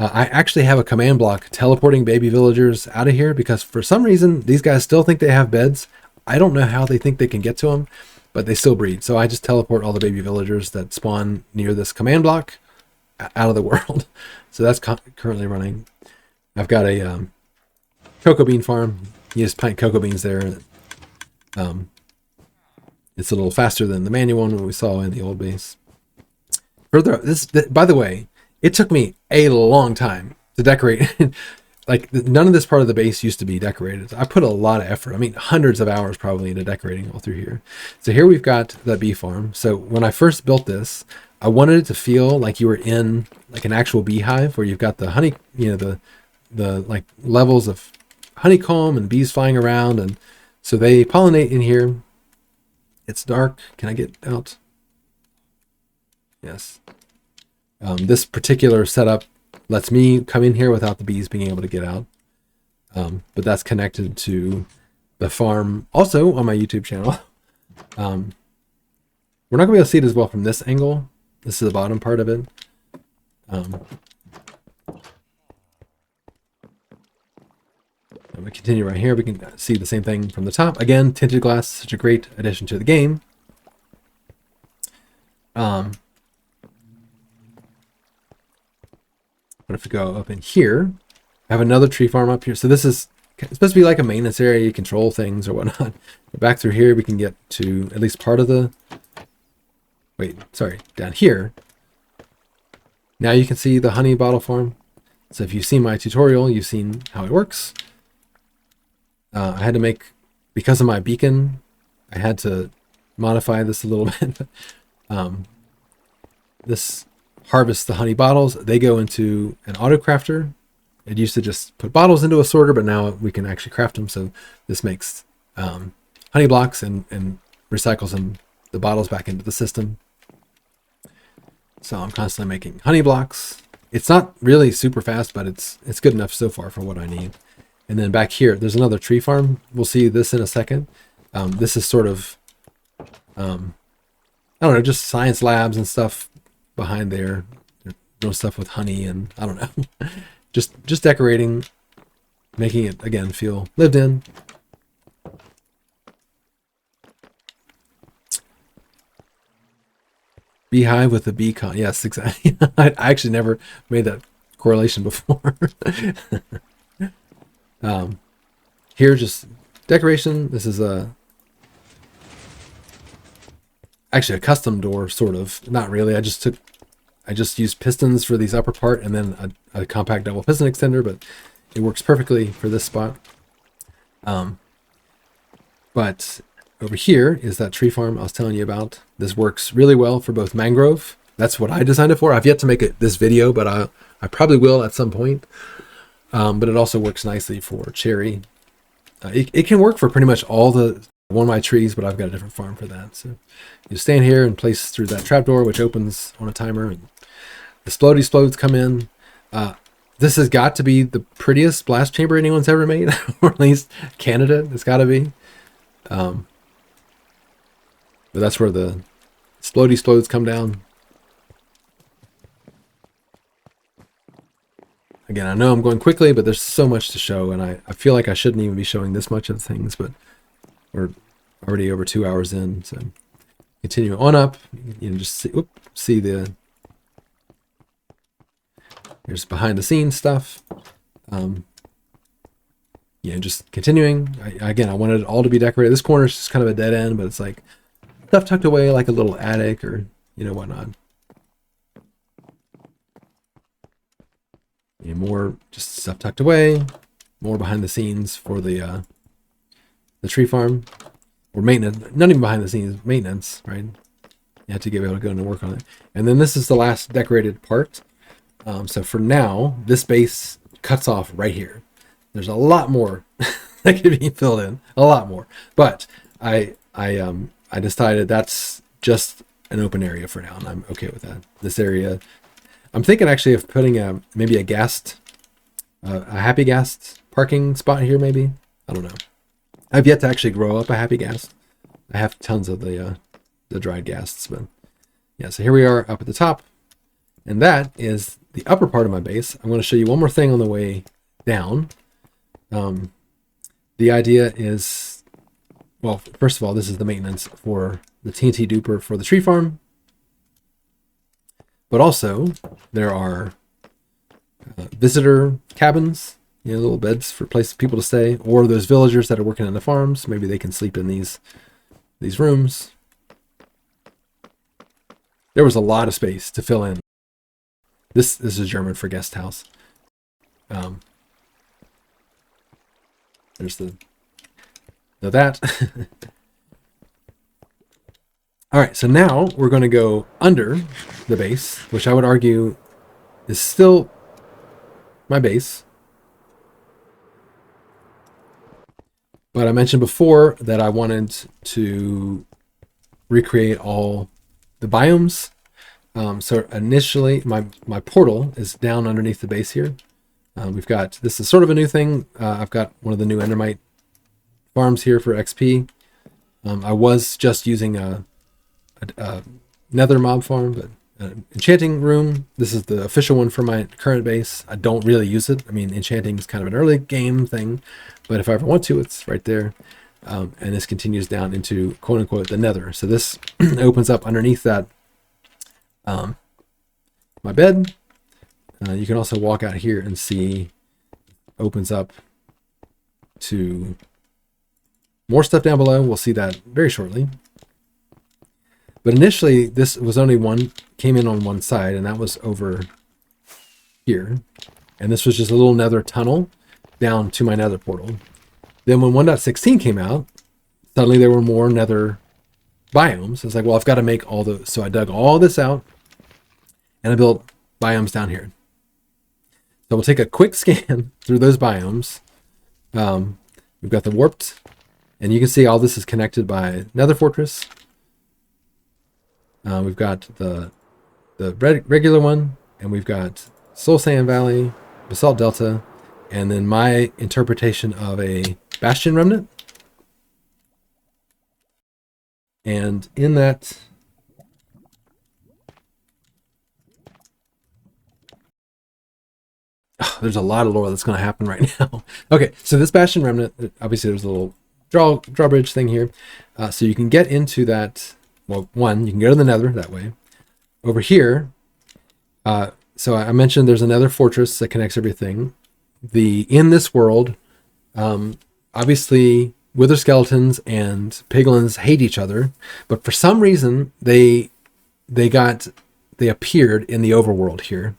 I actually have a command block teleporting baby villagers out of here because for some reason, these guys still think they have beds. I don't know how they think they can get to them, but they still breed. So I just teleport all the baby villagers that spawn near this command block out of the world. So that's currently running. I've got a cocoa bean farm. You just plant cocoa beans there. It's a little faster than the manual one we saw in the old base. Further, by the way, it took me a long time to decorate. Like, none of this part of the base used to be decorated. I put a lot of effort. I mean, hundreds of hours probably into decorating all through here. So here we've got the bee farm. So when I first built this, I wanted it to feel like you were in like an actual beehive where you've got the honey, the like levels of honeycomb and bees flying around. And so they pollinate in here. It's dark. Can I get out? Yes. This particular setup lets me come in here without the bees being able to get out. But that's connected to the farm also on my YouTube channel. We're not going to be able to see it as well from this angle. This is the bottom part of it. I'm going to continue right here. We can see the same thing from the top. Again, tinted glass is such a great addition to the game. But if we go up in here, I have another tree farm up here. So this is supposed to be like a maintenance area. You control things or whatnot. But back through here, we can get to at least part of the... down here. Now you can see the honey bottle farm. So if you've seen my tutorial, you've seen how it works. I had to make, because of my beacon, I had to modify this a little bit. This harvests the honey bottles. They go into an auto crafter. It used to just put bottles into a sorter, but now we can actually craft them. So this makes honey blocks and recycles the bottles back into the system. So I'm constantly making honey blocks. It's not really super fast, but it's good enough so far for what I need. And then back here, there's another tree farm. We'll see this in a second. This is sort of, I don't know, just science labs and stuff behind there. No stuff with honey and I don't know. just decorating, making it, again, feel lived in. Beehive with a bee con. Yes, exactly. I actually never made that correlation before. Here, just decoration. This is actually a custom door, sort of. Not really. I just used pistons for these upper part and then a compact double piston extender, but it works perfectly for this spot. But over here is that tree farm I was telling you about. This works really well for both mangrove. That's what I designed it for. I've yet to make this video, but I probably will at some point. But it also works nicely for cherry. It can work for pretty much all one of my trees, but I've got a different farm for that. So you stand here and place through that trapdoor, which opens on a timer, and the splody splodes come in. This has got to be the prettiest blast chamber anyone's ever made, or at least candidate. It's got to be. But that's where the splody splodes come down. Again, I know I'm going quickly, but there's so much to show, and I feel like I shouldn't even be showing this much of things, but we're already over 2 hours in, so continue on up. You know, just see here's behind the scenes stuff. Just continuing. Again, I wanted it all to be decorated. This corner is just kind of a dead end, but it's like stuff tucked away, like a little attic or whatnot. More just stuff tucked away, more behind the scenes for the tree farm, or maintenance. Not even behind the scenes, maintenance, right? You have to be able to go and work on it. And then this is the last decorated part. So for now, this base cuts off right here. There's a lot more that could be filled in, a lot more. But I decided that's just an open area for now, and I'm okay with that. This area. I'm thinking actually of putting maybe a happy gas parking spot here, maybe. I don't know. I've yet to actually grow up a happy gas. I have tons of the dried gas, but yeah. So here we are up at the top, and that is the upper part of my base. I'm going to show you one more thing on the way down. The idea is, well, first of all, this is the maintenance for the TNT duper for the tree farm. But also, there are visitor cabins, little beds for people to stay, or those villagers that are working in the farms. Maybe they can sleep in these rooms. There was a lot of space to fill in. This is German for guest house. There's that. All right, so now we're going to go under the base, which I would argue is still my base. But I mentioned before that I wanted to recreate all the biomes. So initially, my portal is down underneath the base here. This is sort of a new thing. I've got one of the new Endermite farms here for XP. I was just using a nether mob farm, but enchanting room. This is the official one for my current base. I don't really use it. I mean, enchanting is kind of an early game thing, but if I ever want to, it's right there. And this continues down into quote unquote the nether. So this opens up underneath that my bed. You can also walk out here and see opens up to more stuff down below. We'll see that very shortly. But initially, this was only came in on one side, and that was over here. And this was just a little nether tunnel down to my nether portal. Then when 1.16 came out, suddenly there were more nether biomes. It's like, well, I've got to make all those. So I dug all this out, and I built biomes down here. So we'll take a quick scan through those biomes. We've got the warped, and you can see all this is connected by nether fortress. We've got the regular one, and we've got Soul Sand Valley, Basalt Delta, and then my interpretation of a bastion remnant. And in that, there's a lot of lore that's going to happen right now. Okay, so this bastion remnant, obviously there's a little drawbridge thing here. So you can get into that. Well, one, you can go to the nether that way. Over here, so I mentioned there's another fortress that connects everything. In this world, obviously wither skeletons and piglins hate each other, but for some reason they appeared in the overworld here,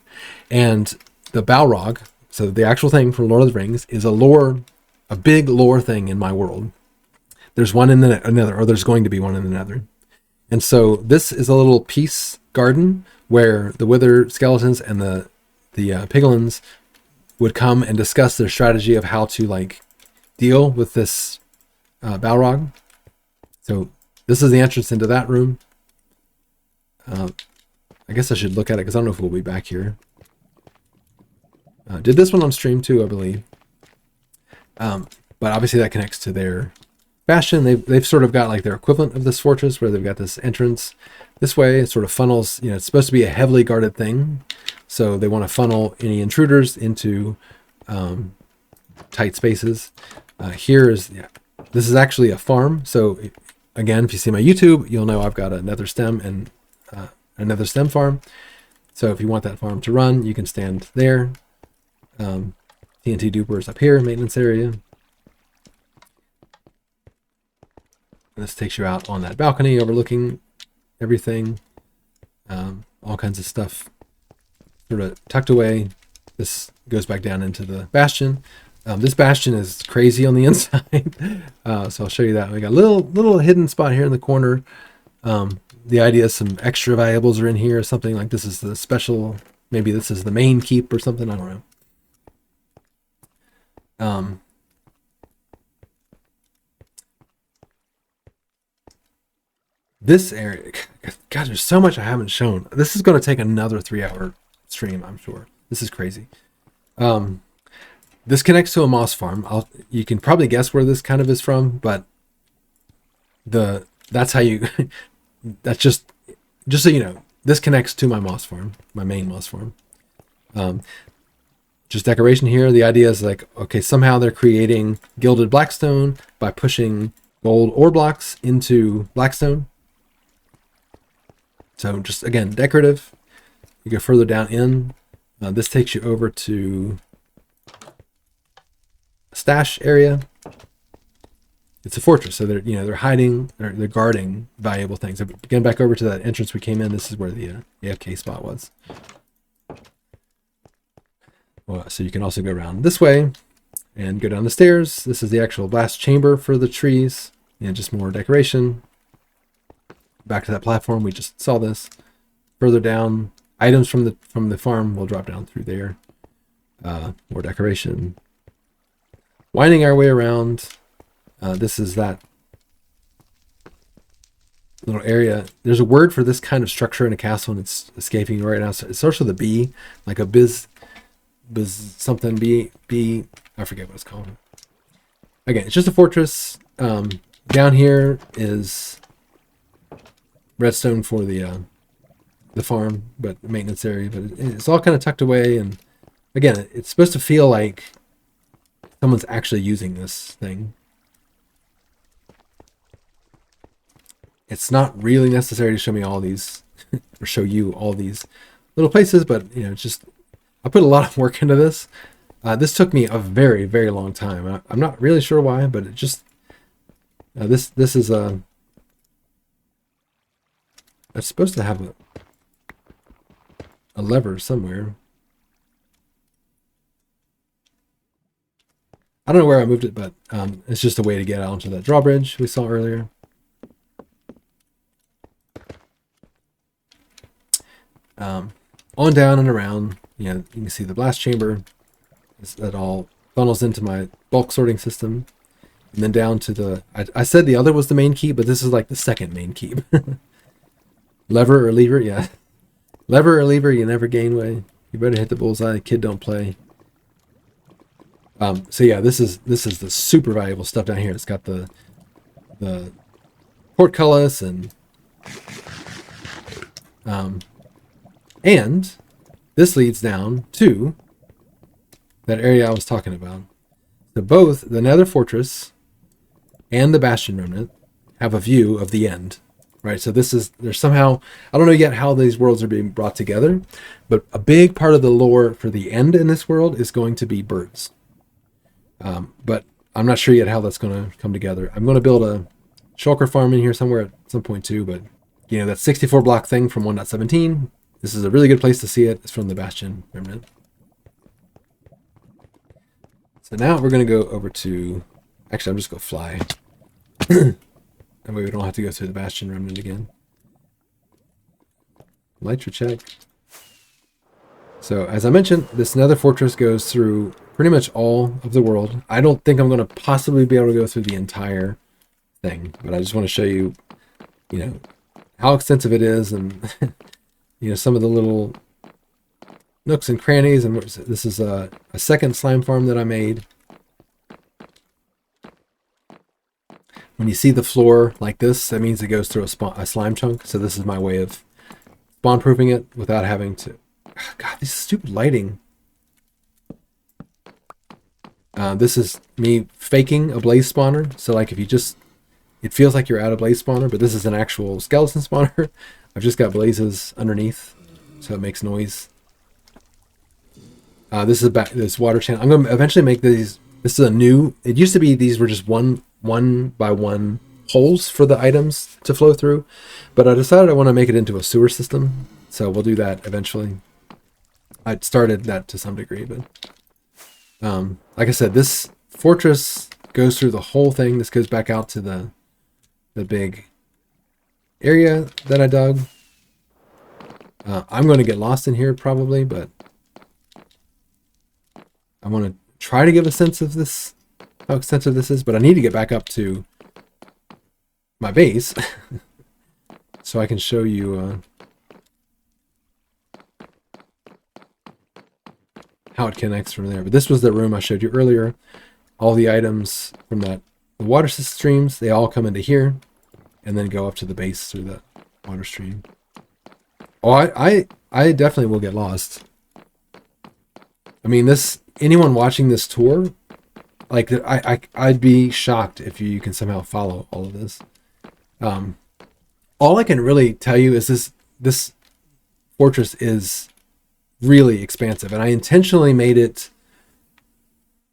and the Balrog, so the actual thing from Lord of the Rings, is a big lore thing in my world. There's one in the nether, or there's going to be one in the nether. And so this is a little peace garden where the wither skeletons and the piglins would come and discuss their strategy of how to like deal with this Balrog. So this is the entrance into that room. I guess I should look at it because I don't know if we'll be back here. Did this one on stream too, I believe. But obviously that connects to their bastion. They've sort of got like their equivalent of this fortress where they've got this entrance this way. It sort of funnels, it's supposed to be a heavily guarded thing. So they want to funnel any intruders into tight spaces. This is actually a farm. So again, if you see my YouTube, you'll know I've got a nether stem and another stem farm. So if you want that farm to run, you can stand there. TNT dupers up here, maintenance area. And this takes you out on that balcony overlooking everything. All kinds of stuff sort of tucked away. This goes back down into the bastion. This bastion is crazy on the inside. So I'll show you that. We got a little hidden spot here in the corner. The idea is some extra valuables are in here. Something like this is the special, maybe this is the main keep or something. I don't know. This area, God, there's so much I haven't shown. This is going to take another 3-hour stream, I'm sure. This is crazy. This connects to a moss farm. You can probably guess where this kind of is from, but that's how you. That's just so you know. This connects to my moss farm, my main moss farm. Just decoration here. The idea is like, okay, somehow they're creating gilded blackstone by pushing gold ore blocks into blackstone. So just again, decorative. You go further down in. This takes you over to a stash area. It's a fortress, so they're hiding, they're guarding valuable things. Again, back over to that entrance we came in. This is where the AFK spot was. So you can also go around this way and go down the stairs. This is the actual blast chamber for the trees, and just more decoration. Back to that platform, we just saw this. Further down, items from the farm will drop down through there. More decoration. Winding our way around. This is that little area. There's a word for this kind of structure in a castle, and it's escaping me right now. So it starts with a B, like a biz something B. I forget what it's called. Again, it's just a fortress. Down here is redstone for the farm, but the maintenance area. But it's all kind of tucked away, and again, it's supposed to feel like someone's actually using this thing. It's not really necessary to show me all these or show you all these little places, but it's just I put a lot of work into this. This took me a very, very long time. I'm not really sure why, but it just this is it's supposed to have a lever somewhere. I don't know where I moved it, but it's just a way to get out onto that drawbridge we saw earlier. On down and around, you can see the blast chamber. That all funnels into my bulk sorting system. And then down to I said the other was the main key, but this is like the second main key. Lever or lever, yeah. Lever or lever, you never gain way. You better hit the bullseye, kid don't play. So yeah, this is the super valuable stuff down here. It's got the portcullis and this leads down to that area I was talking about. So both the Nether Fortress and the Bastion Remnant have a view of the end, right? So there's somehow, I don't know yet how these worlds are being brought together, but a big part of the lore for the end in this world is going to be birds. But I'm not sure yet how that's going to come together. I'm going to build a shulker farm in here somewhere at some point too, but that 64 block thing from 1.17, this is a really good place to see it. It's from the Bastion Remnant. So now we're going to go over to, actually I'm just going to fly. That way we don't have to go through the Bastion Remnant again. Elytra check. So as I mentioned, this Nether Fortress goes through pretty much all of the world. I don't think I'm going to possibly be able to go through the entire thing, but I just want to show you, how extensive it is and, some of the little nooks and crannies. And this is a second slime farm that I made. When you see the floor like this, that means it goes through a slime chunk. So this is my way of spawn proofing it without having to, God, this stupid lighting. This is me faking a blaze spawner. So like if you just, it feels like you're at a blaze spawner, but this is an actual skeleton spawner. I've just got blazes underneath, so it makes noise. This is this water channel. I'm going to eventually make these. This is a new, it used to be these were just one by one holes for the items to flow through, but I decided I want to make it into a sewer system. So we'll do that eventually. I started that to some degree, but like I said, this fortress goes through the whole thing. This goes back out to the big area that I dug. I'm going to get lost in here probably, but I want to try to give a sense of this, how extensive this is, but I need to get back up to my base so I can show you how it connects from there. But this was the room I showed you earlier. All the items from the water streams, they all come into here and then go up to the base through the water stream. Oh, I definitely will get lost. I mean, anyone watching this tour, like I'd be shocked if you can somehow follow all of this. All I can really tell you is this fortress is really expansive, and I intentionally made it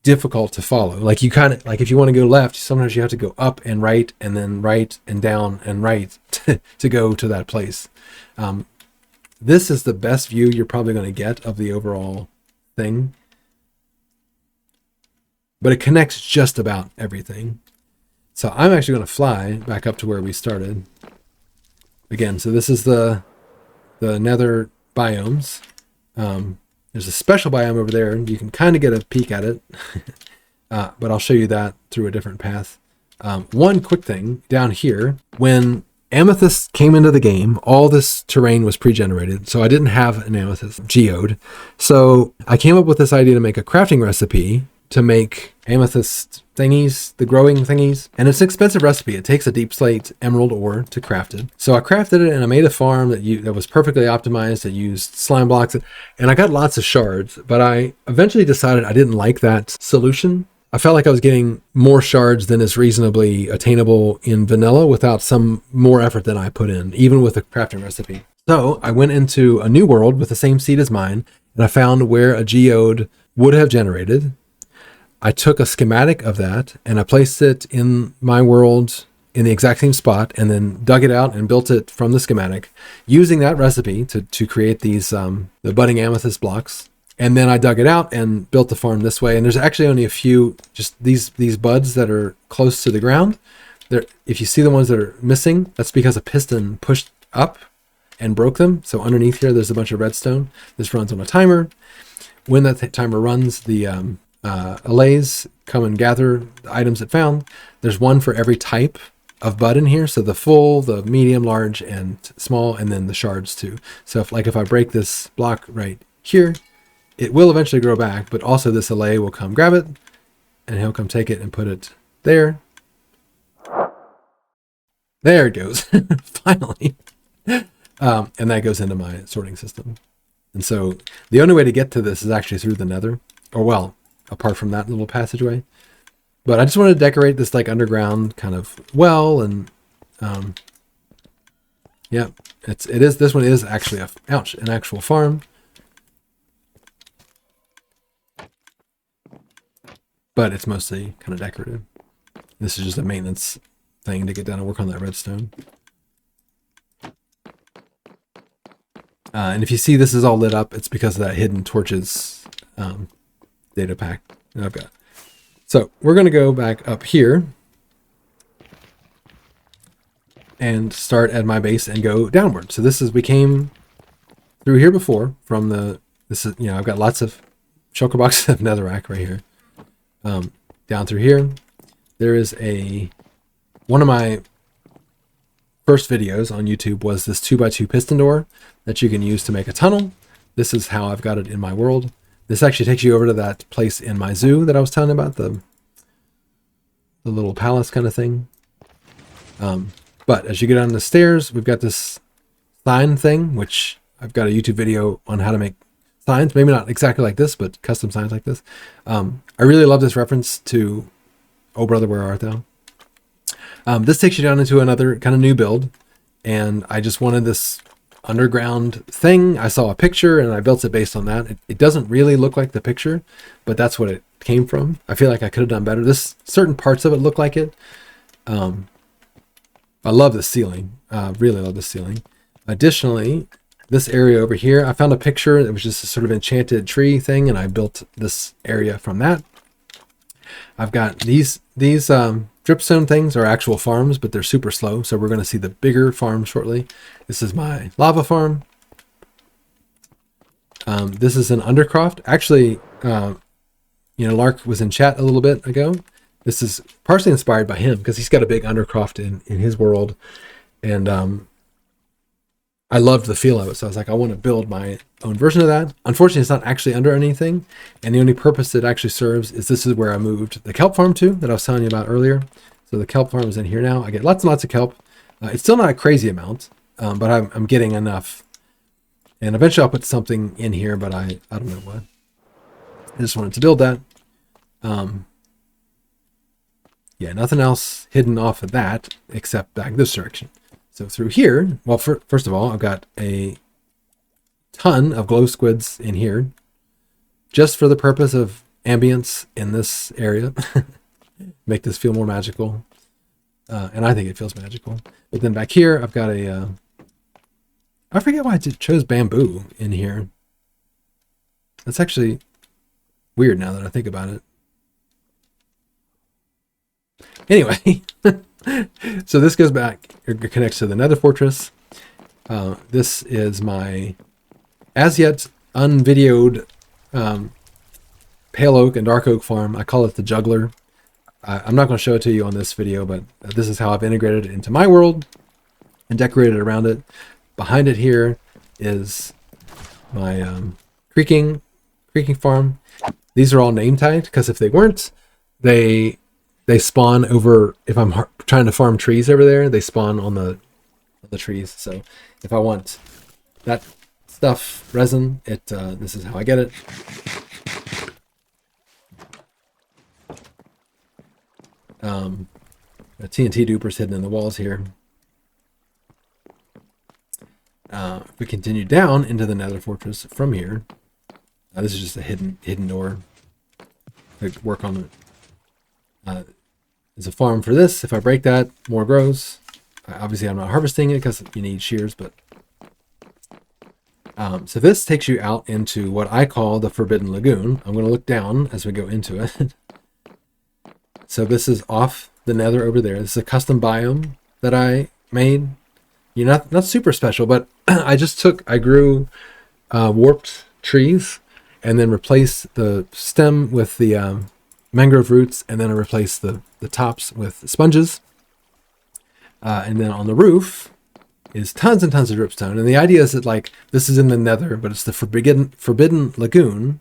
difficult to follow. Like you kind of, like if you want to go left, sometimes you have to go up and right and then right and down and right to go to that place. This is the best view you're probably going to get of the overall thing, but it connects just about everything. So I'm actually going to fly back up to where we started again. So this is the nether biomes. There's a special biome over there, and you can kind of get a peek at it, but I'll show you that through a different path. One quick thing down here, when Amethyst came into the game, all this terrain was pre-generated, so I didn't have an Amethyst geode. So I came up with this idea to make a crafting recipe to make amethyst thingies, the growing thingies. And it's an expensive recipe. It takes a deep slate emerald ore to craft it. So I crafted it and I made a farm that was perfectly optimized. It used slime blocks and I got lots of shards, but I eventually decided I didn't like that solution. I felt like I was getting more shards than is reasonably attainable in vanilla without some more effort than I put in, even with a crafting recipe. So I went into a new world with the same seed as mine, and I found where a geode would have generated. I took a schematic of that and I placed it in my world in the exact same spot, and then dug it out and built it from the schematic using that recipe to create these the budding amethyst blocks. And then I dug it out and built the farm this way. And there's actually only a few, just these buds that are close to the ground. If you see the ones that are missing, that's because a piston pushed up and broke them. So underneath here, there's a bunch of redstone. This runs on a timer. When that timer runs, the allays come and gather the items it found. There's one for every type of bud in here. So the full, the medium, large, and small, and then the shards too. So if I break this block right here, it will eventually grow back, but also this allay will come grab it, and he'll come take it and put it there. There it goes. Finally. And that goes into my sorting system. And so the only way to get to this is actually through the nether, or well, apart from that little passageway. But I just wanted to decorate this like underground kind of well, and yeah, this one is actually an actual farm. But it's mostly kind of decorative. This is just a maintenance thing to get down and work on that redstone. And if you see this is all lit up, it's because of that hidden torches data pack that I've got. So we're going to go back up here and start at my base and go downward. So this is, we came through here before from I've got lots of shulker boxes of netherrack right here. Down through here, there is one of my first videos on YouTube was this 2x2 piston door that you can use to make a tunnel. This is how I've got it in my world. This actually takes you over to that place in my zoo that I was telling about, the little palace kind of thing. But as you get down the stairs, we've got this sign thing, which I've got a YouTube video on how to make signs, maybe not exactly like this, but custom signs like this. I really love this reference to Oh Brother, Where Art Thou? This takes you down into another kind of new build, and I just wanted this underground thing. I saw a picture and I built it based on that. It doesn't really look like the picture, but that's what it came from. I feel like I could have done better. Certain parts of it look like it. I love the ceiling. Really love the ceiling. Additionally, this area over here, I found a picture that was just a sort of enchanted tree thing, and I built this area from that. I've got these dripstone things are actual farms, but they're super slow, so we're going to see the bigger farm shortly. This is my lava farm. This is an undercroft. Actually, Lark was in chat a little bit ago. This is partially inspired by him because he's got a big undercroft in his world, and I loved the feel of it. So I was like, I want to build my own version of that. Unfortunately, it's not actually under anything. And the only purpose it actually serves is this is where I moved the kelp farm to that I was telling you about earlier. So the kelp farm is in here now. I get lots and lots of kelp. It's still not a crazy amount, but I'm getting enough. And eventually I'll put something in here, but I don't know what. I just wanted to build that. Yeah, nothing else hidden off of that except back this direction. So through here, well, first of all, I've got a ton of glow squids in here just for the purpose of ambience in this area. Make this feel more magical. And I think it feels magical. But then back here, I've got I forget why I chose bamboo in here. That's actually weird now that I think about it. Anyway, so this goes back, it connects to the nether fortress. This is my as yet unvideoed pale oak and dark oak farm. I call it the juggler. I'm not going to show it to you on this video, but this is how I've integrated it into my world and decorated around it. Behind it here is my creaking farm. These are all name tagged because if they weren't, they spawn over, if I'm trying to farm trees over there, they spawn on the trees. So if I want that stuff, resin, this is how I get it. A TNT duper's hidden in the walls here. If we continue down into the nether fortress from here, this is just a hidden door. I work on it. There's a farm for this. If I break that, more grows. Obviously, I'm not harvesting it because you need shears, but so this takes you out into what I call the Forbidden Lagoon. I'm going to look down as we go into it. So this is off the nether over there. This is a custom biome that I made. You're not super special, but I grew warped trees and then replaced the stem with the mangrove roots, and then I replaced the tops with sponges. And then on the roof is tons and tons of dripstone. And the idea is that like this is in the nether, but it's the forbidden lagoon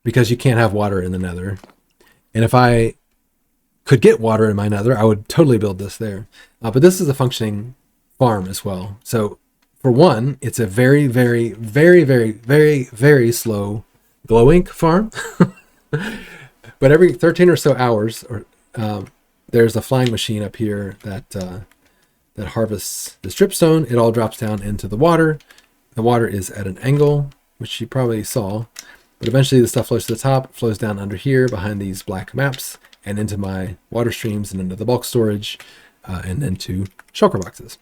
because you can't have water in the nether. And if I could get water in my nether, I would totally build this there. But this is a functioning farm as well. So for one, it's a very, very, very, very, very, very slow glow ink farm. But every 13 or so hours, there's a flying machine up here that harvests the dripstone. It all drops down into the water. The water is at an angle, which you probably saw. But eventually the stuff flows to the top, flows down under here behind these black maps, and into my water streams and into the bulk storage, and into shulker boxes.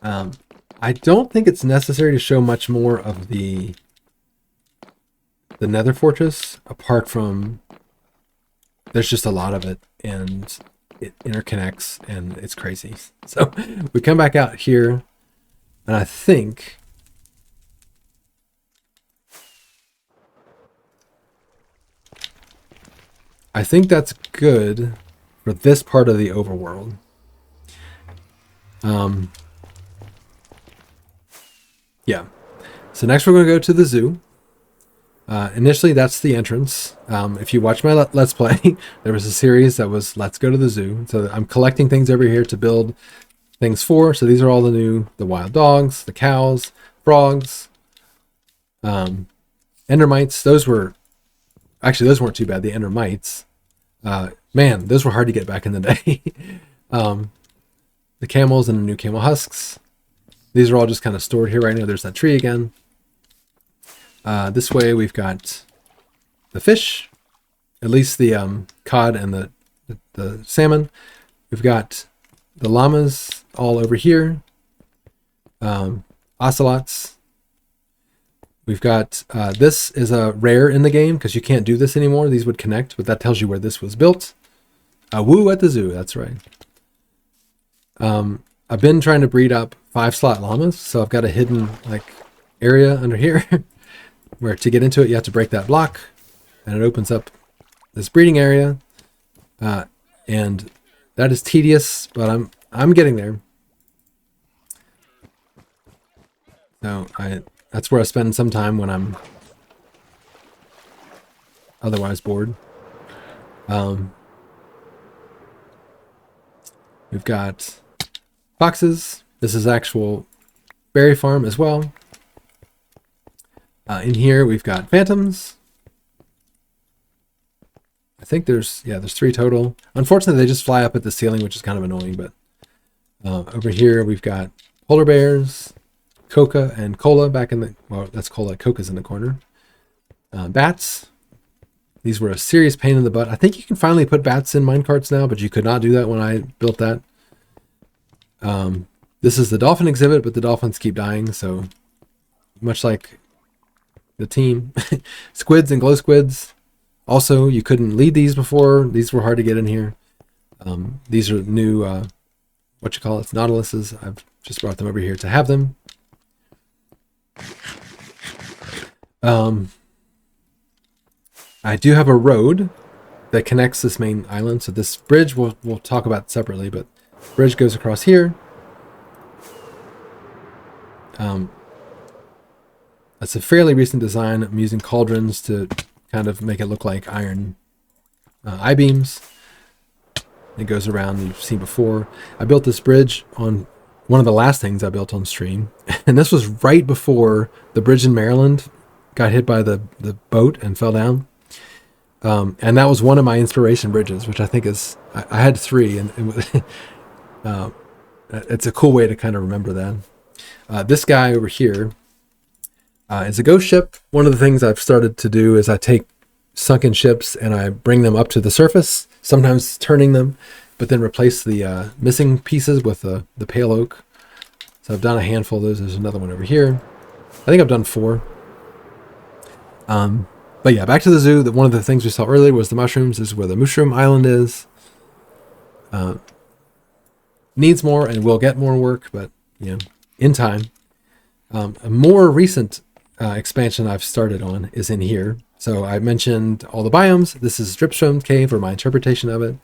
I don't think it's necessary to show much more of the nether fortress, apart from there's just a lot of it, and it interconnects, and it's crazy. So we come back out here, and I think that's good for this part of the overworld. Yeah. So next we're going to go to the zoo. Initially, that's the entrance. If you watch my Let's Play, there was a series that was Let's Go to the Zoo. So I'm collecting things over here to build things for. So these are all the wild dogs, the cows, frogs, endermites. Those weren't too bad. The endermites. Man, those were hard to get back in the day. The camels and the new camel husks. These are all just kind of stored here right now. There's that tree again. This way we've got the fish, at least the cod and the salmon. We've got the llamas all over here. Ocelots. We've got, this is a rare in the game because you can't do this anymore. These would connect, but that tells you where this was built. Woo at the zoo, that's right. I've been trying to breed up 5-slot llamas, so I've got a hidden area under here where to get into it you have to break that block, and it opens up this breeding area. And that is tedious, but I'm getting there. So that's where I spend some time when I'm otherwise bored. We've got foxes. This is actual berry farm as well. In here we've got phantoms. I think there's 3 total. Unfortunately, they just fly up at the ceiling, which is kind of annoying. But over here we've got polar bears, Coca and Cola back in the, well, that's Cola. Coca's in the corner. Bats. These were a serious pain in the butt. I think you can finally put bats in minecarts now, but you could not do that when I built that. This is the dolphin exhibit, but the dolphins keep dying, so much like the team. Squids and glow squids. Also, you couldn't lead these before. These were hard to get in here. These are new, nautiluses. I've just brought them over here to have them. I do have a road that connects this main island. So this bridge we'll talk about separately, but bridge goes across here. That's a fairly recent design. I'm using cauldrons to kind of make it look like iron I-beams. It goes around, you've seen before. I built this bridge on one of the last things I built on stream. And this was right before the bridge in Maryland got hit by the boat and fell down. And that was one of my inspiration bridges, which I think is, I had 3, and it was, it's a cool way to kind of remember that. This guy over here is a ghost ship. One of the things I've started to do is I take sunken ships and I bring them up to the surface, sometimes turning them, but then replace the missing pieces with the pale oak. So I've done a handful of those. There's another one over here. I think I've done 4. But yeah, back to the zoo. One of the things we saw earlier was the mushrooms. This is where the mushroom island is. Needs more and will get more work, but in time. A more recent expansion I've started on is in here. So I mentioned all the biomes. This is Dripstone Cave, or my interpretation of it.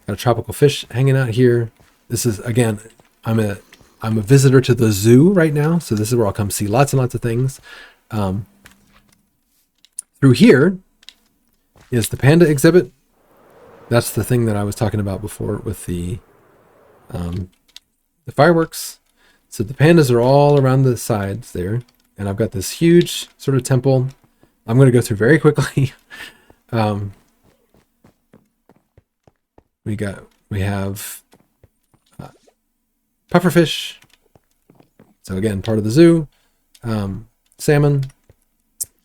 Got a tropical fish hanging out here. This is, again, I'm a visitor to the zoo right now, so this is where I'll come see lots and lots of things. Through here is the panda exhibit. That's the thing that I was talking about before with the fireworks. So the pandas are all around the sides there, and I've got this huge sort of temple. I'm going to go through very quickly. We have pufferfish. So again, part of the zoo. Salmon.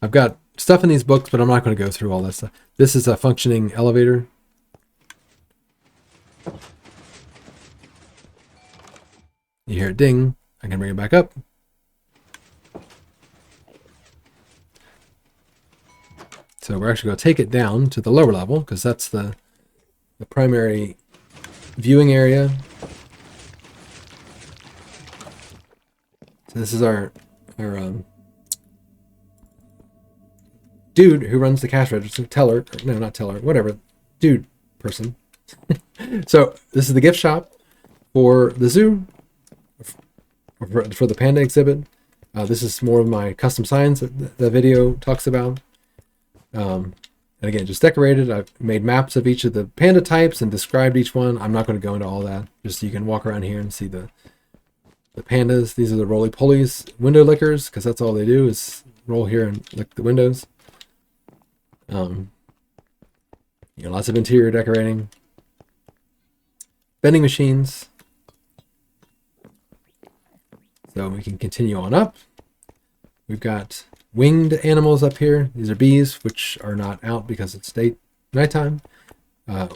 I've got stuff in these books, but I'm not going to go through all that stuff. This is a functioning elevator. You hear it ding. I can bring it back up. So we're actually going to take it down to the lower level because that's the primary viewing area. So this is our dude who runs the cash register, teller, no, not teller, whatever, dude person. So this is the gift shop for the zoo, for the panda exhibit. This is more of my custom signs that the video talks about. And again, just decorated. I've made maps of each of the panda types and described each one. I'm not going to go into all that. Just so you can walk around here and see the pandas. These are the roly-polies window lickers, because that's all they do is roll here and lick the windows. Lots of interior decorating. Vending machines. So we can continue on up. We've got winged animals up here. These are bees, which are not out because it's nighttime.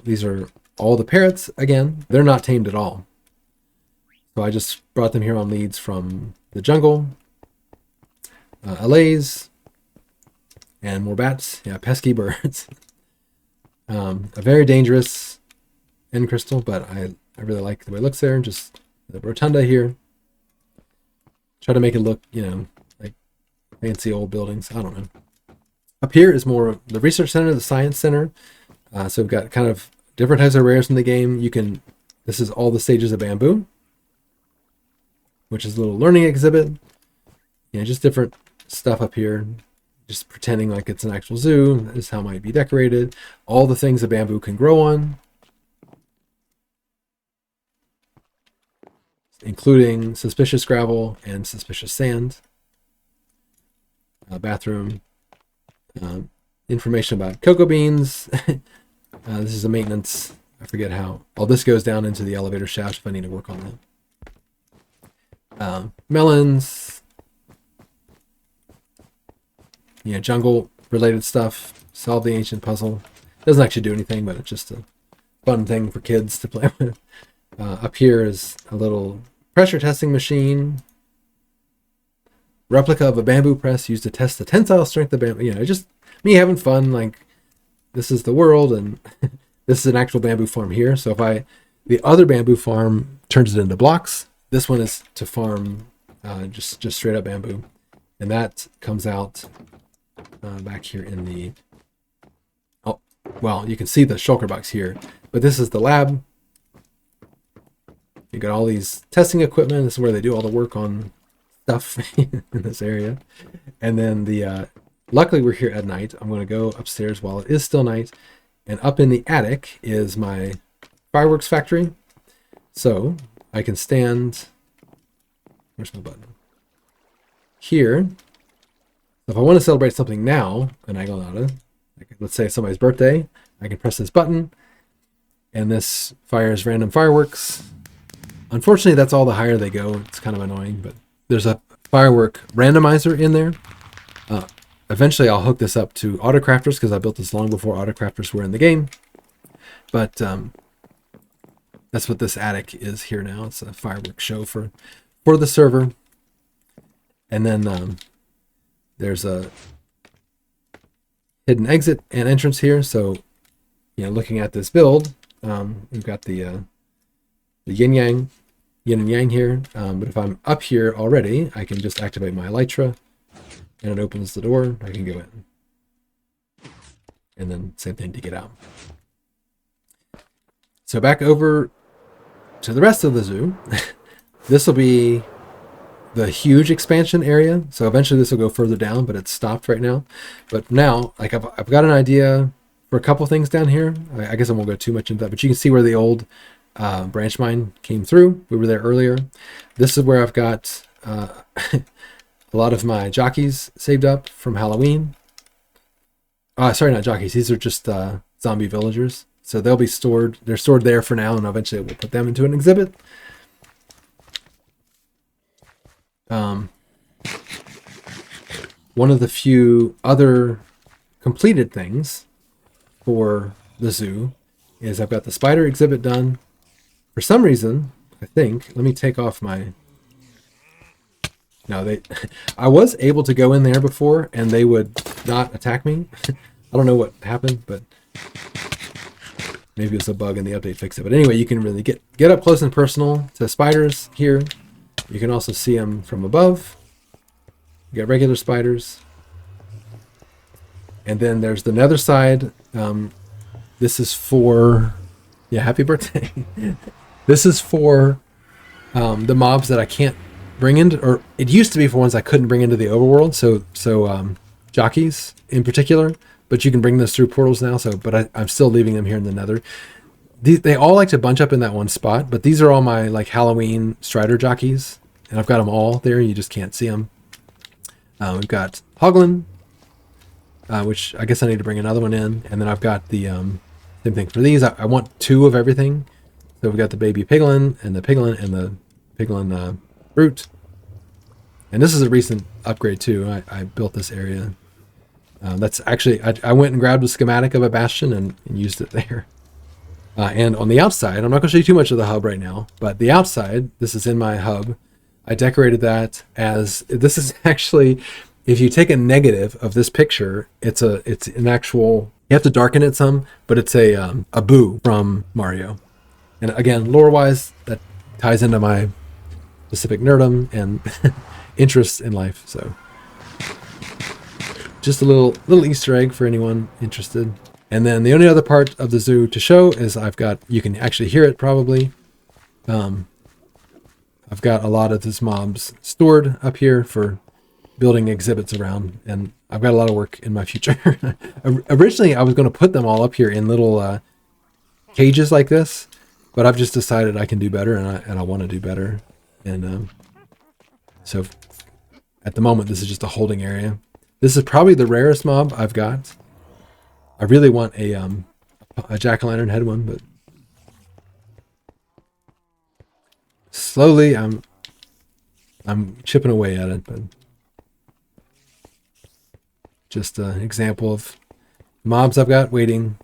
These are all the parrots. Again, they're not tamed at all. So I just brought them here on leads from the jungle. Allays. And more bats. Yeah, pesky birds. A very dangerous end crystal, but I really like the way it looks there. Just the rotunda here. Try to make it look, like fancy old buildings. I don't know. Up here is more the research center, the science center. So we've got kind of different types of rares in the game. This is all the stages of bamboo, which is a little learning exhibit. Just different stuff up here. Just pretending like it's an actual zoo. This is how it might be decorated. All the things a bamboo can grow on, including suspicious gravel and suspicious sand. Bathroom. Information about cocoa beans. This is a maintenance. I forget how. All this goes down into the elevator shaft if I need to work on that. Melons. Jungle related stuff. Solve the ancient puzzle. Doesn't actually do anything, but it's just a fun thing for kids to play with. Up here is a little pressure testing machine. Replica of a bamboo press used to test the tensile strength of bamboo. Just me having fun. Like, this is the world, and this is an actual bamboo farm here. So if the other bamboo farm turns it into blocks, this one is to farm just straight up bamboo, and that comes out back here in the. Oh, well, you can see the shulker box here, but this is the lab. You got all these testing equipment. This is where they do all the work on stuff in this area. And then luckily we're here at night. I'm going to go upstairs while it is still night. And up in the attic is my fireworks factory. So I can stand, where's my button? Here. If I want to celebrate something now in Aglunata, like let's say it's somebody's birthday, I can press this button and this fires random fireworks. Unfortunately, that's all the higher they go. It's kind of annoying, but there's a firework randomizer in there. Eventually, I'll hook this up to autocrafters because I built this long before autocrafters were in the game. But that's what this attic is here now. It's a fireworks show for the server. And then there's a hidden exit and entrance here. So, looking at this build, we've got the yin and yang here. But if I'm up here already, I can just activate my elytra and it opens the door. I can go in. And then same thing to get out. So back over to the rest of the zoo. This will be the huge expansion area. So eventually this will go further down, but it's stopped right now. But now, like I've got an idea for a couple things down here. I guess I won't go too much into that, but you can see where the old branch mine came through. We were there earlier. This is where I've got a lot of my jockeys saved up from Halloween. Sorry, not jockeys. These are just zombie villagers. So they'll be stored. They're stored there for now, and eventually we'll put them into an exhibit. One of the few other completed things for the zoo is I've got the spider exhibit done. For some reason, I think, let me take off my... No, I was able to go in there before and they would not attack me. I don't know what happened, but maybe it was a bug and the update fixed it. But anyway, you can really get up close and personal to spiders here. You can also see them from above. You got regular spiders. And then there's the nether side. This is for... Yeah, happy birthday. This is for the mobs that I can't bring into... Or it used to be for ones I couldn't bring into the overworld. So jockeys in particular. But you can bring those through portals now. But I'm still leaving them here in the nether. They all like to bunch up in that one spot. But these are all my like Halloween Strider jockeys. And I've got them all there. You just can't see them. We've got Hoglin, which I guess I need to bring another one in. And then I've got the same thing for these. I want 2 of everything. So we've got the baby piglin and the piglin brute. And this is a recent upgrade too. I built this area. That's actually, I went and grabbed a schematic of a bastion and used it there. And on the outside, I'm not going to show you too much of the hub right now, but the outside, this is in my hub. I decorated that as, this is actually, if you take a negative of this picture, it's an actual, you have to darken it some, but it's a Boo from Mario. And again, lore-wise, that ties into my specific nerdom and interests in life. So just a little Easter egg for anyone interested. And then the only other part of the zoo to show is I've got, you can actually hear it probably. I've got a lot of these mobs stored up here for building exhibits around, and I've got a lot of work in my future. Originally, I was going to put them all up here in little cages like this, but I've just decided I can do better, and I want to do better. And so at the moment, this is just a holding area. This is probably the rarest mob I've got. I really want a jack-o'-lantern head one, but slowly I'm chipping away at it. But just an example of mobs I've got waiting.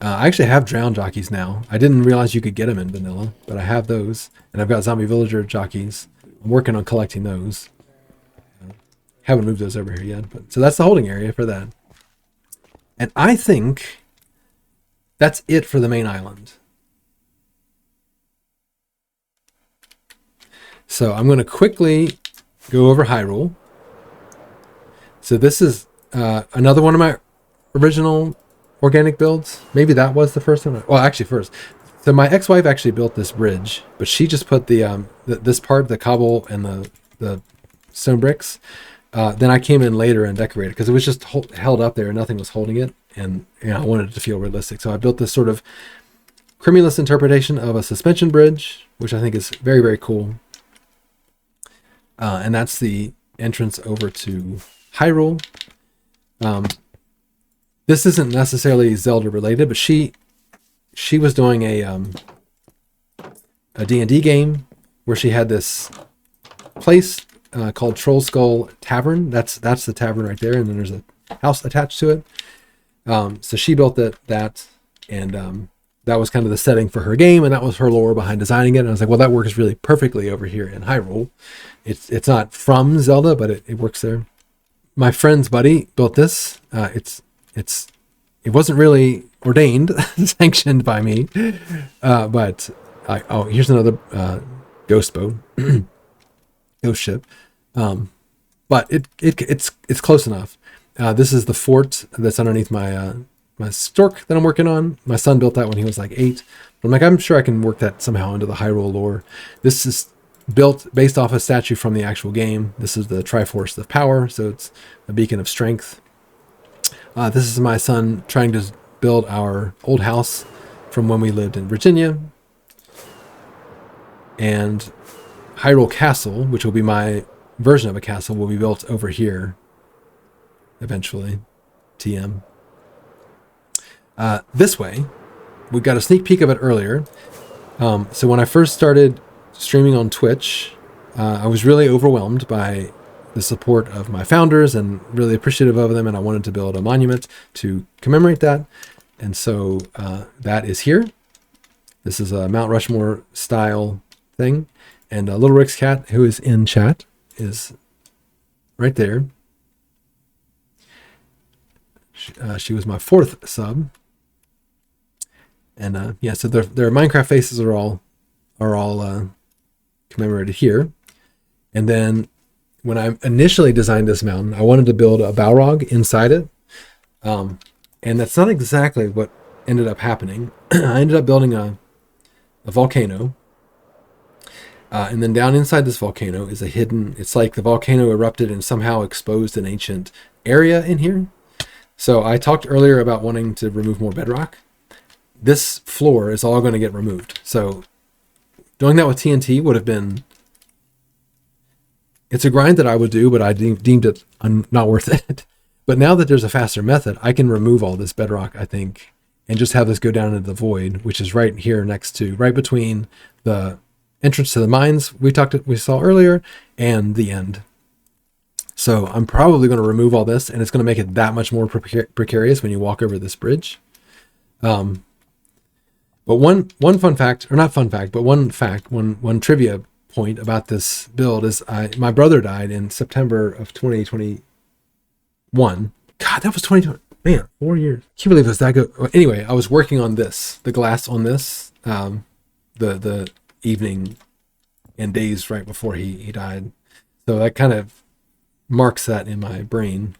I actually have drowned jockeys now. I didn't realize you could get them in vanilla, but I have those. And I've got zombie villager jockeys. I'm working on collecting those. Haven't moved those over here yet. But so that's the holding area for that. And I think that's it for the main island. So I'm going to quickly go over Hyrule. So this is another one of my original organic builds. Maybe that was the first one. Well, actually first. So my ex-wife actually built this bridge, but she just put this part, the cobble and the stone bricks. Then I came in later and decorated because it was just held up there and nothing was holding it. And I wanted it to feel realistic. So I built this sort of Crimulus interpretation of a suspension bridge, which I think is very, very cool. And that's the entrance over to Hyrule. This isn't necessarily Zelda related, but she was doing a D&D game where she had this place called Troll Skull Tavern. That's the tavern right there, and then there's a house attached to it. So she built that, and that was kind of the setting for her game, and that was her lore behind designing it. And I was like, well, that works really perfectly over here in Hyrule. It's not from Zelda, but it works there. My friend's buddy built this. It wasn't really ordained, sanctioned by me, but here's another ghost boat, ghost ship. But it's close enough. This is the fort that's underneath my stork that I'm working on. My son built that when he was like 8. I'm like, I'm sure I can work that somehow into the Hyrule lore. This is built based off a statue from the actual game. This is the Triforce of Power, so it's a beacon of strength. This is my son trying to build our old house from when we lived in Virginia. And Hyrule Castle, which will be my version of a castle, will be built over here eventually. TM. This way, we got a sneak peek of it earlier. So when I first started streaming on Twitch, I was really overwhelmed by the support of my founders and really appreciative of them, and I wanted to build a monument to commemorate that. And so that is here. This is a Mount Rushmore style thing. And Little Rick's cat, who is in chat, is right there. She was my 4th sub. And yeah, so their Minecraft faces are all commemorated here. And then when I initially designed this mountain, I wanted to build a Balrog inside it. And that's not exactly what ended up happening. I ended up building a volcano. And then down inside this volcano is a hidden, it's like the volcano erupted and somehow exposed an ancient area in here. So I talked earlier about wanting to remove more bedrock. This floor is all going to get removed. So doing that with TNT would have been, it's a grind that I would do, but I deemed it not worth it. But now that there's a faster method, I can remove all this bedrock, I think, and just have this go down into the void, which is right here next to, right between the entrance to the mines we saw earlier and the end. So I'm probably going to remove all this, and it's going to make it that much more precarious when you walk over this bridge. But one fun fact, or not fun fact, but one trivia point about this build is my brother died in September of 2021. God, that was 2020. Man, 4 years. Can't believe it was that good. Anyway, I was working on this, the glass on this, the evening and days right before he died. So that kind of marks that in my brain.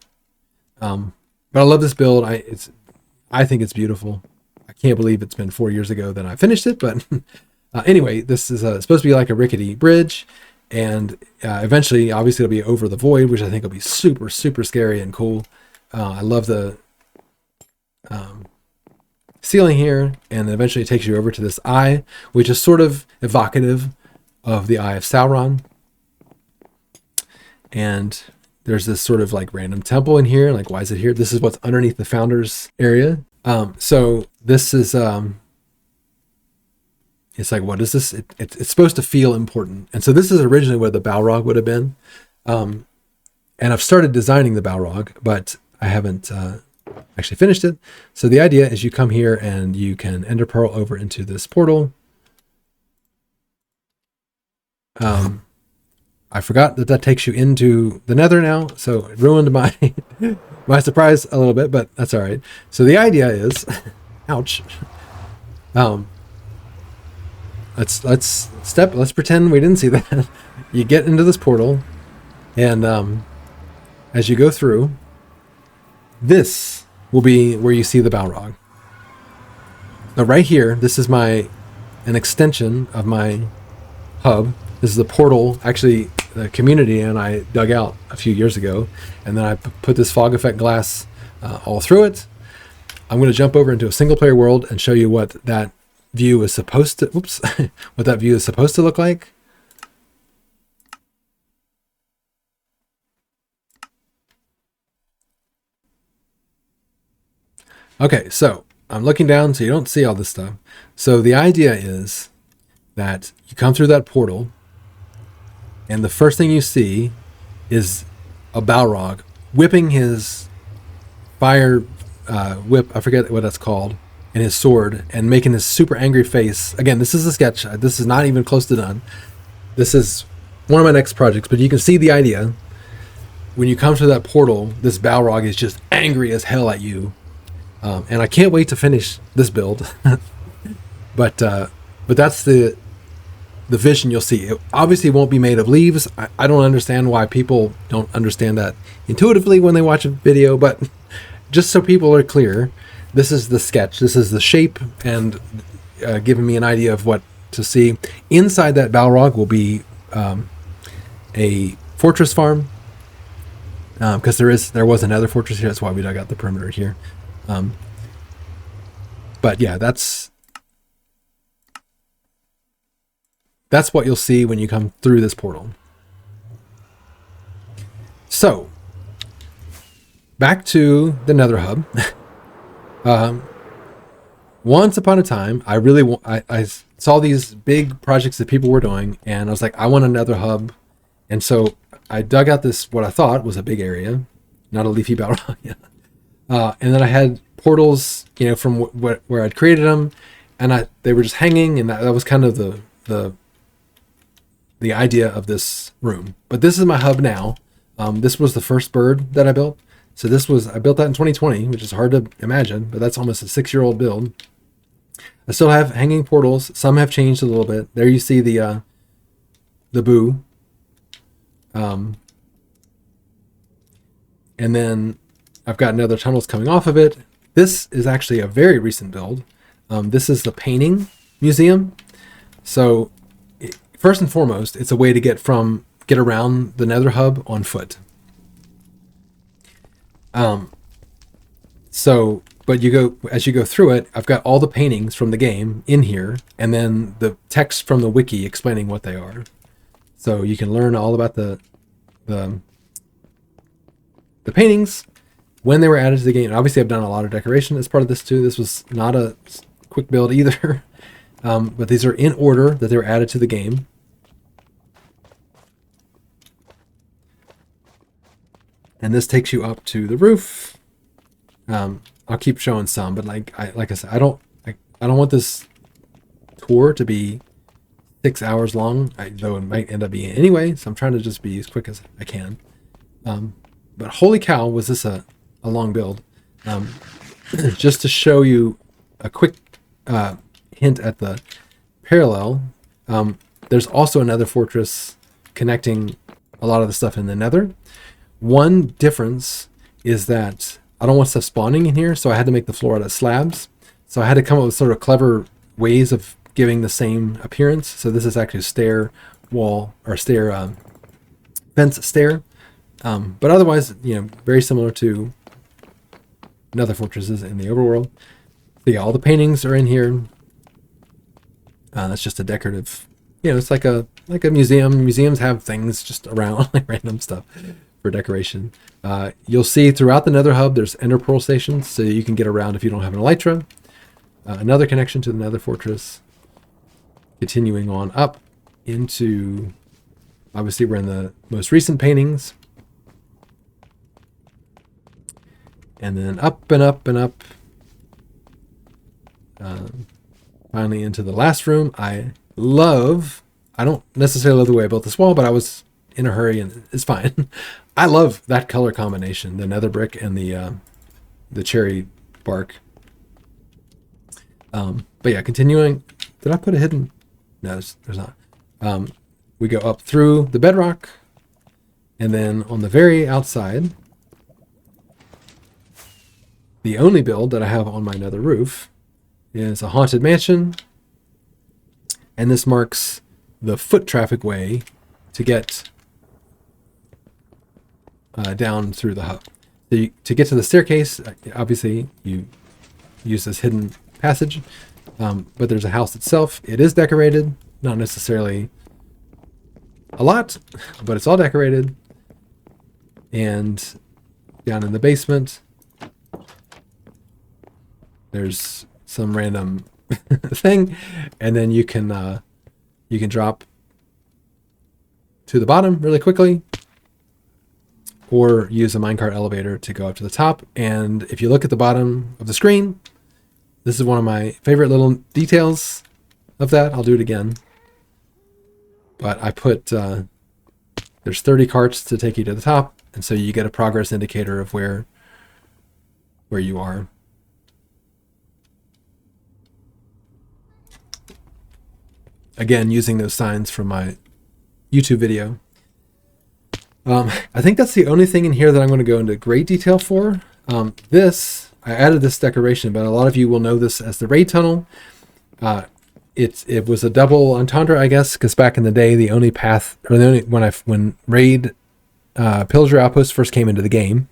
But I love this build. I think it's beautiful. I can't believe it's been 4 years ago that I finished it, but anyway, this is supposed to be like a rickety bridge, and eventually, obviously, it'll be over the void, which I think will be super, super scary and cool. I love the ceiling here, and then eventually it takes you over to this eye, which is sort of evocative of the Eye of Sauron. And there's this sort of like random temple in here. Like, why is it here? This is what's underneath the founders area. So this is, it's like, what is this? It's supposed to feel important. And so this is originally where the Balrog would have been. And I've started designing the Balrog, but I haven't actually finished it. So the idea is you come here and you can ender pearl over into this portal. I forgot that takes you into the Nether now, so it ruined my my surprise a little bit, but that's all right. So the idea is, ouch. Let's pretend we didn't see that. You get into this portal, and as you go through, this will be where you see the Balrog. Now right here, this is an extension of my hub. This is the portal, actually, the community and I dug out a few years ago, and then I put this fog effect glass all through it. I'm going to jump over into a single player world and show you what that view is supposed to, what that view is supposed to look like. Okay, so I'm looking down so you don't see all this stuff. So the idea is that you come through that portal, and the first thing you see is a Balrog whipping his fire whip, I forget what that's called, and his sword, and making this super angry face. Again, this is a sketch. This is not even close to done. This is one of my next projects, but you can see the idea. When you come to that portal, this Balrog is just angry as hell at you. And I can't wait to finish this build. but that's the vision you'll see. It obviously won't be made of leaves. I don't understand why people don't understand that intuitively when they watch a video, but just so people are clear, this is the sketch. This is the shape, and giving me an idea of what to see. Inside that Balrog will be a fortress farm, because there was another fortress here. That's why we dug out the perimeter here. But yeah, that's what you'll see when you come through this portal. So back to the Nether hub. Once upon a time, I saw these big projects that people were doing, and I was like, I want another hub. And so I dug out this, what I thought was a big area, not a leafy battle. Yeah. And then I had portals, from where I'd created them, and they were just hanging, and that was kind of the idea of this room. But this is my hub now. This was the first bird that I built. So I built that in 2020, which is hard to imagine, but that's almost a 6-year-old build. I still have hanging portals. Some have changed a little bit. There you see the boo. And then I've got another tunnels coming off of it. This is actually a very recent build. This is the painting museum. So first and foremost, it's a way to get around the Nether hub on foot. But as you go through it, I've got all the paintings from the game in here, and then the text from the wiki explaining what they are. So you can learn all about the paintings, when they were added to the game. And obviously, I've done a lot of decoration as part of this too. This was not a quick build either, but these are in order that they were added to the game. And this takes you up to the roof. I'll keep showing some, but like I said, I don't want this tour to be 6 hours long, though it might end up being anyway. So I'm trying to just be as quick as I can. But holy cow, was this a long build? Just to show you a quick hint at the parallel, there's also another fortress connecting a lot of the stuff in the Nether. One difference is that I don't want stuff spawning in here, so I had to make the floor out of slabs. So I had to come up with sort of clever ways of giving the same appearance. So this is actually a stair wall, or fence stair. But otherwise, very similar to Nether fortresses in the overworld. So yeah, all the paintings are in here. That's just a decorative, it's like a museum. Museums have things just around, like random stuff for decoration. You'll see throughout the Nether hub, there's ender pearl stations, so you can get around if you don't have an elytra. Another connection to the Nether fortress. Continuing on up into, obviously we're in the most recent paintings. And then up and up and up. Finally into the last room. I don't necessarily love the way I built this wall, but I was in a hurry and it's fine. I love that color combination, the nether brick and the cherry bark. But yeah, continuing. Did I put a hidden? No, there's not. We go up through the bedrock, and then on the very outside, the only build that I have on my nether roof is a haunted mansion, and this marks the foot traffic way to get down through the hub. To get to the staircase, obviously you use this hidden passage, but there's a house itself. It is decorated, not necessarily a lot, but it's all decorated. And down in the basement, there's some random thing, and then you can drop to the bottom really quickly, or use a minecart elevator to go up to the top. And if you look at the bottom of the screen, this is one of my favorite little details of that. I'll do it again. But I put, there's 30 carts to take you to the top, and so you get a progress indicator of where you are. Again, using those signs from my YouTube video. I think that's the only thing in here that I'm going to go into great detail for. I added this decoration, but a lot of you will know this as the raid tunnel. it was a double entendre, I guess, because back in the day, the only path, or the only when raid pillager outposts first came into the game,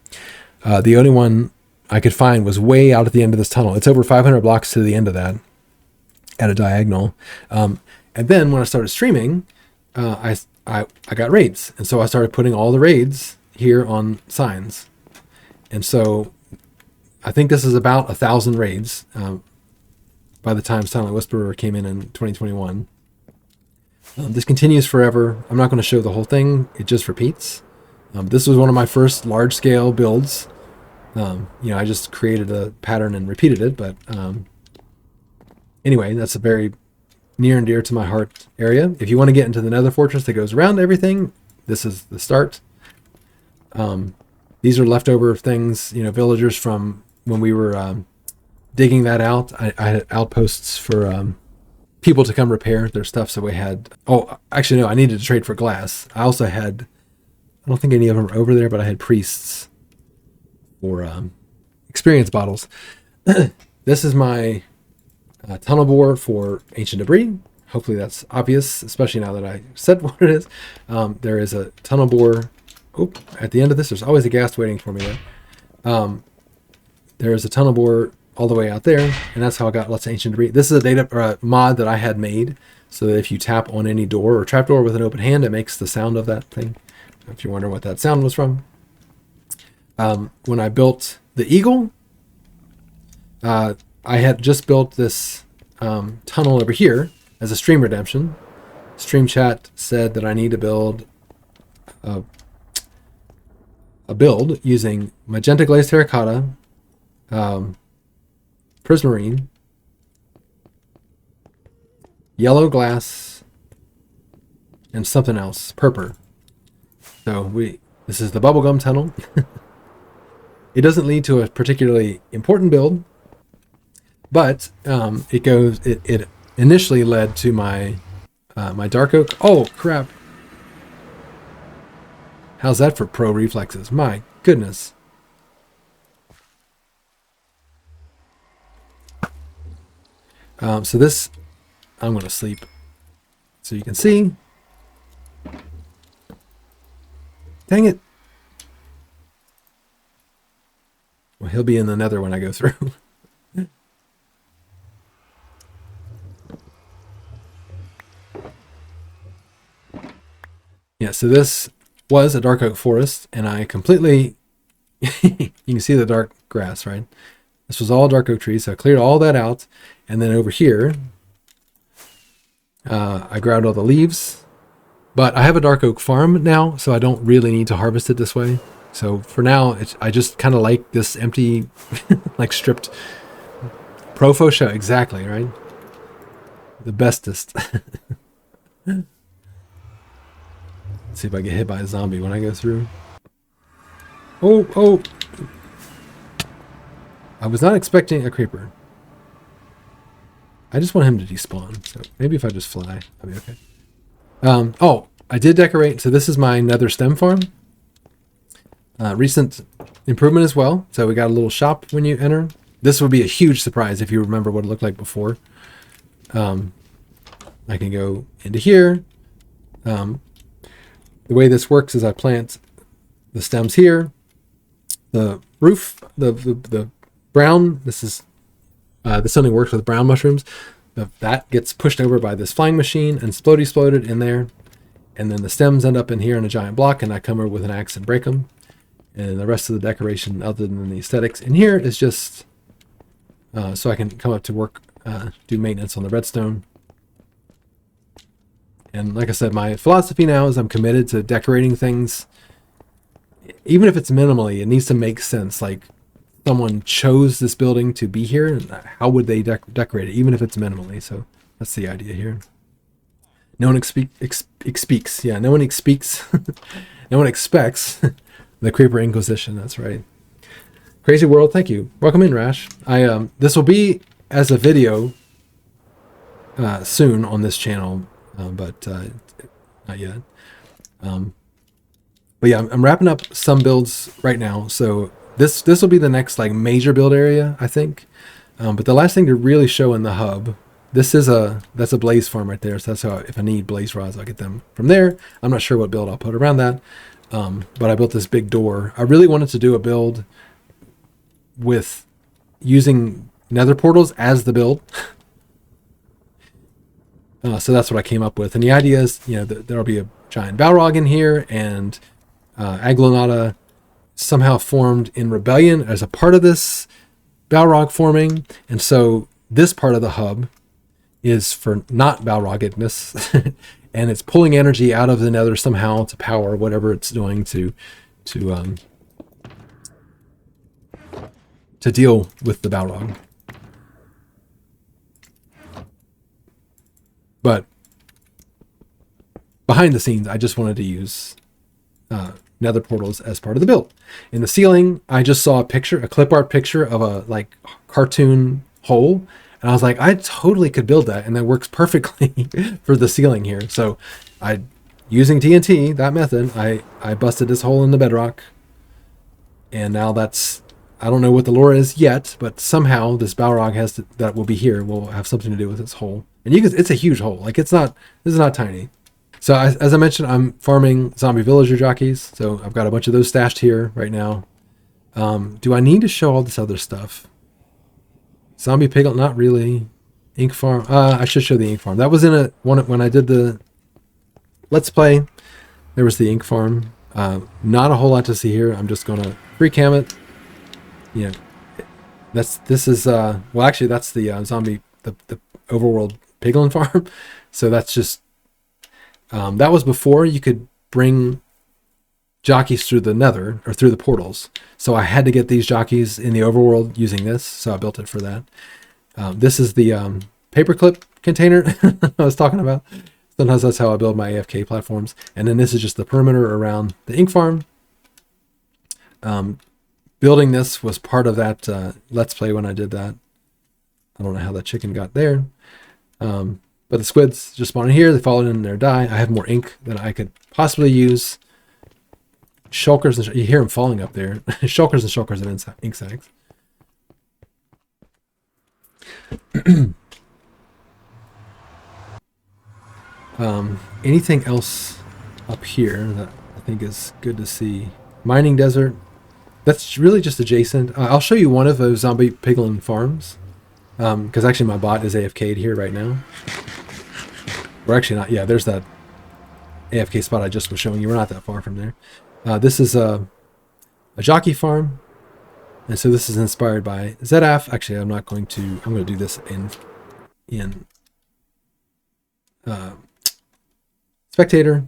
the only one I could find was way out at the end of this tunnel. It's over 500 blocks to the end of that, at a diagonal. And then when I started streaming, I got raids, and so I started putting all the raids here on signs, and so I think this is about 1,000 raids. By the time Silent Whisperer came in 2021. This continues forever. I'm not going to show the whole thing. It just repeats. This was one of my first large-scale builds. I just created a pattern and repeated it, but anyway, that's a very near and dear to my heart area. If you want to get into the Nether Fortress that goes around everything, this is the start. These are leftover things, villagers from when we were digging that out. I had outposts for people to come repair their stuff. So we had, actually no, I needed to trade for glass. I also had, I don't think any of them are over there, but I had priests for experience bottles. This is my tunnel bore for ancient debris. Hopefully that's obvious, especially now that I said what it is. There is a tunnel bore. At the end of this, there's always a ghast waiting for me there. There is a tunnel bore all the way out there, and that's how I got lots of ancient debris. This is a data or a mod that I had made, so that if you tap on any door or trapdoor with an open hand, it makes the sound of that thing. If you wonder what that sound was from. When I built the eagle, I had just built this tunnel over here as a stream redemption. Stream chat said that I need to build a build using magenta glazed terracotta, prismarine, yellow glass, and something else, purple. So this is the bubblegum tunnel. It doesn't lead to a particularly important build, but it initially led to my my dark oak. Oh crap! How's that for pro reflexes? My goodness. So this, I'm going to sleep so you can see. Dang it. Well, he'll be in the nether when I go through. Yeah, so this was a dark oak forest, and I completely, you can see the dark grass, right? This was all dark oak trees, so I cleared all that out. And then over here, I grabbed all the leaves. But I have a dark oak farm now, so I don't really need to harvest it this way. So for now, I just kind of like this empty, like stripped profo show. Exactly, right? The bestest. Let's see if I get hit by a zombie when I go through. Oh! I was not expecting a creeper. I just want him to despawn. So maybe if I just fly, I'll be okay. I did decorate. So this is my nether stem farm. Recent improvement as well. So we got a little shop when you enter. This would be a huge surprise if you remember what it looked like before. I can go into here. The way this works is I plant the stems here. The roof, the brown, this only works with brown mushrooms. That gets pushed over by this flying machine and exploded in there. And then the stems end up in here in a giant block, and I come over with an axe and break them. And the rest of the decoration, other than the aesthetics in here, is just so I can come up to work, do maintenance on the redstone. And like I said, my philosophy now is I'm committed to decorating things. Even if it's minimally, it needs to make sense. Like, someone chose this building to be here, and how would they decorate it, even if it's minimally? So that's the idea here. No one speaks. Yeah, no one speaks. No one expects the Creeper Inquisition. That's right. Crazy World, thank you. Welcome in, Rash. This will be as a video soon on this channel, but not yet. But yeah, I'm wrapping up some builds right now, so this will be the next like major build area, I think. But the last thing to really show in the hub that's a blaze farm right there. So that's how, if I need blaze rods, I'll get them from there. I'm not sure what build I'll put around that. But I built this big door. I really wanted to do a build with using nether portals as the build. So that's what I came up with. And the idea is, there'll be a giant Balrog in here, and Aglunata somehow formed in rebellion as a part of this Balrog forming. And so this part of the hub is for not Balrogedness, and it's pulling energy out of the nether somehow to power whatever it's doing to deal with the Balrog. But behind the scenes, I just wanted to use nether portals as part of the build. In the ceiling, I just saw a clip art picture of a cartoon hole, and I was like, I totally could build that, and that works perfectly for the ceiling here. So using TNT, that method, I busted this hole in the bedrock, and now I don't know what the lore is yet, but somehow this Balrog that will be here will have something to do with this hole. And it's a huge hole. This is not tiny. So as I mentioned, I'm farming zombie villager jockeys. So I've got a bunch of those stashed here right now. Do I need to show all this other stuff? Zombie piglet, not really. Ink farm. I should show the ink farm. That was in when I did the Let's Play. There was the ink farm. Not a whole lot to see here. I'm just gonna free cam it. That's the zombie, the overworld piglin farm. So that's just that was before you could bring jockeys through the nether or through the portals. So I had to get these jockeys in the overworld using this. So I built it for that. This is the paperclip container I was talking about. Sometimes that's how I build my AFK platforms. And then this is just the perimeter around the ink farm. Building this was part of that Let's Play when I did that. I don't know how that chicken got there. But the squids just spawn in here. They fall in there, die. I have more ink than I could possibly use. Shulkers, you hear them falling up there. Shulkers and shulkers of ink sacs. Anything else up here that I think is good to see? Mining desert. That's really just adjacent. I'll show you one of those zombie piglin farms. Because actually my bot is AFK'd here right now. We're actually not. Yeah, there's that AFK spot I just was showing you. We're not that far from there. This is a jockey farm. And so this is inspired by ZF. Actually, I'm going to do this in Spectator.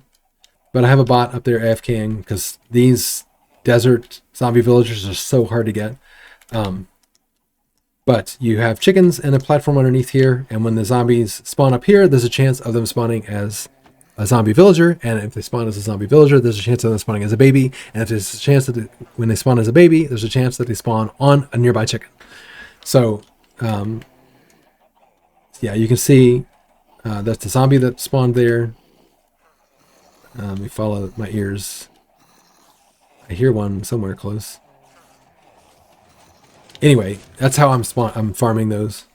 But I have a bot up there AFKing because these desert zombie villagers are so hard to get. But you have chickens and a platform underneath here, and when the zombies spawn up here, there's a chance of them spawning as a zombie villager, and if they spawn as a zombie villager, there's a chance of them spawning as a baby, and if there's a chance that when they spawn as a baby, there's a chance that they spawn on a nearby chicken. So, yeah, you can see that's the zombie that spawned there. Let me follow my ears. I hear one somewhere close. Anyway, that's how I'm farming those.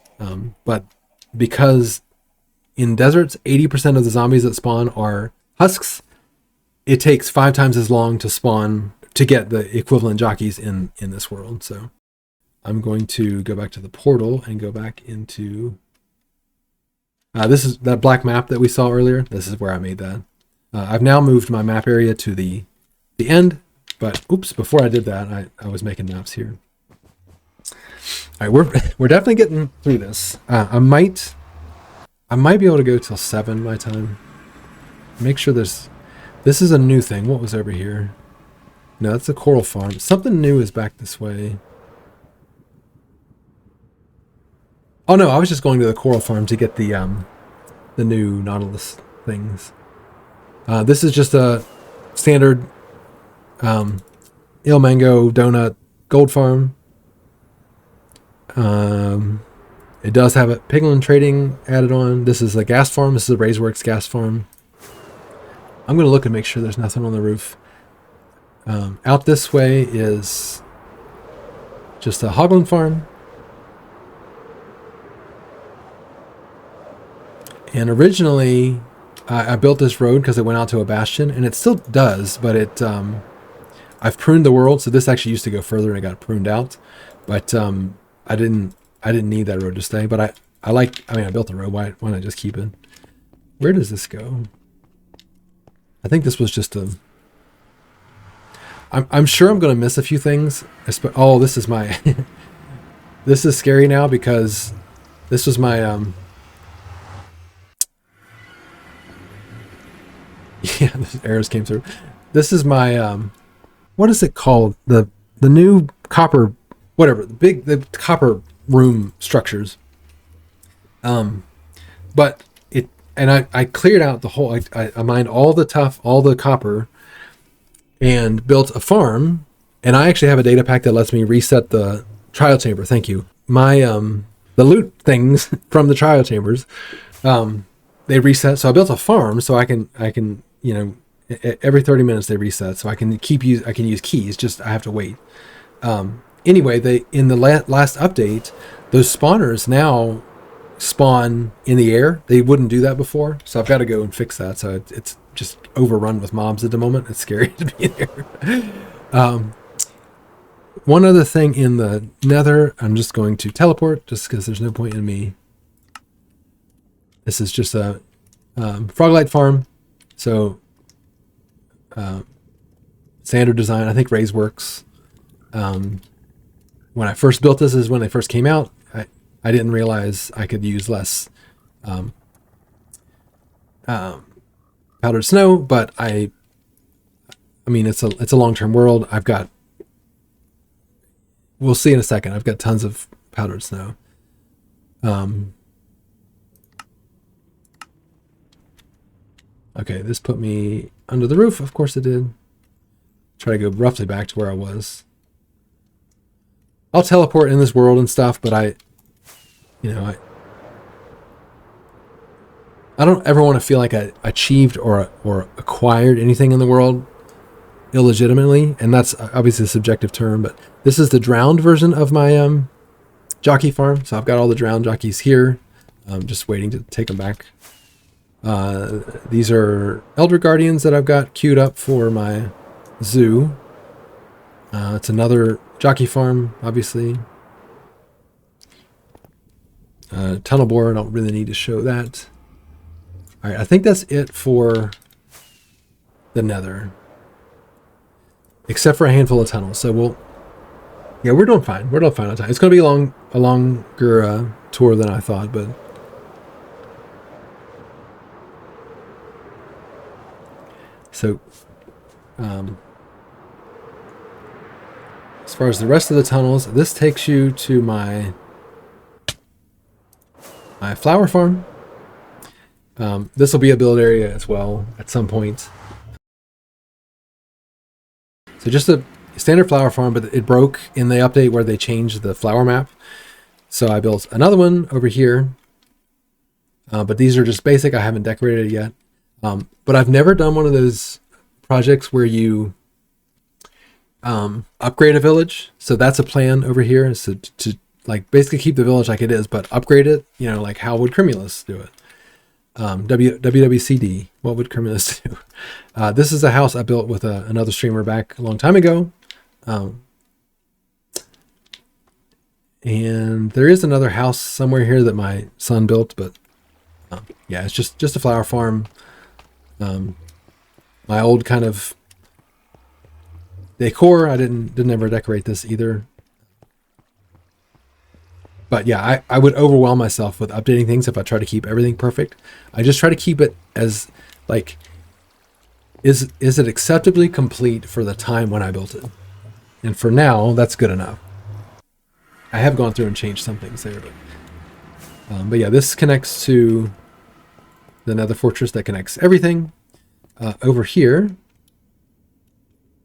But because in deserts, 80% of the zombies that spawn are husks, it takes 5 times as long to spawn to get the equivalent jockeys in this world. So I'm going to go back to the portal and go back into... this is that black map that we saw earlier. This is where I made that. I've now moved my map area to the end. But oops, before I did that, I was making maps here. All right, we're definitely getting through this. I might be able to go till 7 my time. Make sure this is a new thing. What was over here? No, that's a coral farm. Something new is back this way. Oh no, I was just going to the coral farm to get the new Nautilus things. This is just a standard Il Mango Donut Gold Farm. It does have a piglin trading added on. This is a gas farm. This is a Raiseworks gas farm. I'm going to look and make sure there's nothing on the roof. Out this way is just a hoglin farm. And originally, I built this road because it went out to a bastion, and it still does, but I've pruned the world, so this actually used to go further and it got pruned out. But I didn't need that road to stay. But I built the road. Why not just keep it? Where does this go? I think this was just a. I'm sure I'm going to miss a few things. Oh, this is my. This is scary now because this was my yeah, the arrows came through. This is my what is it called? The new copper, whatever, the copper room structures. But it, and I cleared out the whole, I mined all the copper and built a farm. And I actually have a data pack that lets me reset the trial chamber. Thank you. My, the loot things from the trial chambers, they reset. So I built a farm so I can, you know, every 30 minutes they reset. So I can use keys, just I have to wait. Anyway, in the last update, those spawners now spawn in the air. They wouldn't do that before. So I've got to go and fix that. So it's just overrun with mobs at the moment. It's scary to be in there. One other thing in the nether, I'm just going to teleport just because there's no point in me. This is just a froglight farm. So standard design. I think Raise works. When I first built this is when they first came out. I didn't realize I could use less powdered snow, but I mean it's a long-term world. We'll see in a second. I've got tons of powdered snow. Okay, this put me under the roof. Of course it did. Try to go roughly back to where I was. I'll teleport in this world and stuff, but I don't ever want to feel like I achieved or acquired anything in the world illegitimately, and that's obviously a subjective term, but this is the drowned version of my jockey farm. So I've got all the drowned jockeys here. I'm just waiting to take them back. These are Elder Guardians that I've got queued up for my zoo. It's another jockey farm, obviously. Tunnel bore, I don't really need to show that. All right, I think that's it for the nether. Except for a handful of tunnels. So we're doing fine. We're doing fine on time. It's going to be a longer tour than I thought, but so as far as the rest of the tunnels, this takes you to my flower farm. This will be a build area as well at some point. So just a standard flower farm, but it broke in the update where they changed the flower map. So I built another one over here. But these are just basic. I haven't decorated it yet. But I've never done one of those projects where you upgrade a village. So that's a plan over here, is to like basically keep the village like it is, but upgrade it, like how would Crimulus do it? WWCD, what would Crimulus do? This is a house I built with another streamer back a long time ago. And there is another house somewhere here that my son built, but yeah, it's just a flower farm. My old kind of decor, I didn't ever decorate this either. But yeah, I would overwhelm myself with updating things if I try to keep everything perfect. I just try to keep it as like, is it acceptably complete for the time when I built it? And for now, that's good enough. I have gone through and changed some things there, but yeah, this connects to the Nether Fortress that connects everything. Over here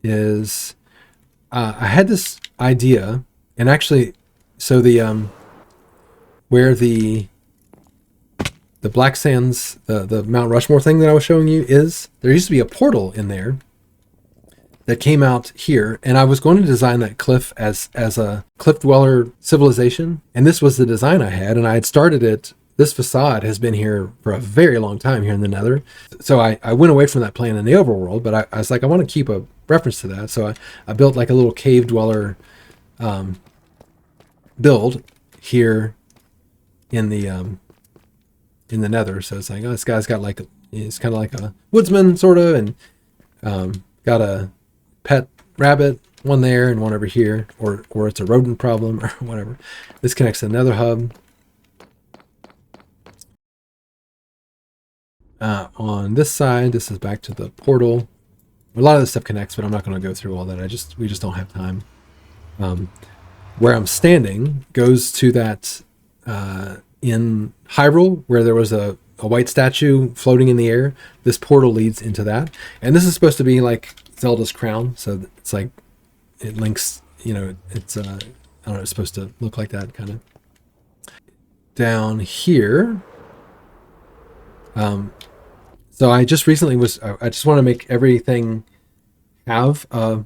is I had this idea, and actually, so the where the Black Sands, the Mount Rushmore thing that I was showing you is, there used to be a portal in there that came out here, and I was going to design that cliff as a cliff dweller civilization, and this was the design I had, and I had started it this facade has been here for a very long time here in the Nether. So I went away from that plan in the overworld, but I was like, I want to keep a reference to that. So I built like a little cave dweller build here in the Nether. So it's like, oh, this guy's got like, he's kind of like a woodsman sort of, and got a pet rabbit, one there and one over here, or it's a rodent problem or whatever. This connects to the Nether hub. On this side, this is back to the portal. A lot of this stuff connects, but I'm not going to go through all that. We just don't have time. Where I'm standing goes to that in Hyrule, where there was a white statue floating in the air. This portal leads into that, and this is supposed to be like Zelda's crown. So it's like it links. You know, it's I don't know. It's supposed to look like that kind of. Down here. So I just recently I just want to make everything have a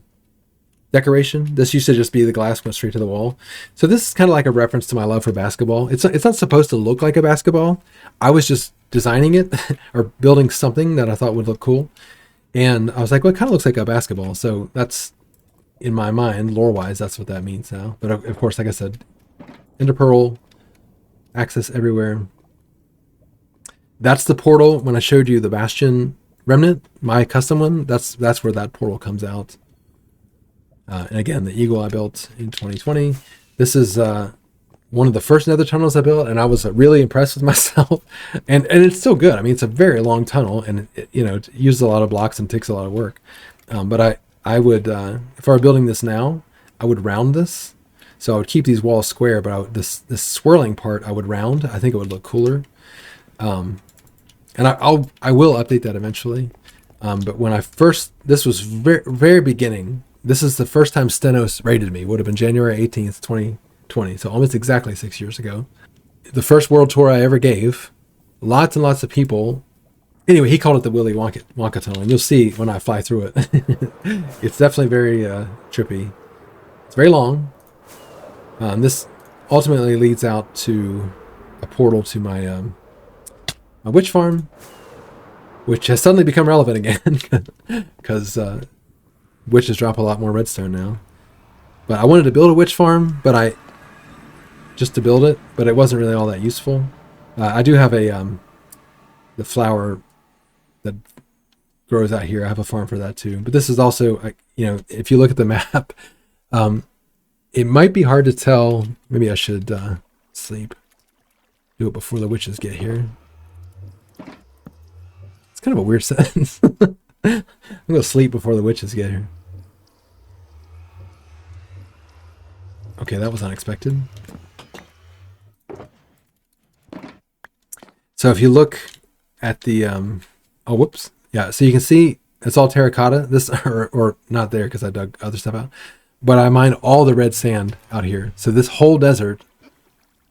decoration. This used to just be the glass went straight to the wall. So this is kind of like a reference to my love for basketball. It's not supposed to look like a basketball. I was just designing it or building something that I thought would look cool. And I was like, well, it kind of looks like a basketball. So that's, in my mind, lore-wise, that's what that means now. But of course, like I said, Ender Pearl, access everywhere. That's the portal. When I showed you the Bastion Remnant, my custom one, that's where that portal comes out. And again, the eagle I built in 2020. This is one of the first Nether tunnels I built, and I was really impressed with myself. And it's still good. I mean, it's a very long tunnel, and it uses a lot of blocks and takes a lot of work. But I would, if I were building this now, I would round this. So I would keep these walls square, but this swirling part I would round. I think it would look cooler. And I will update that eventually. But when this was very, very beginning. This is the first time Stenos raided me. Would have been January 18th, 2020. So almost exactly 6 years ago. The first world tour I ever gave. Lots and lots of people. Anyway, he called it the Willy Wonka tunnel. And you'll see when I fly through it. It's definitely very trippy. It's very long. This ultimately leads out to a portal to my witch farm, which has suddenly become relevant again because witches drop a lot more redstone now. But I wanted to build a witch farm, just to build it, but it wasn't really all that useful. I do have the flower that grows out here. I have a farm for that too. But this is also, if you look at the map, it might be hard to tell. Maybe I should sleep. Do it before the witches get here. It's kind of a weird sentence. I'm going to sleep before the witches get here. Okay, that was unexpected. So if you look at the... oh, whoops. Yeah, so you can see it's all terracotta. This, or not there because I dug other stuff out. But I mined all the red sand out here. So this whole desert,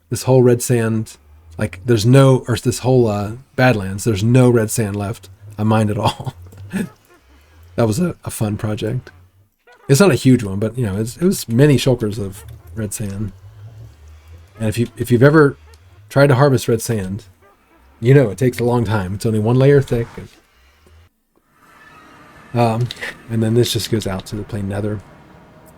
this whole red sand... Like there's no, or this whole Badlands, there's no red sand left. I mined it all. That was a fun project. It's not a huge one, but it was many shulkers of red sand. And if you've ever tried to harvest red sand, it takes a long time. It's only one layer thick. And then this just goes out to the plain nether.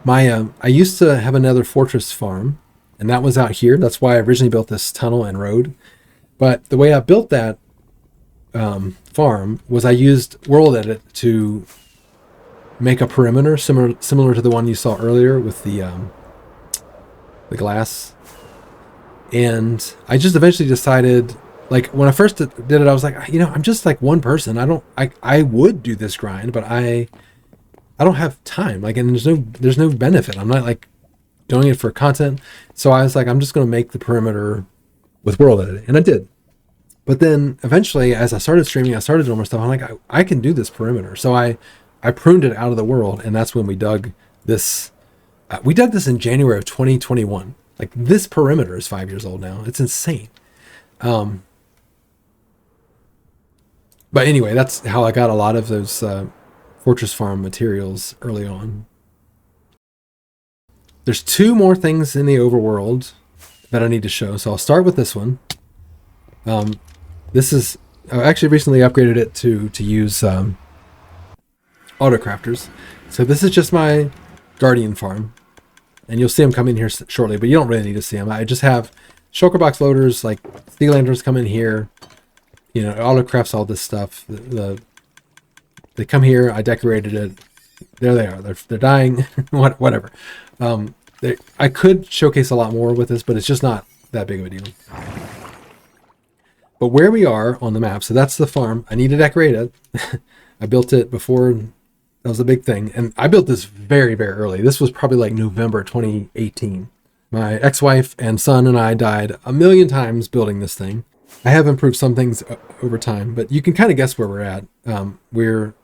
I used to have a nether fortress farm. And that was out here. That's why I originally built this tunnel and road. But the way I built that farm was I used World Edit to make a perimeter similar to the one you saw earlier with the glass. And I just eventually decided, like when I first did it, I was like, I'm just like one person. I would do this grind, but I don't have time. Like, and there's no benefit. I'm not like doing it for content. So I was like, I'm just going to make the perimeter with World Edit. And I did. But then eventually, as I started streaming, I started doing more stuff. I'm like, I can do this perimeter. So I pruned it out of the world. And that's when we dug this. We dug this in January of 2021. Like this perimeter is 5 years old now. It's insane. But anyway, that's how I got a lot of those Fortress Farm materials early on. There's two more things in the overworld that I need to show. So I'll start with this one. This is, I actually recently upgraded it to use autocrafters. So this is just my guardian farm, and you'll see them come in here shortly, but you don't really need to see them. I just have shulker box loaders, like steel lanterns come in here. You know, it autocrafts all this stuff. They come here. I decorated it. There they are. They're dying. Whatever. I could showcase a lot more with this, but it's just not that big of a deal. But where we are on the map, so that's the farm. I need to decorate it. I built it before. That was a big thing. And I built this very, very early. This was probably like November 2018. My ex-wife and son and I died a million times building this thing. I have improved some things over time, but you can kind of guess where we're at. We're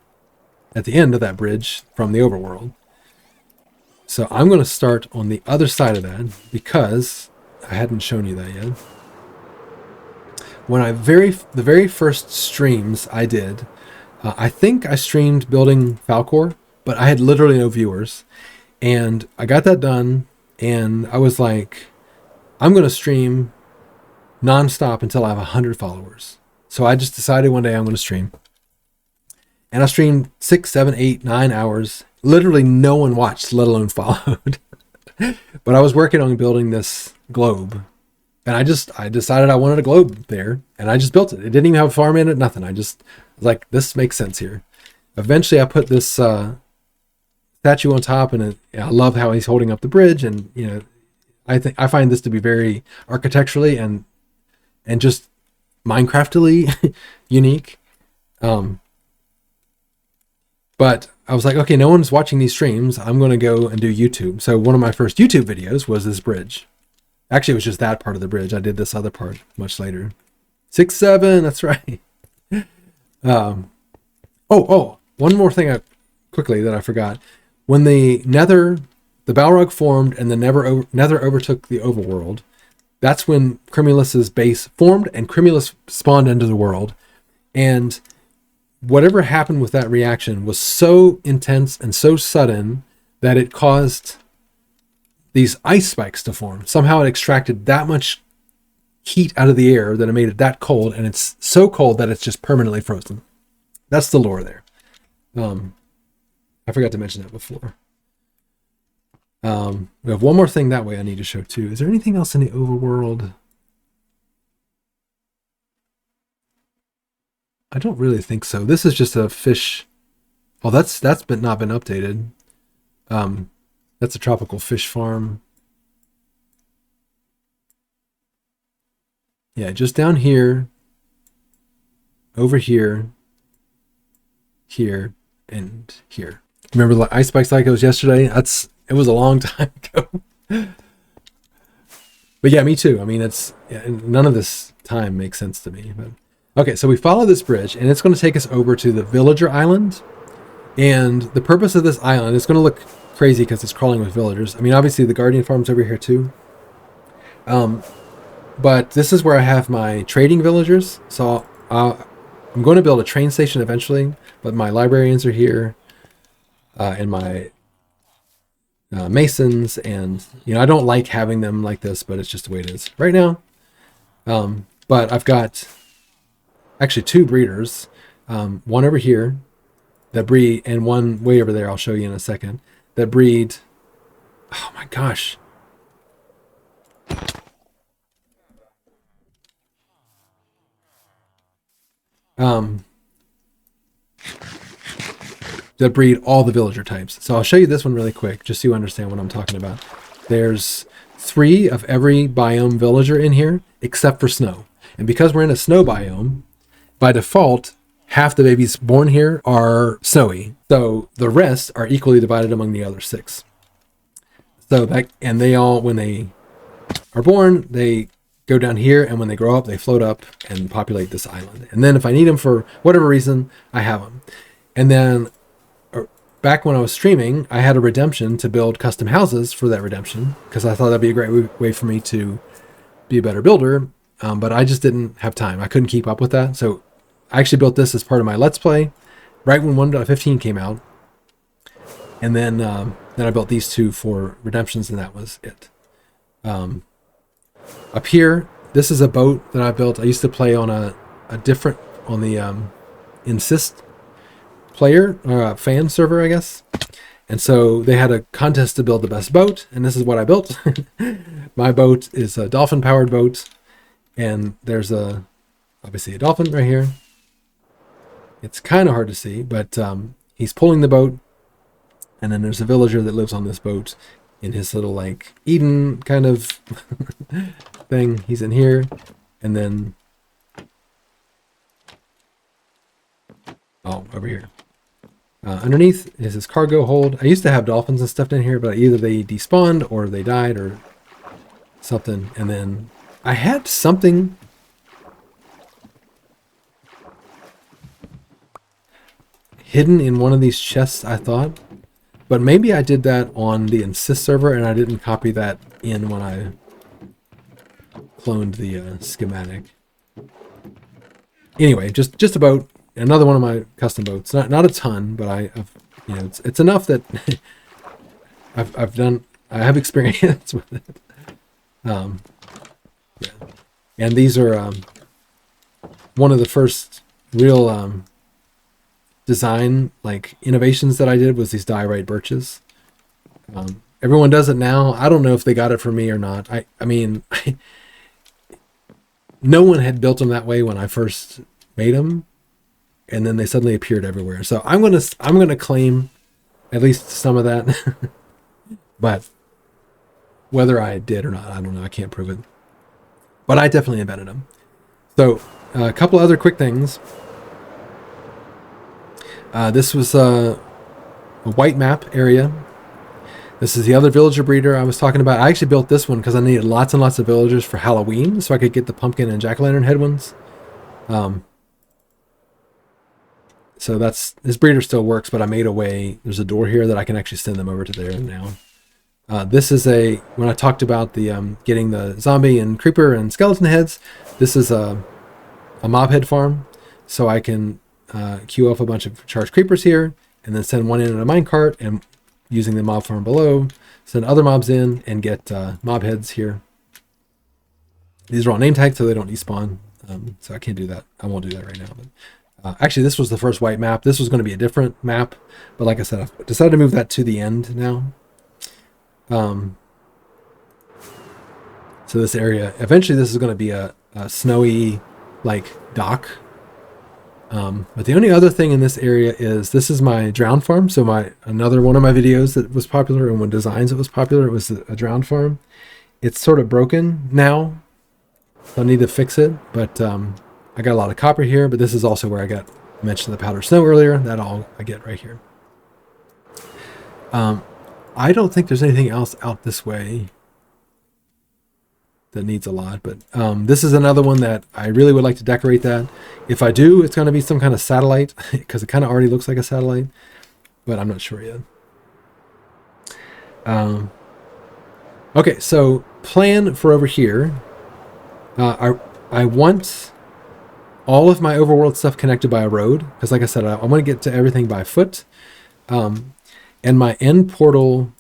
at the end of that bridge from the overworld. So I'm going to start on the other side of that because I hadn't shown you that yet. When the very first streams I did, I think I streamed building Falcor, but I had literally no viewers. And I got that done, and I was like, I'm going to stream nonstop until I have 100 followers. So I just decided one day I'm going to stream. And I streamed 6, 7, 8, 9 hours. Literally no one watched, let alone followed. But I was working on building this globe. And I decided I wanted a globe there, and I just built it. It didn't even have a farm in it, nothing. I just was like, this makes sense here. Eventually, I put this statue on top, and I love how he's holding up the bridge. And you know, I find this to be very architecturally and just Minecraftily unique. But I was like, okay, no one's watching these streams. I'm going to go and do YouTube. So one of my first YouTube videos was this bridge. Actually, it was just that part of the bridge. I did this other part much later. 6, 7, that's right. One more thing quickly that I forgot. When the Balrog formed and the Nether overtook the overworld, that's when Crimulus's base formed and Crimulus spawned into the world. And whatever happened with that reaction was so intense and so sudden that it caused these ice spikes to form. Somehow it extracted that much heat out of the air that it made it that cold, and it's so cold that it's just permanently frozen. That's the lore there. I forgot to mention that before. We have one more thing that way I need to show too. Is there anything else in the overworld? I don't really think so. This is just a fish. Oh, that's not been updated. That's a tropical fish farm. Yeah, just down here, over here, here, and here. Remember the ice spike cycles yesterday? It was a long time ago. But yeah, me too. I mean, none of this time makes sense to me. But okay, so we follow this bridge, and it's going to take us over to the villager island. And the purpose of this island is going to look crazy because it's crawling with villagers. I mean, obviously the guardian farm's over here too. But this is where I have my trading villagers. So I'm going to build a train station eventually, but my librarians are here, and my masons, and you know, I don't like having them like this, but it's just the way it is right now. But I've got actually 2 breeders, one over here that breed, and one way over there, I'll show you in a second, that breed. Oh my gosh. That breed all the villager types. So I'll show you this one really quick, just so you understand what I'm talking about. There's 3 of every biome villager in here, except for snow. And because we're in a snow biome, by default, half the babies born here are snowy. So the rest are equally divided among the other 6. So and they all, when they are born, they go down here, and when they grow up, they float up and populate this island. And then if I need them for whatever reason, I have them. And then back when I was streaming, I had a redemption to build custom houses for that redemption, because I thought that'd be a great way for me to be a better builder. But I just didn't have time. I couldn't keep up with that. So I actually built this as part of my Let's Play right when 1.15 came out. And then I built these 2 for redemptions, and that was it. Up here, This is a boat that I built. I used to play on a different, on the Insist player, or fan server, I guess. And so they had a contest to build the best boat, and this is what I built. My boat is a dolphin-powered boat, and there's obviously a dolphin right here. It's kind of hard to see, but he's pulling the boat, and then there's a villager that lives on this boat in his little like Eden kind of thing. He's in here, and then over here. Underneath is his cargo hold. I used to have dolphins and stuff in here, but either they despawned or they died or something. And then I had something hidden in one of these chests, I thought. But maybe I did that on the Insist server and I didn't copy that in when I cloned the schematic. Anyway, just about another one of my custom boats. Not a ton, but it's enough that I have experience with it. Yeah. And these are one of the first real design like innovations that I did was these diorite birches. Everyone does it now. I don't know if they got it from me or not. I mean, no one had built them that way when I first made them. And then they suddenly appeared everywhere. So I'm gonna claim at least some of that, but whether I did or not, I don't know. I can't prove it, but I definitely invented them. So a couple other quick things. This was a white map area. This is the other villager breeder I was talking about. I actually built this one because I needed lots and lots of villagers for Halloween, so I could get the pumpkin and jack-o'-lantern head ones. So this breeder still works, but I made a way. There's a door here that I can actually send them over to there now. This is when I talked about the getting the zombie and creeper and skeleton heads, this is a mob head farm. So I can queue up a bunch of charged creepers here and then send one in a minecart and using the mob farm below, send other mobs in and get mob heads here. These are all name tags so they don't despawn. So I can't do that. I won't do that right now. But actually, this was the first white map. This was going to be a different map, but like I said, I've decided to move that to the end now. So this area, eventually this is going to be a snowy, like, dock. But the only other thing in this area is this is my drown farm. So another one of my videos that was popular and when designs it was popular, it was a drown farm. It's sort of broken now. So I need to fix it, but I got a lot of copper here, but this is also where I mentioned the powdered snow earlier. That all I get right here. I don't think there's anything else out this way that needs a lot, but this is another one that I really would like to decorate that. If I do, it's going to be some kind of satellite because it kind of already looks like a satellite, but I'm not sure yet. Okay, so plan for over here. I want all of my overworld stuff connected by a road because, like I said, I want to get to everything by foot. And my end portal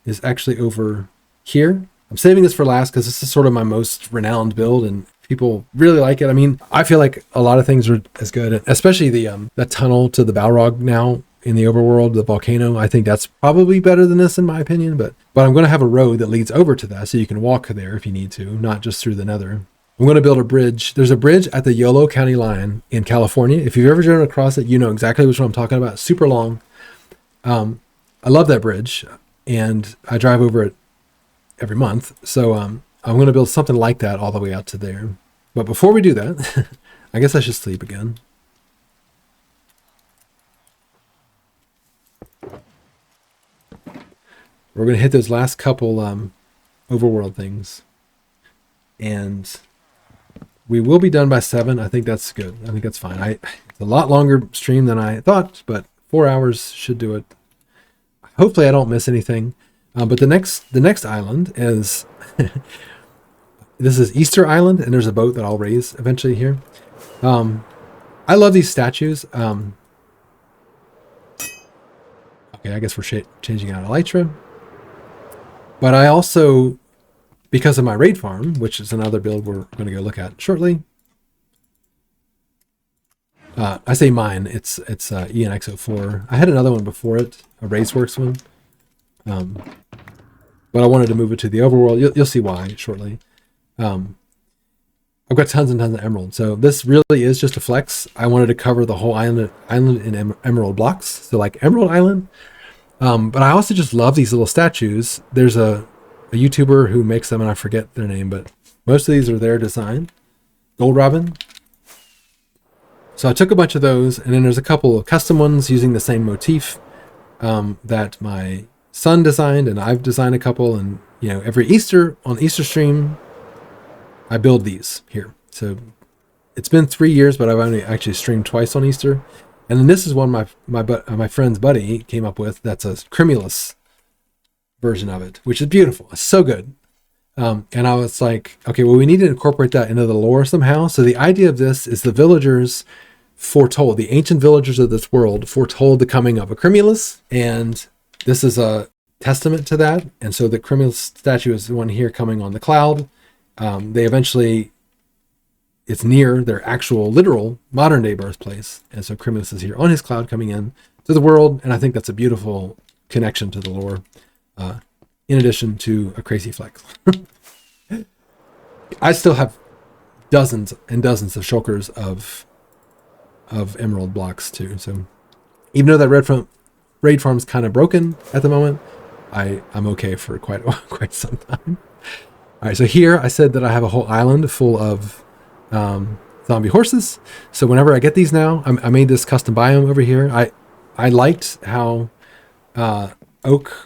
is actually over here. I'm saving this for last because this is sort of my most renowned build and people really like it. I mean, I feel like a lot of things are as good, especially the tunnel to the Balrog now in the overworld, the volcano. I think that's probably better than this in my opinion, but I'm going to have a road that leads over to that so you can walk there if you need to, not just through the nether. I'm going to build a bridge. There's a bridge at the Yolo County line in California. If you've ever driven across it, you know exactly which one I'm talking about. Super long. I love that bridge and I drive over it every month. So I'm going to build something like that all the way out to there. But before we do that, I guess I should sleep again. We're going to hit those last couple overworld things. And we will be done by 7. I think that's good. I think that's fine. It's a lot longer stream than I thought, but 4 hours should do it. Hopefully I don't miss anything. But the next island is this is Easter Island, and there's a boat that I'll raise eventually here. I love these statues. Okay, I guess we're changing out Elytra. But I also because of my raid farm, which is another build we're going to go look at shortly. I say mine. It's ENX04. I had another one before it, a Raceworks one, but I wanted to move it to the overworld. You'll see why shortly. I've got tons and tons of emerald, so this really is just a flex. I wanted to cover the whole island in emerald blocks, so like Emerald Island. But I also just love these little statues. There's a YouTuber who makes them, and I forget their name, but most of these are their design. Gold Robin. So I took a bunch of those, and then there's a couple of custom ones using the same motif that my son designed, and I've designed a couple. And every Easter on Easter stream, I build these here. So it's been 3 years, but I've only actually streamed twice on Easter. And then this is one my friend's buddy came up with. That's a Crimulus version of it, which is beautiful. It's so good. And I was like, okay, well, we need to incorporate that into the lore somehow. So the idea of this is the villagers foretold, the ancient villagers of this world foretold the coming of a Crimulus, and this is a testament to that. And so the Crimulus statue is the one here coming on the cloud. They eventually, it's near their actual literal modern day birthplace, and so Crimulus is here on his cloud coming in to the world, and I think that's a beautiful connection to the lore, in addition to a crazy flex. I still have dozens and dozens of shulkers of emerald blocks too. So even though that raid farm's kind of broken at the moment, I'm okay for quite some time. All right, so here I said that I have a whole island full of zombie horses. So whenever I get these now, I made this custom biome over here. I liked how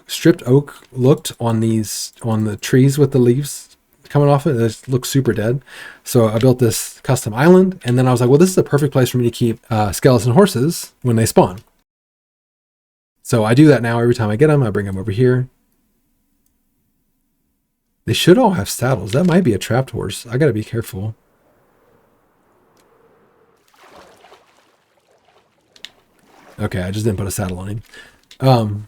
stripped oak looked on the trees with the leaves coming off it. It looks super dead. So I built this custom island, and then I was like, well, this is a perfect place for me to keep skeleton horses when they spawn. So I do that now every time I get them. I bring them over here. They should all have saddles. That might be a trapped horse. I got to be careful. Okay, I just didn't put a saddle on him.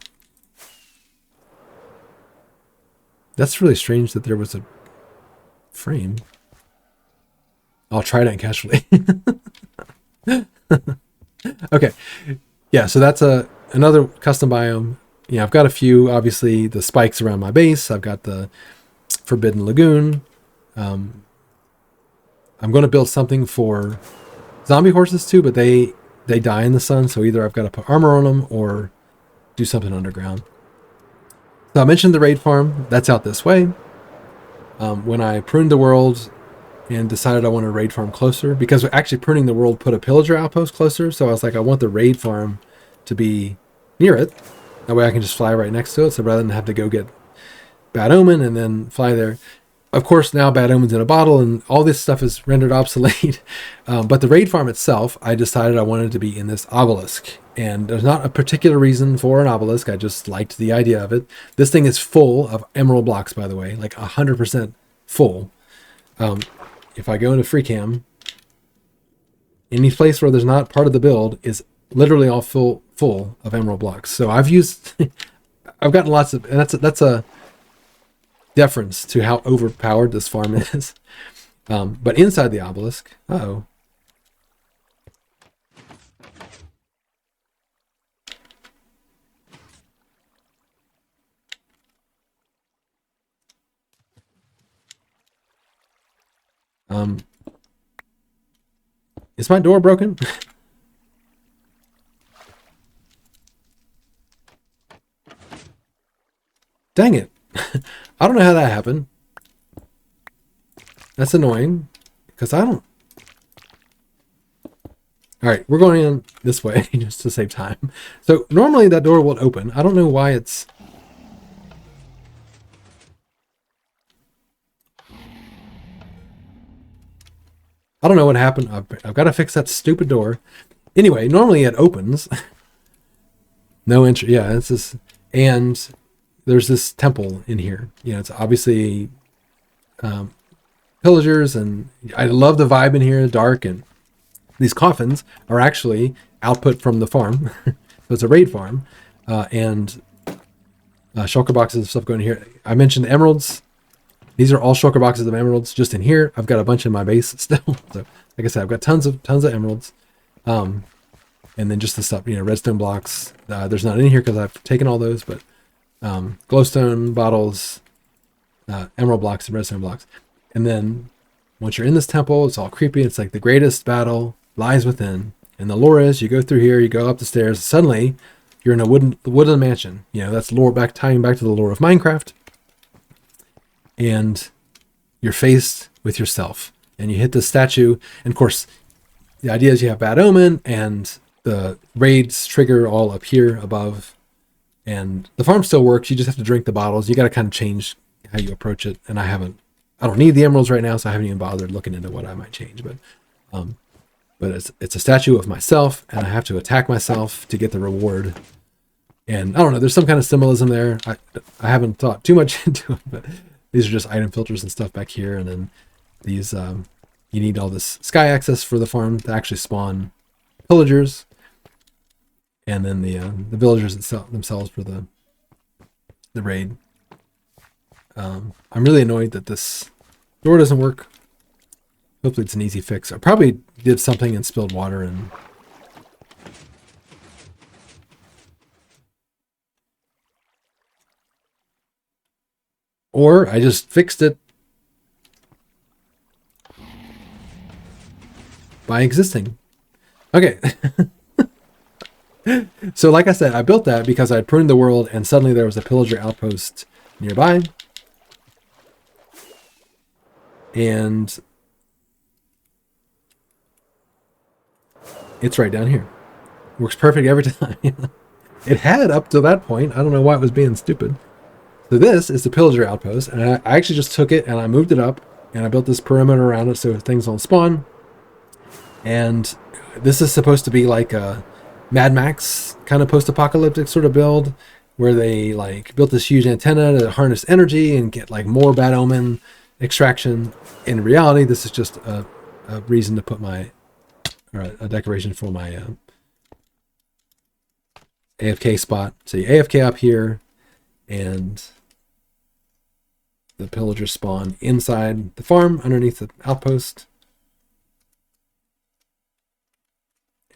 That's really strange that there was a frame. I'll try that casually. Okay. Yeah, so that's another custom biome. I've got a few, obviously, the spikes around my base. I've got the Forbidden Lagoon. I'm going to build something for zombie horses too, but they die in the sun, so either I've got to put armor on them or do something underground. So I mentioned the raid farm. That's out this way. When I pruned the world and decided I wanted a raid farm closer, because actually pruning the world put a pillager outpost closer, so I was like, I want the raid farm to be near it. That way I can just fly right next to it, so rather than have to go get Bad Omen and then fly there. Of course, now Bad Omen's in a bottle and all this stuff is rendered obsolete. But the raid farm itself, I decided I wanted to be in this obelisk. And there's not a particular reason for an obelisk. I just liked the idea of it. This thing is full of emerald blocks, by the way, like 100% full. If I go into free cam, any place where there's not part of the build is literally all full of emerald blocks. So I've gotten lots of, and that's a deference to how overpowered this farm is. But inside the obelisk, is my door broken? Dang it. I don't know how that happened. That's annoying because I don't. All right, we're going in this way just to save time. So normally that door will open. I don't know why it's. I don't know what happened. I've got to fix that stupid door. Anyway, normally it opens. No entry. Yeah, it's just, and there's this temple in here. It's obviously pillagers, and I love the vibe in here, dark, and these coffins are actually output from the farm. So it's a raid farm, and shulker boxes and stuff going here. I mentioned emeralds. These are all shulker boxes of emeralds just in here. I've got a bunch in my base still. So like I said, I've got tons of emeralds. And then just the stuff, redstone blocks. There's not in here because I've taken all those, but glowstone bottles, emerald blocks, and redstone blocks. And then once you're in this temple, it's all creepy. It's like the greatest battle lies within. And the lore is you go through here, you go up the stairs, suddenly you're in a wooden mansion. That's lore tying back to the lore of Minecraft. And you're faced with yourself. And you hit this statue. And of course, the idea is you have bad omen, and the raids trigger all up here above. And the farm still works. You just have to drink the bottles. You got to kind of change how you approach it. And I don't need the emeralds right now, so I haven't even bothered looking into what I might change. But it's a statue of myself, and I have to attack myself to get the reward. And I don't know, there's some kind of symbolism there. I haven't thought too much into it, but these are just item filters and stuff back here. And then these, you need all this sky access for the farm to actually spawn pillagers. And then the villagers themselves for the raid. I'm really annoyed that this door doesn't work. Hopefully it's an easy fix. I probably did something and spilled water and... Or I just fixed it by existing. Okay. So like I said, I built that because I pruned the world and suddenly there was a pillager outpost nearby. And it's right down here. Works perfect every time. It had up to that point. I don't know why it was being stupid. So this is the pillager outpost, and I actually just took it and I moved it up, and I built this perimeter around it so things don't spawn. And this is supposed to be like a Mad Max kind of post-apocalyptic sort of build, where they like built this huge antenna to harness energy and get like more bad omen extraction. In reality, this is just a reason to put a decoration for my AFK spot. So you AFK up here, and the pillagers spawn inside the farm underneath the outpost.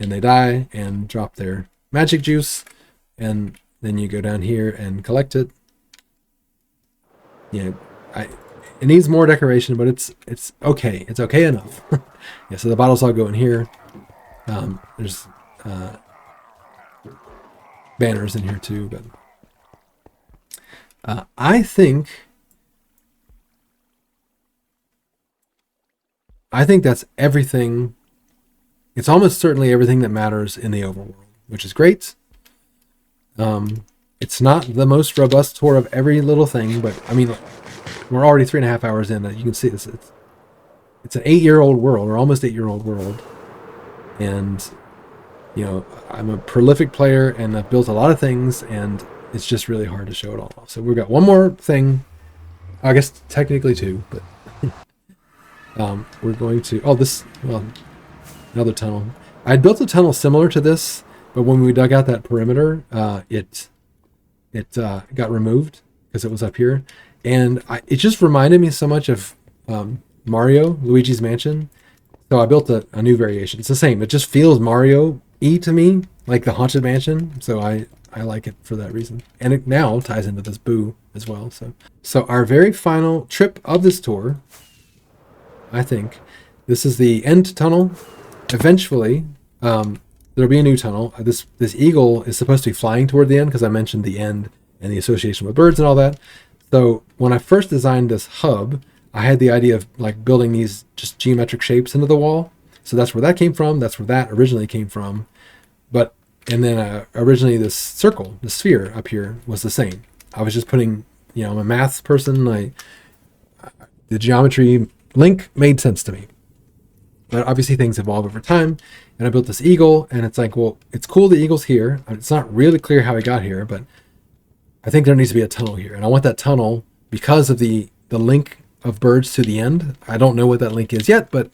And they die and drop their magic juice. And then you go down here and collect it. It needs more decoration, but it's okay. It's okay enough. Yeah, so the bottles all go in here. There's banners in here too, but I think that's everything. It's almost certainly everything that matters in the overworld, which is great. It's not the most robust tour of every little thing, but I mean, we're already 3.5 hours in. You can see this. It's an 8-year-old world, or almost 8-year-old world. And, I'm a prolific player, and I've built a lot of things, and it's just really hard to show it all off. So we've got one more thing. I guess technically two, but we're going to... another tunnel. I built a tunnel similar to this, but when we dug out that perimeter, it got removed because it was up here. And it just reminded me so much of Luigi's Mansion. So I built a new variation. It's the same. It just feels Mario-y to me, like the Haunted Mansion. So I like it for that reason. And it now ties into this Boo as well. So our very final trip of this tour, I think, this is the end tunnel. Eventually, there'll be a new tunnel. This eagle is supposed to be flying toward the end because I mentioned the end and the association with birds and all that. So when I first designed this hub, I had the idea of like building these just geometric shapes into the wall. So that's where that came from. That's where that originally came from. And then originally this circle, the sphere up here was the same. I was just putting, I'm a math person. The geometry link made sense to me. But obviously things evolve over time. And I built this eagle, and it's like, well, it's cool the eagle's here. It's not really clear how he got here, but I think there needs to be a tunnel here. And I want that tunnel because of the link of birds to the end. I don't know what that link is yet, but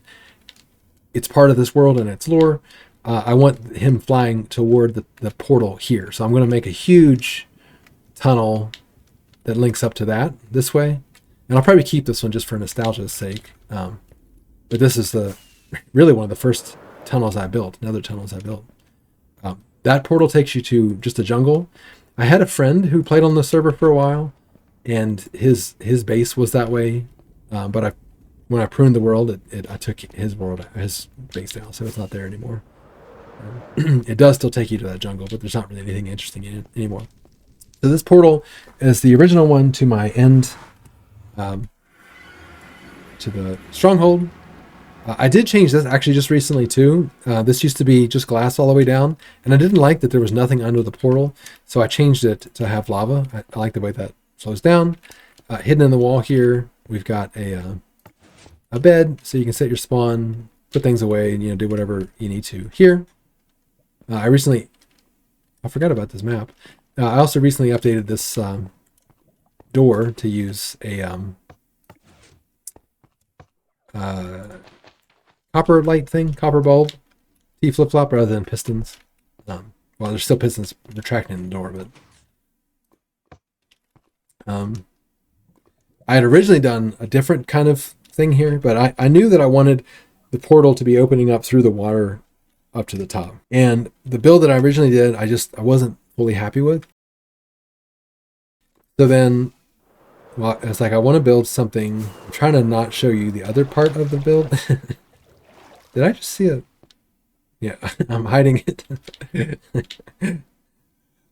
it's part of this world and its lore. I want him flying toward the portal here. So I'm going to make a huge tunnel that links up to that this way. And I'll probably keep this one just for nostalgia's sake. But this is really one of the first tunnels I built, nether tunnels I built. That portal takes you to just a jungle. I had a friend who played on the server for a while, and his base was that way. But when I pruned the world, I took his base down, so it's not there anymore. It does still take you to that jungle, but there's not really anything interesting in it anymore. So this portal is the original one to my end, to the stronghold. I did change this actually just recently too. This used to be just glass all the way down, and I didn't like that there was nothing under the portal, so I changed it to have lava. I like the way that slows down. Hidden in the wall here, we've got a bed, so you can set your spawn, put things away, and do whatever you need to here. I forgot about this map. I also recently updated this door to use a copper light thing, copper bulb, T flip-flop rather than pistons. Well, there's still pistons retracting the door, but I had originally done a different kind of thing here, but I knew that I wanted the portal to be opening up through the water up to the top. And the build that I originally did, I wasn't fully happy with. So then, well, it's like I want to build something. I'm trying to not show you the other part of the build. Did I just see it? Yeah, I'm hiding it.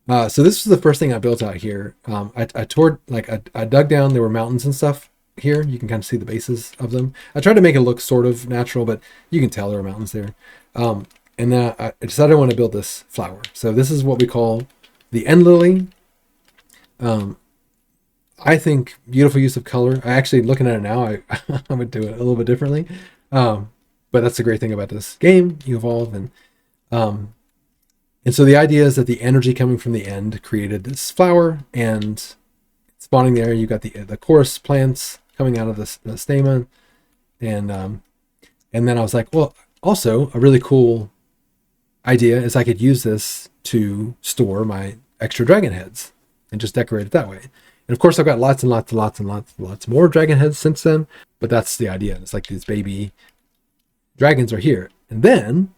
So this was the first thing I built out here. I dug down. There were mountains and stuff here. You can kind of see the bases of them. I tried to make it look sort of natural, but you can tell there are mountains there. And then I decided I want to build this flower. So this is what we call the end lily. I think beautiful use of color. I actually, looking at it now, I would do it a little bit differently. But that's the great thing about this game. You evolve, and so the idea is that the energy coming from the end created this flower, and spawning there, you got the chorus plants coming out of the stamen, and then I was like, well, also a really cool idea is I could use this to store my extra dragon heads and just decorate it that way. And of course, I've got lots and lots and lots and lots more dragon heads since then, but that's the idea. It's like these baby dragons are here. And then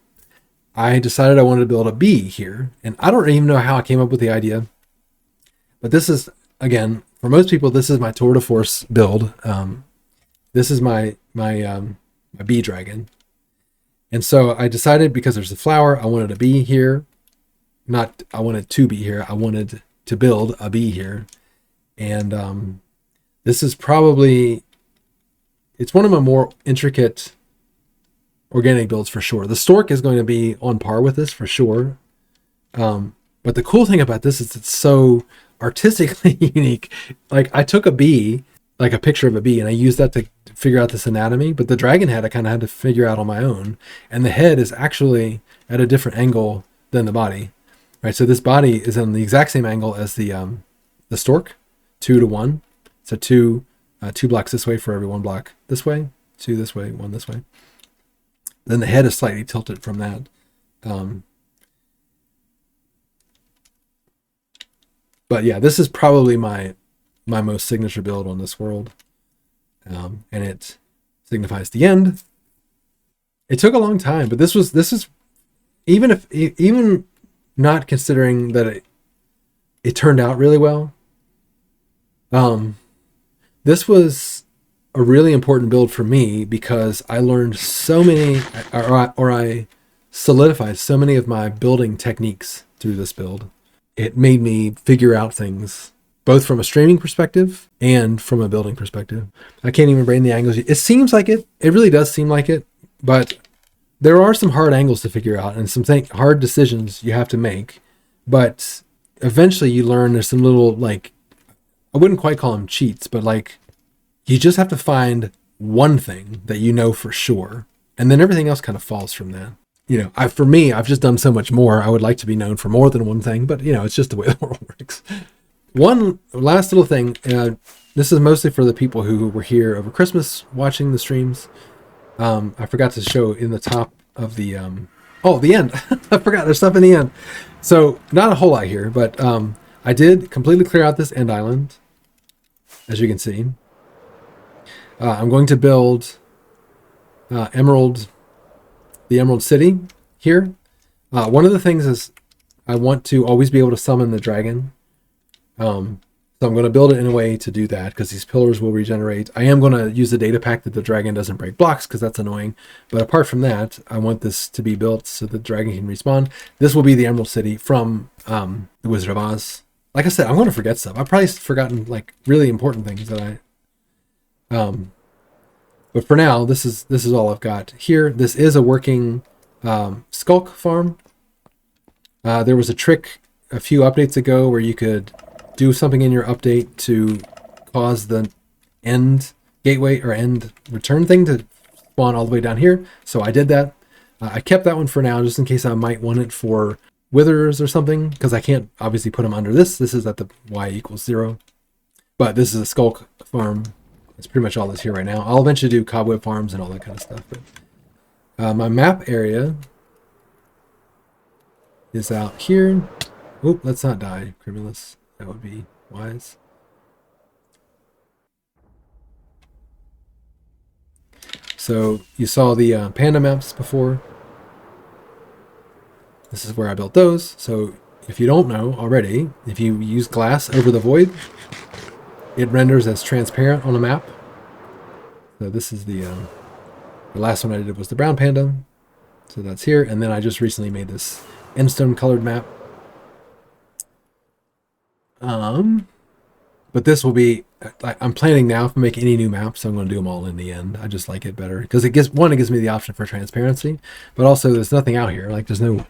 I decided I wanted to build a bee here. And I don't even know how I came up with the idea, but this is, again, for most people, this is my tour de force build. This is my bee dragon. And so I decided, because there's a flower, I wanted a bee here. Not I wanted to be here. I wanted to build a bee here. And this is probably, it's one of my more intricate organic builds for sure. The stork is going to be on par with this for sure. But the cool thing about this is it's so artistically unique. Like, I took a bee, like a picture of a bee, and I used that to figure out this anatomy, but the dragon head I kind of had to figure out on my own. And the head is actually at a different angle than the body, right? So this body is on the exact same angle as the stork, 2 to 1. So two blocks this way for every 1 block this way, 2 this way, 1 this way. Then the head is slightly tilted from that. But yeah, this is probably my most signature build on this world. And it signifies the end. It took a long time, but this is even not considering that it turned out really well. This was a really important build for me because I learned so many, or I solidified so many of my building techniques through this build. It made me figure out things both from a streaming perspective and from a building perspective. I can't even brain the angles. It seems like it. It really does seem like it, but there are some hard angles to figure out and some hard decisions you have to make. But eventually you learn there's some little, like, I wouldn't quite call them cheats, but like, you just have to find one thing that you know for sure, and then everything else kind of falls from that. For me, I've just done so much more. I would like to be known for more than one thing, but it's just the way the world works. One last little thing. This is mostly for the people who were here over Christmas watching the streams. I forgot to show in the top of the the end. I forgot there's stuff in the end. So not a whole lot here, but I did completely clear out this end island, as you can see. I'm going to build the Emerald City here. One of the things is I want to always be able to summon the dragon. So I'm going to build it in a way to do that because these pillars will regenerate. I am going to use the data pack that the dragon doesn't break blocks because that's annoying. But apart from that, I want this to be built so the dragon can respawn. This will be the Emerald City from the Wizard of Oz. Like I said, I'm going to forget stuff. I've probably forgotten like really important things that but for now, this is all I've got here. This is a working Skulk farm. There was a trick a few updates ago where you could do something in your update to cause the end gateway or end return thing to spawn all the way down here. So I did that. I kept that one for now just in case I might want it for withers or something because I can't obviously put them under this. This is at the y = 0. But this is a Skulk farm. That's pretty much all that's here right now. I'll eventually do cobweb farms and all that kind of stuff. But my map area is out here. Oop, let's not die, Crimulus. That would be wise. So you saw the panda maps before. This is where I built those. So if you don't know already, if you use glass over the void, it renders as transparent on a map. So this is the last one I did was the brown panda. So that's here. And then I just recently made this endstone colored map. But this will be, I'm planning now if I make any new maps, I'm going to do them all in the end. I just like it better because it gives me the option for transparency, but also there's nothing out here. Like there's no,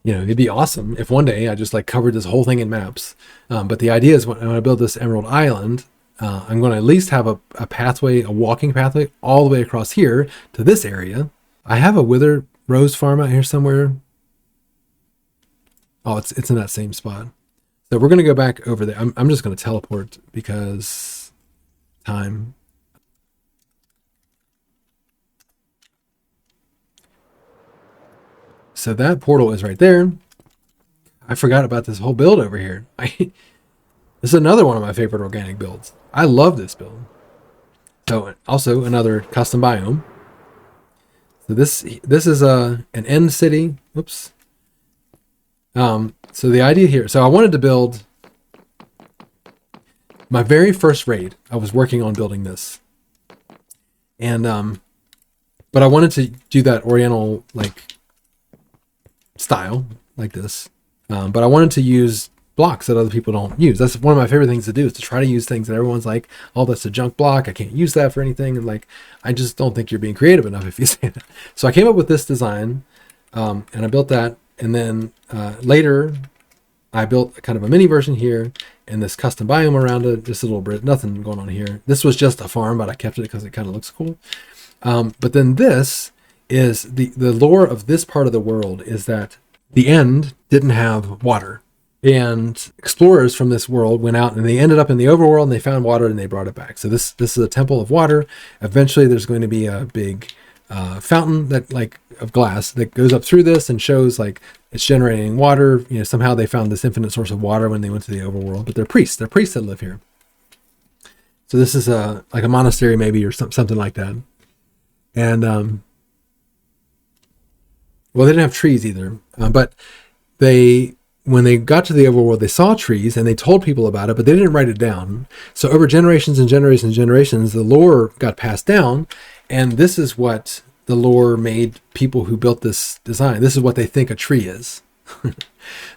it'd be awesome if one day I just like covered this whole thing in maps. But the idea is when I build this Emerald Island, I'm going to at least have a pathway, a walking pathway all the way across here to this area. I have a Wither Rose farm out here somewhere. Oh, it's in that same spot. So we're going to go back over there. I'm just going to teleport because time. So that portal is right there. I forgot about this whole build over here. This is another one of my favorite organic builds. I love this build. So also another custom biome. So this is an end city. Whoops. So the idea here, so I wanted to build my very first raid. I was working on building this, and but I wanted to do that Oriental like style like this, but I wanted to use blocks that other people don't use. That's one of my favorite things to do is to try to use things that everyone's like, oh, that's a junk block. I can't use that for anything. And like, I just don't think you're being creative enough if you say that. So I came up with this design, and I built that. And then later, I built kind of a mini version here and this custom biome around it. Just a little bit, nothing going on here. This was just a farm, but I kept it because it kind of looks cool. But then this is the lore of this part of the world is that the end didn't have water. And explorers from this world went out and they ended up in the overworld and they found water and they brought it back. So this is a temple of water. Eventually, there's going to be a big fountain that like of glass that goes up through this and shows like it's generating water. Somehow they found this infinite source of water when they went to the overworld, but they're priests that live here. So this is like a monastery maybe or something like that. And well, they didn't have trees either, but when they got to the overworld, they saw trees and they told people about it, but they didn't write it down. So over generations and generations and generations, the lore got passed down. And this is what the lore made people who built this design. This is what they think a tree is.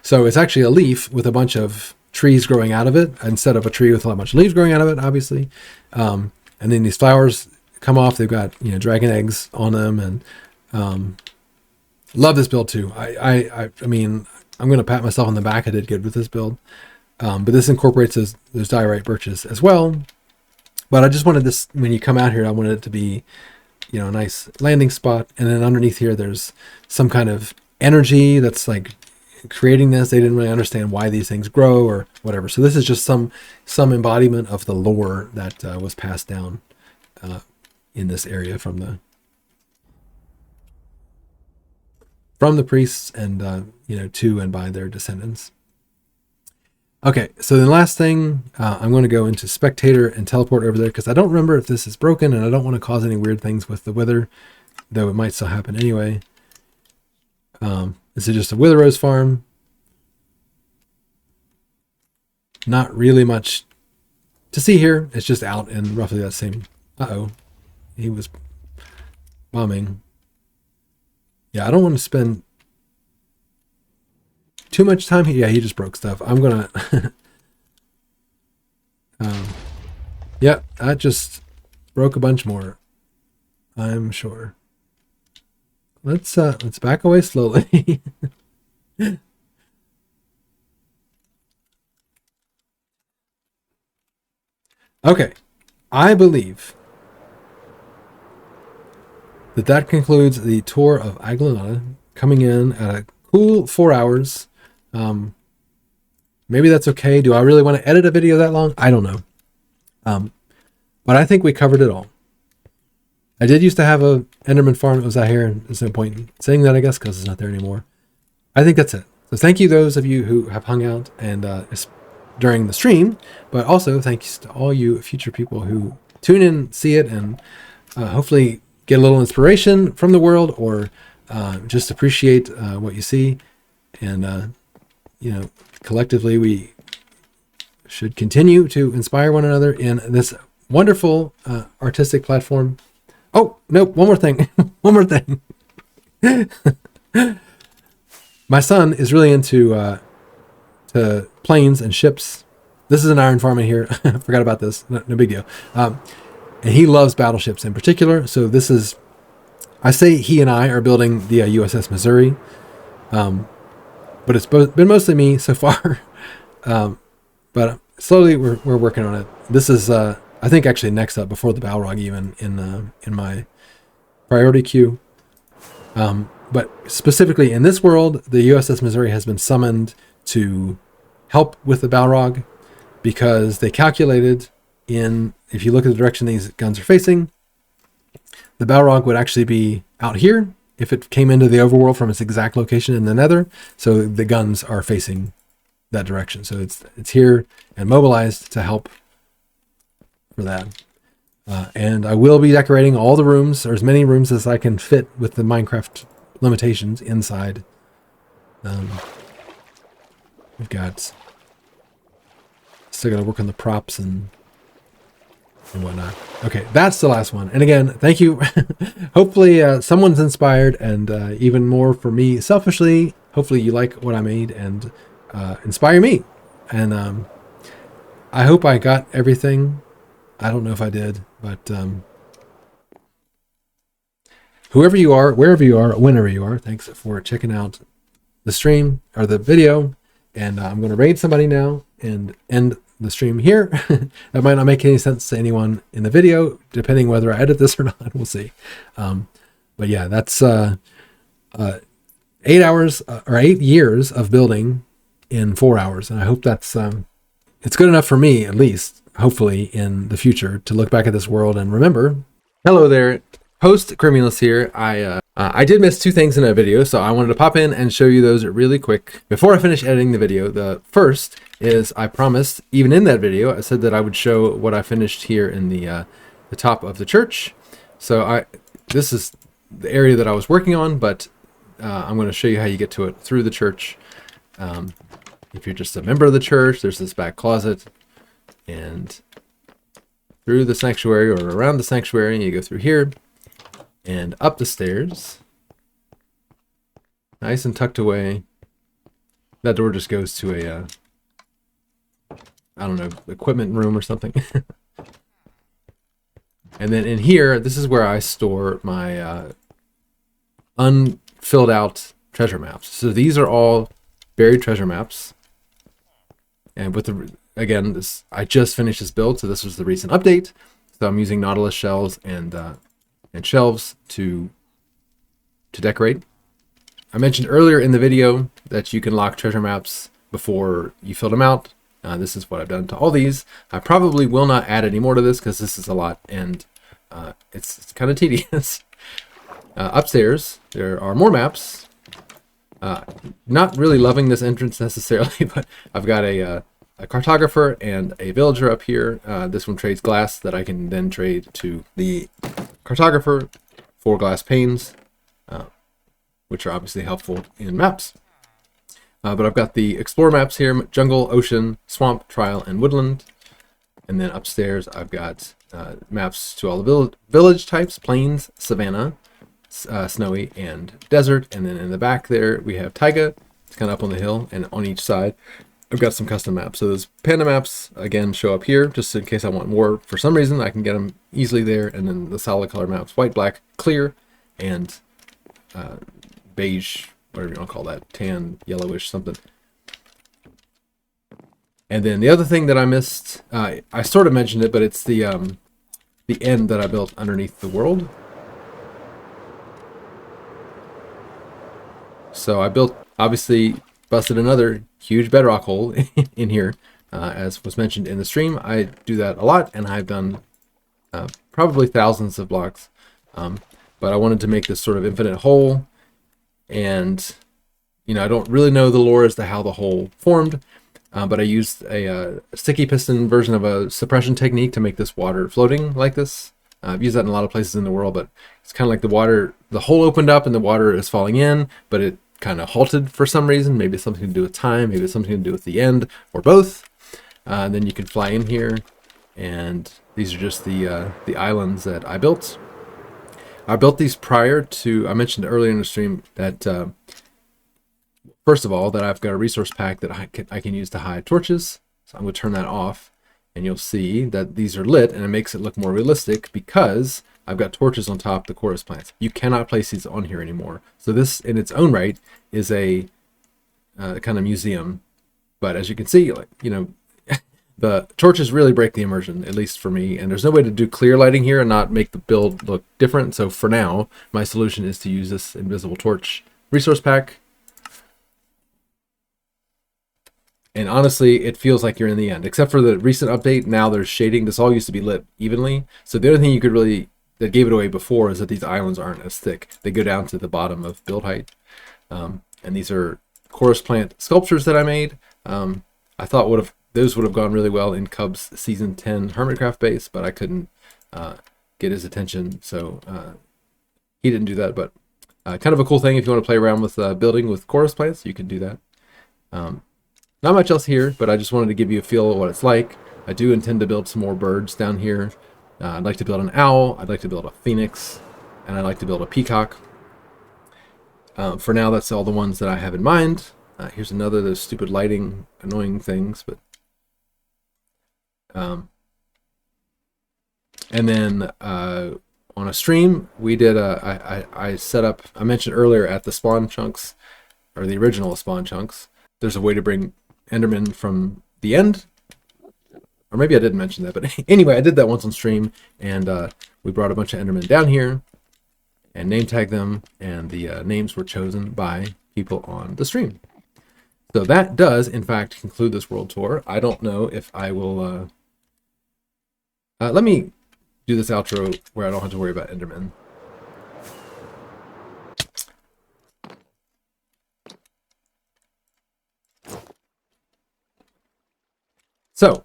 So it's actually a leaf with a bunch of trees growing out of it instead of a tree with a bunch of leaves growing out of it, obviously. And then these flowers come off. They've got dragon eggs on them, and love this build too. I mean, I'm going to pat myself on the back. I did good with this build, but this incorporates those diorite birches as well. But I just wanted this, when you come out here, I wanted it to be, a nice landing spot. And then underneath here, there's some kind of energy that's like creating this. They didn't really understand why these things grow or whatever. So this is just some embodiment of the lore that was passed down in this area from the priests and, to and by their descendants. Okay, so the last thing, I'm going to go into spectator and teleport over there because I don't remember if this is broken and I don't want to cause any weird things with the wither, though it might still happen anyway. This is just a wither rose farm. Not really much to see here. It's just out in roughly that same... Uh-oh. He was bombing. Yeah, I don't want to spend too much time here. Yeah, he just broke stuff. I'm going to... yeah, I just broke a bunch more, I'm sure. Let's back away slowly. Okay, I believe that concludes the tour of Aglunata, coming in at a cool 4 hours. Maybe that's okay. Do I really want to edit a video that long? I don't know. But I think we covered it all. I did used to have a Enderman farm that was out here, and there's no point in saying that, I guess, because it's not there anymore. I think that's it. So thank you those of you who have hung out and during the stream, but also thanks to all you future people who tune in, see it, and hopefully get a little inspiration from the world, or just appreciate what you see. And you know, collectively we should continue to inspire one another in this wonderful artistic platform. Oh, nope, one more thing. One more thing. My son is really into to planes and ships. This is an iron farm in here. I forgot about this. No big deal. And he loves battleships in particular. So this is, I say he and I are building the USS Missouri. But it's been mostly me so far. But slowly we're working on it. This is, I think, actually next up before the Balrog, even in my priority queue. But specifically in this world, the USS Missouri has been summoned to help with the Balrog, because they calculated if you look at the direction these guns are facing, the Balrog would actually be out here if it came into the overworld from its exact location in the Nether. So the guns are facing that direction. So it's here and mobilized to help for that. And I will be decorating all the rooms, or as many rooms as I can fit with the Minecraft limitations inside. We've got still got to work on the props and whatnot. Okay, that's the last one. And again, thank you. Hopefully someone's inspired, and even more for me selfishly, hopefully you like what I made and inspire me. And I hope I got everything. I don't know if I did, but whoever you are, wherever you are, whenever you are, thanks for checking out the stream or the video. And I'm going to raid somebody now and end the stream here. That might not make any sense to anyone in the video, depending whether I edit this or not. We'll see. But yeah, that's 8 hours or 8 years of building in 4 hours. And I hope that's it's good enough for me, at least, hopefully, in the future, to look back at this world and remember. Hello there. Post Crimulus here. I did miss 2 things in a video, so I wanted to pop in and show you those really quick before I finish editing the video. The first is, I promised, even in that video, I said that I would show what I finished here in the top of the church. So this is the area that I was working on, but I'm going to show you how you get to it through the church. If you're just a member of the church, there's this back closet, and through the sanctuary, or around the sanctuary, you go through here and up the stairs, nice and tucked away. That door just goes to a I don't know, equipment room or something. And then in here, this is where I store my unfilled out treasure maps. So these are all buried treasure maps. And with the, again, this, I just finished this build, so this was the recent update. So I'm using Nautilus shells and shelves to decorate. I mentioned earlier in the video that you can lock treasure maps before you fill them out. This is what I've done to all these. I probably will not add any more to this because this is a lot, and it's kind of tedious. Upstairs, there are more maps. Not really loving this entrance necessarily, but I've got a a cartographer and a villager up here. This one trades glass that I can then trade to the cartographer for glass panes, which are obviously helpful in maps. But I've got the explore maps here: jungle, ocean, swamp, trial, and woodland. And then upstairs I've got maps to all the village types: plains, savanna, snowy, and desert. And then in the back there we have taiga. It's kind of up on the hill, and on each side I've got some custom maps. So those panda maps again show up here just in case I want more. For some reason I can get them easily there. And then the solid color maps: white, black, clear, and beige, whatever you want to call that, tan, yellowish, something. And then the other thing that I missed, I sort of mentioned it, but it's the end that I built underneath the world. So I built, obviously busted another huge bedrock hole in here, as was mentioned in the stream. I do that a lot, and I've done probably thousands of blocks. But I wanted to make this sort of infinite hole, and I don't really know the lore as to how the hole formed. But I used a sticky piston version of a suppression technique to make this water floating like this. I've used that in a lot of places in the world, but it's kind of like the hole opened up and the water is falling in, but it kind of halted for some reason. Maybe it's something to do with time, maybe it's something to do with the end, or both. And then you can fly in here, and these are just the islands that I built. I built these prior to, I mentioned earlier in the stream that first of all, that I've got a resource pack that I can use to hide torches. So I'm going to turn that off, and you'll see that these are lit, and it makes it look more realistic because I've got torches on top of the chorus plants. You cannot place these on here anymore. So this, in its own right, is a kind of museum. But as you can see, the torches really break the immersion, at least for me. And there's no way to do clear lighting here and not make the build look different. So for now, my solution is to use this invisible torch resource pack. And honestly, it feels like you're in the end. Except for the recent update, now there's shading. This all used to be lit evenly. So the other thing you could really, that gave it away before, is that these islands aren't as thick. They go down to the bottom of build height. And these are chorus plant sculptures that I made. I thought those would have gone really well in Cub's Season 10 Hermitcraft base, but I couldn't get his attention. So he didn't do that. But kind of a cool thing if you want to play around with building with chorus plants, you can do that. Not much else here, but I just wanted to give you a feel of what it's like. I do intend to build some more birds down here. I'd like to build an owl, I'd like to build a phoenix, and I'd like to build a peacock. For now, that's all the ones that I have in mind. Here's another of those stupid lighting, annoying things. But and then on a stream, we did I set up, I mentioned earlier at the spawn chunks, or the original spawn chunks, there's a way to bring Enderman from the end, or maybe I didn't mention that, but anyway, I did that once on stream, and we brought a bunch of Endermen down here and name tagged them, and the names were chosen by people on the stream. So that does, in fact, conclude this world tour. I don't know if I will, let me do this outro where I don't have to worry about Endermen. So,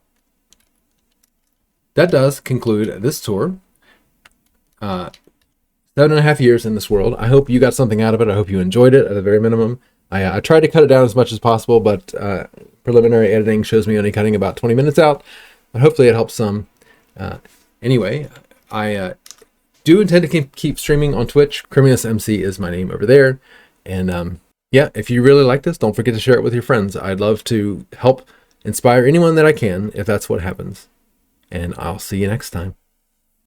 that does conclude this tour. 7.5 years in this world. I hope you got something out of it. I hope you enjoyed it at the very minimum. I tried to cut it down as much as possible, but preliminary editing shows me only cutting about 20 minutes out. But hopefully it helps some. Anyway, I do intend to keep streaming on Twitch. CreaminessMC is my name over there. And yeah, if you really like this, don't forget to share it with your friends. I'd love to help inspire anyone that I can if that's what happens. And I'll see you next time.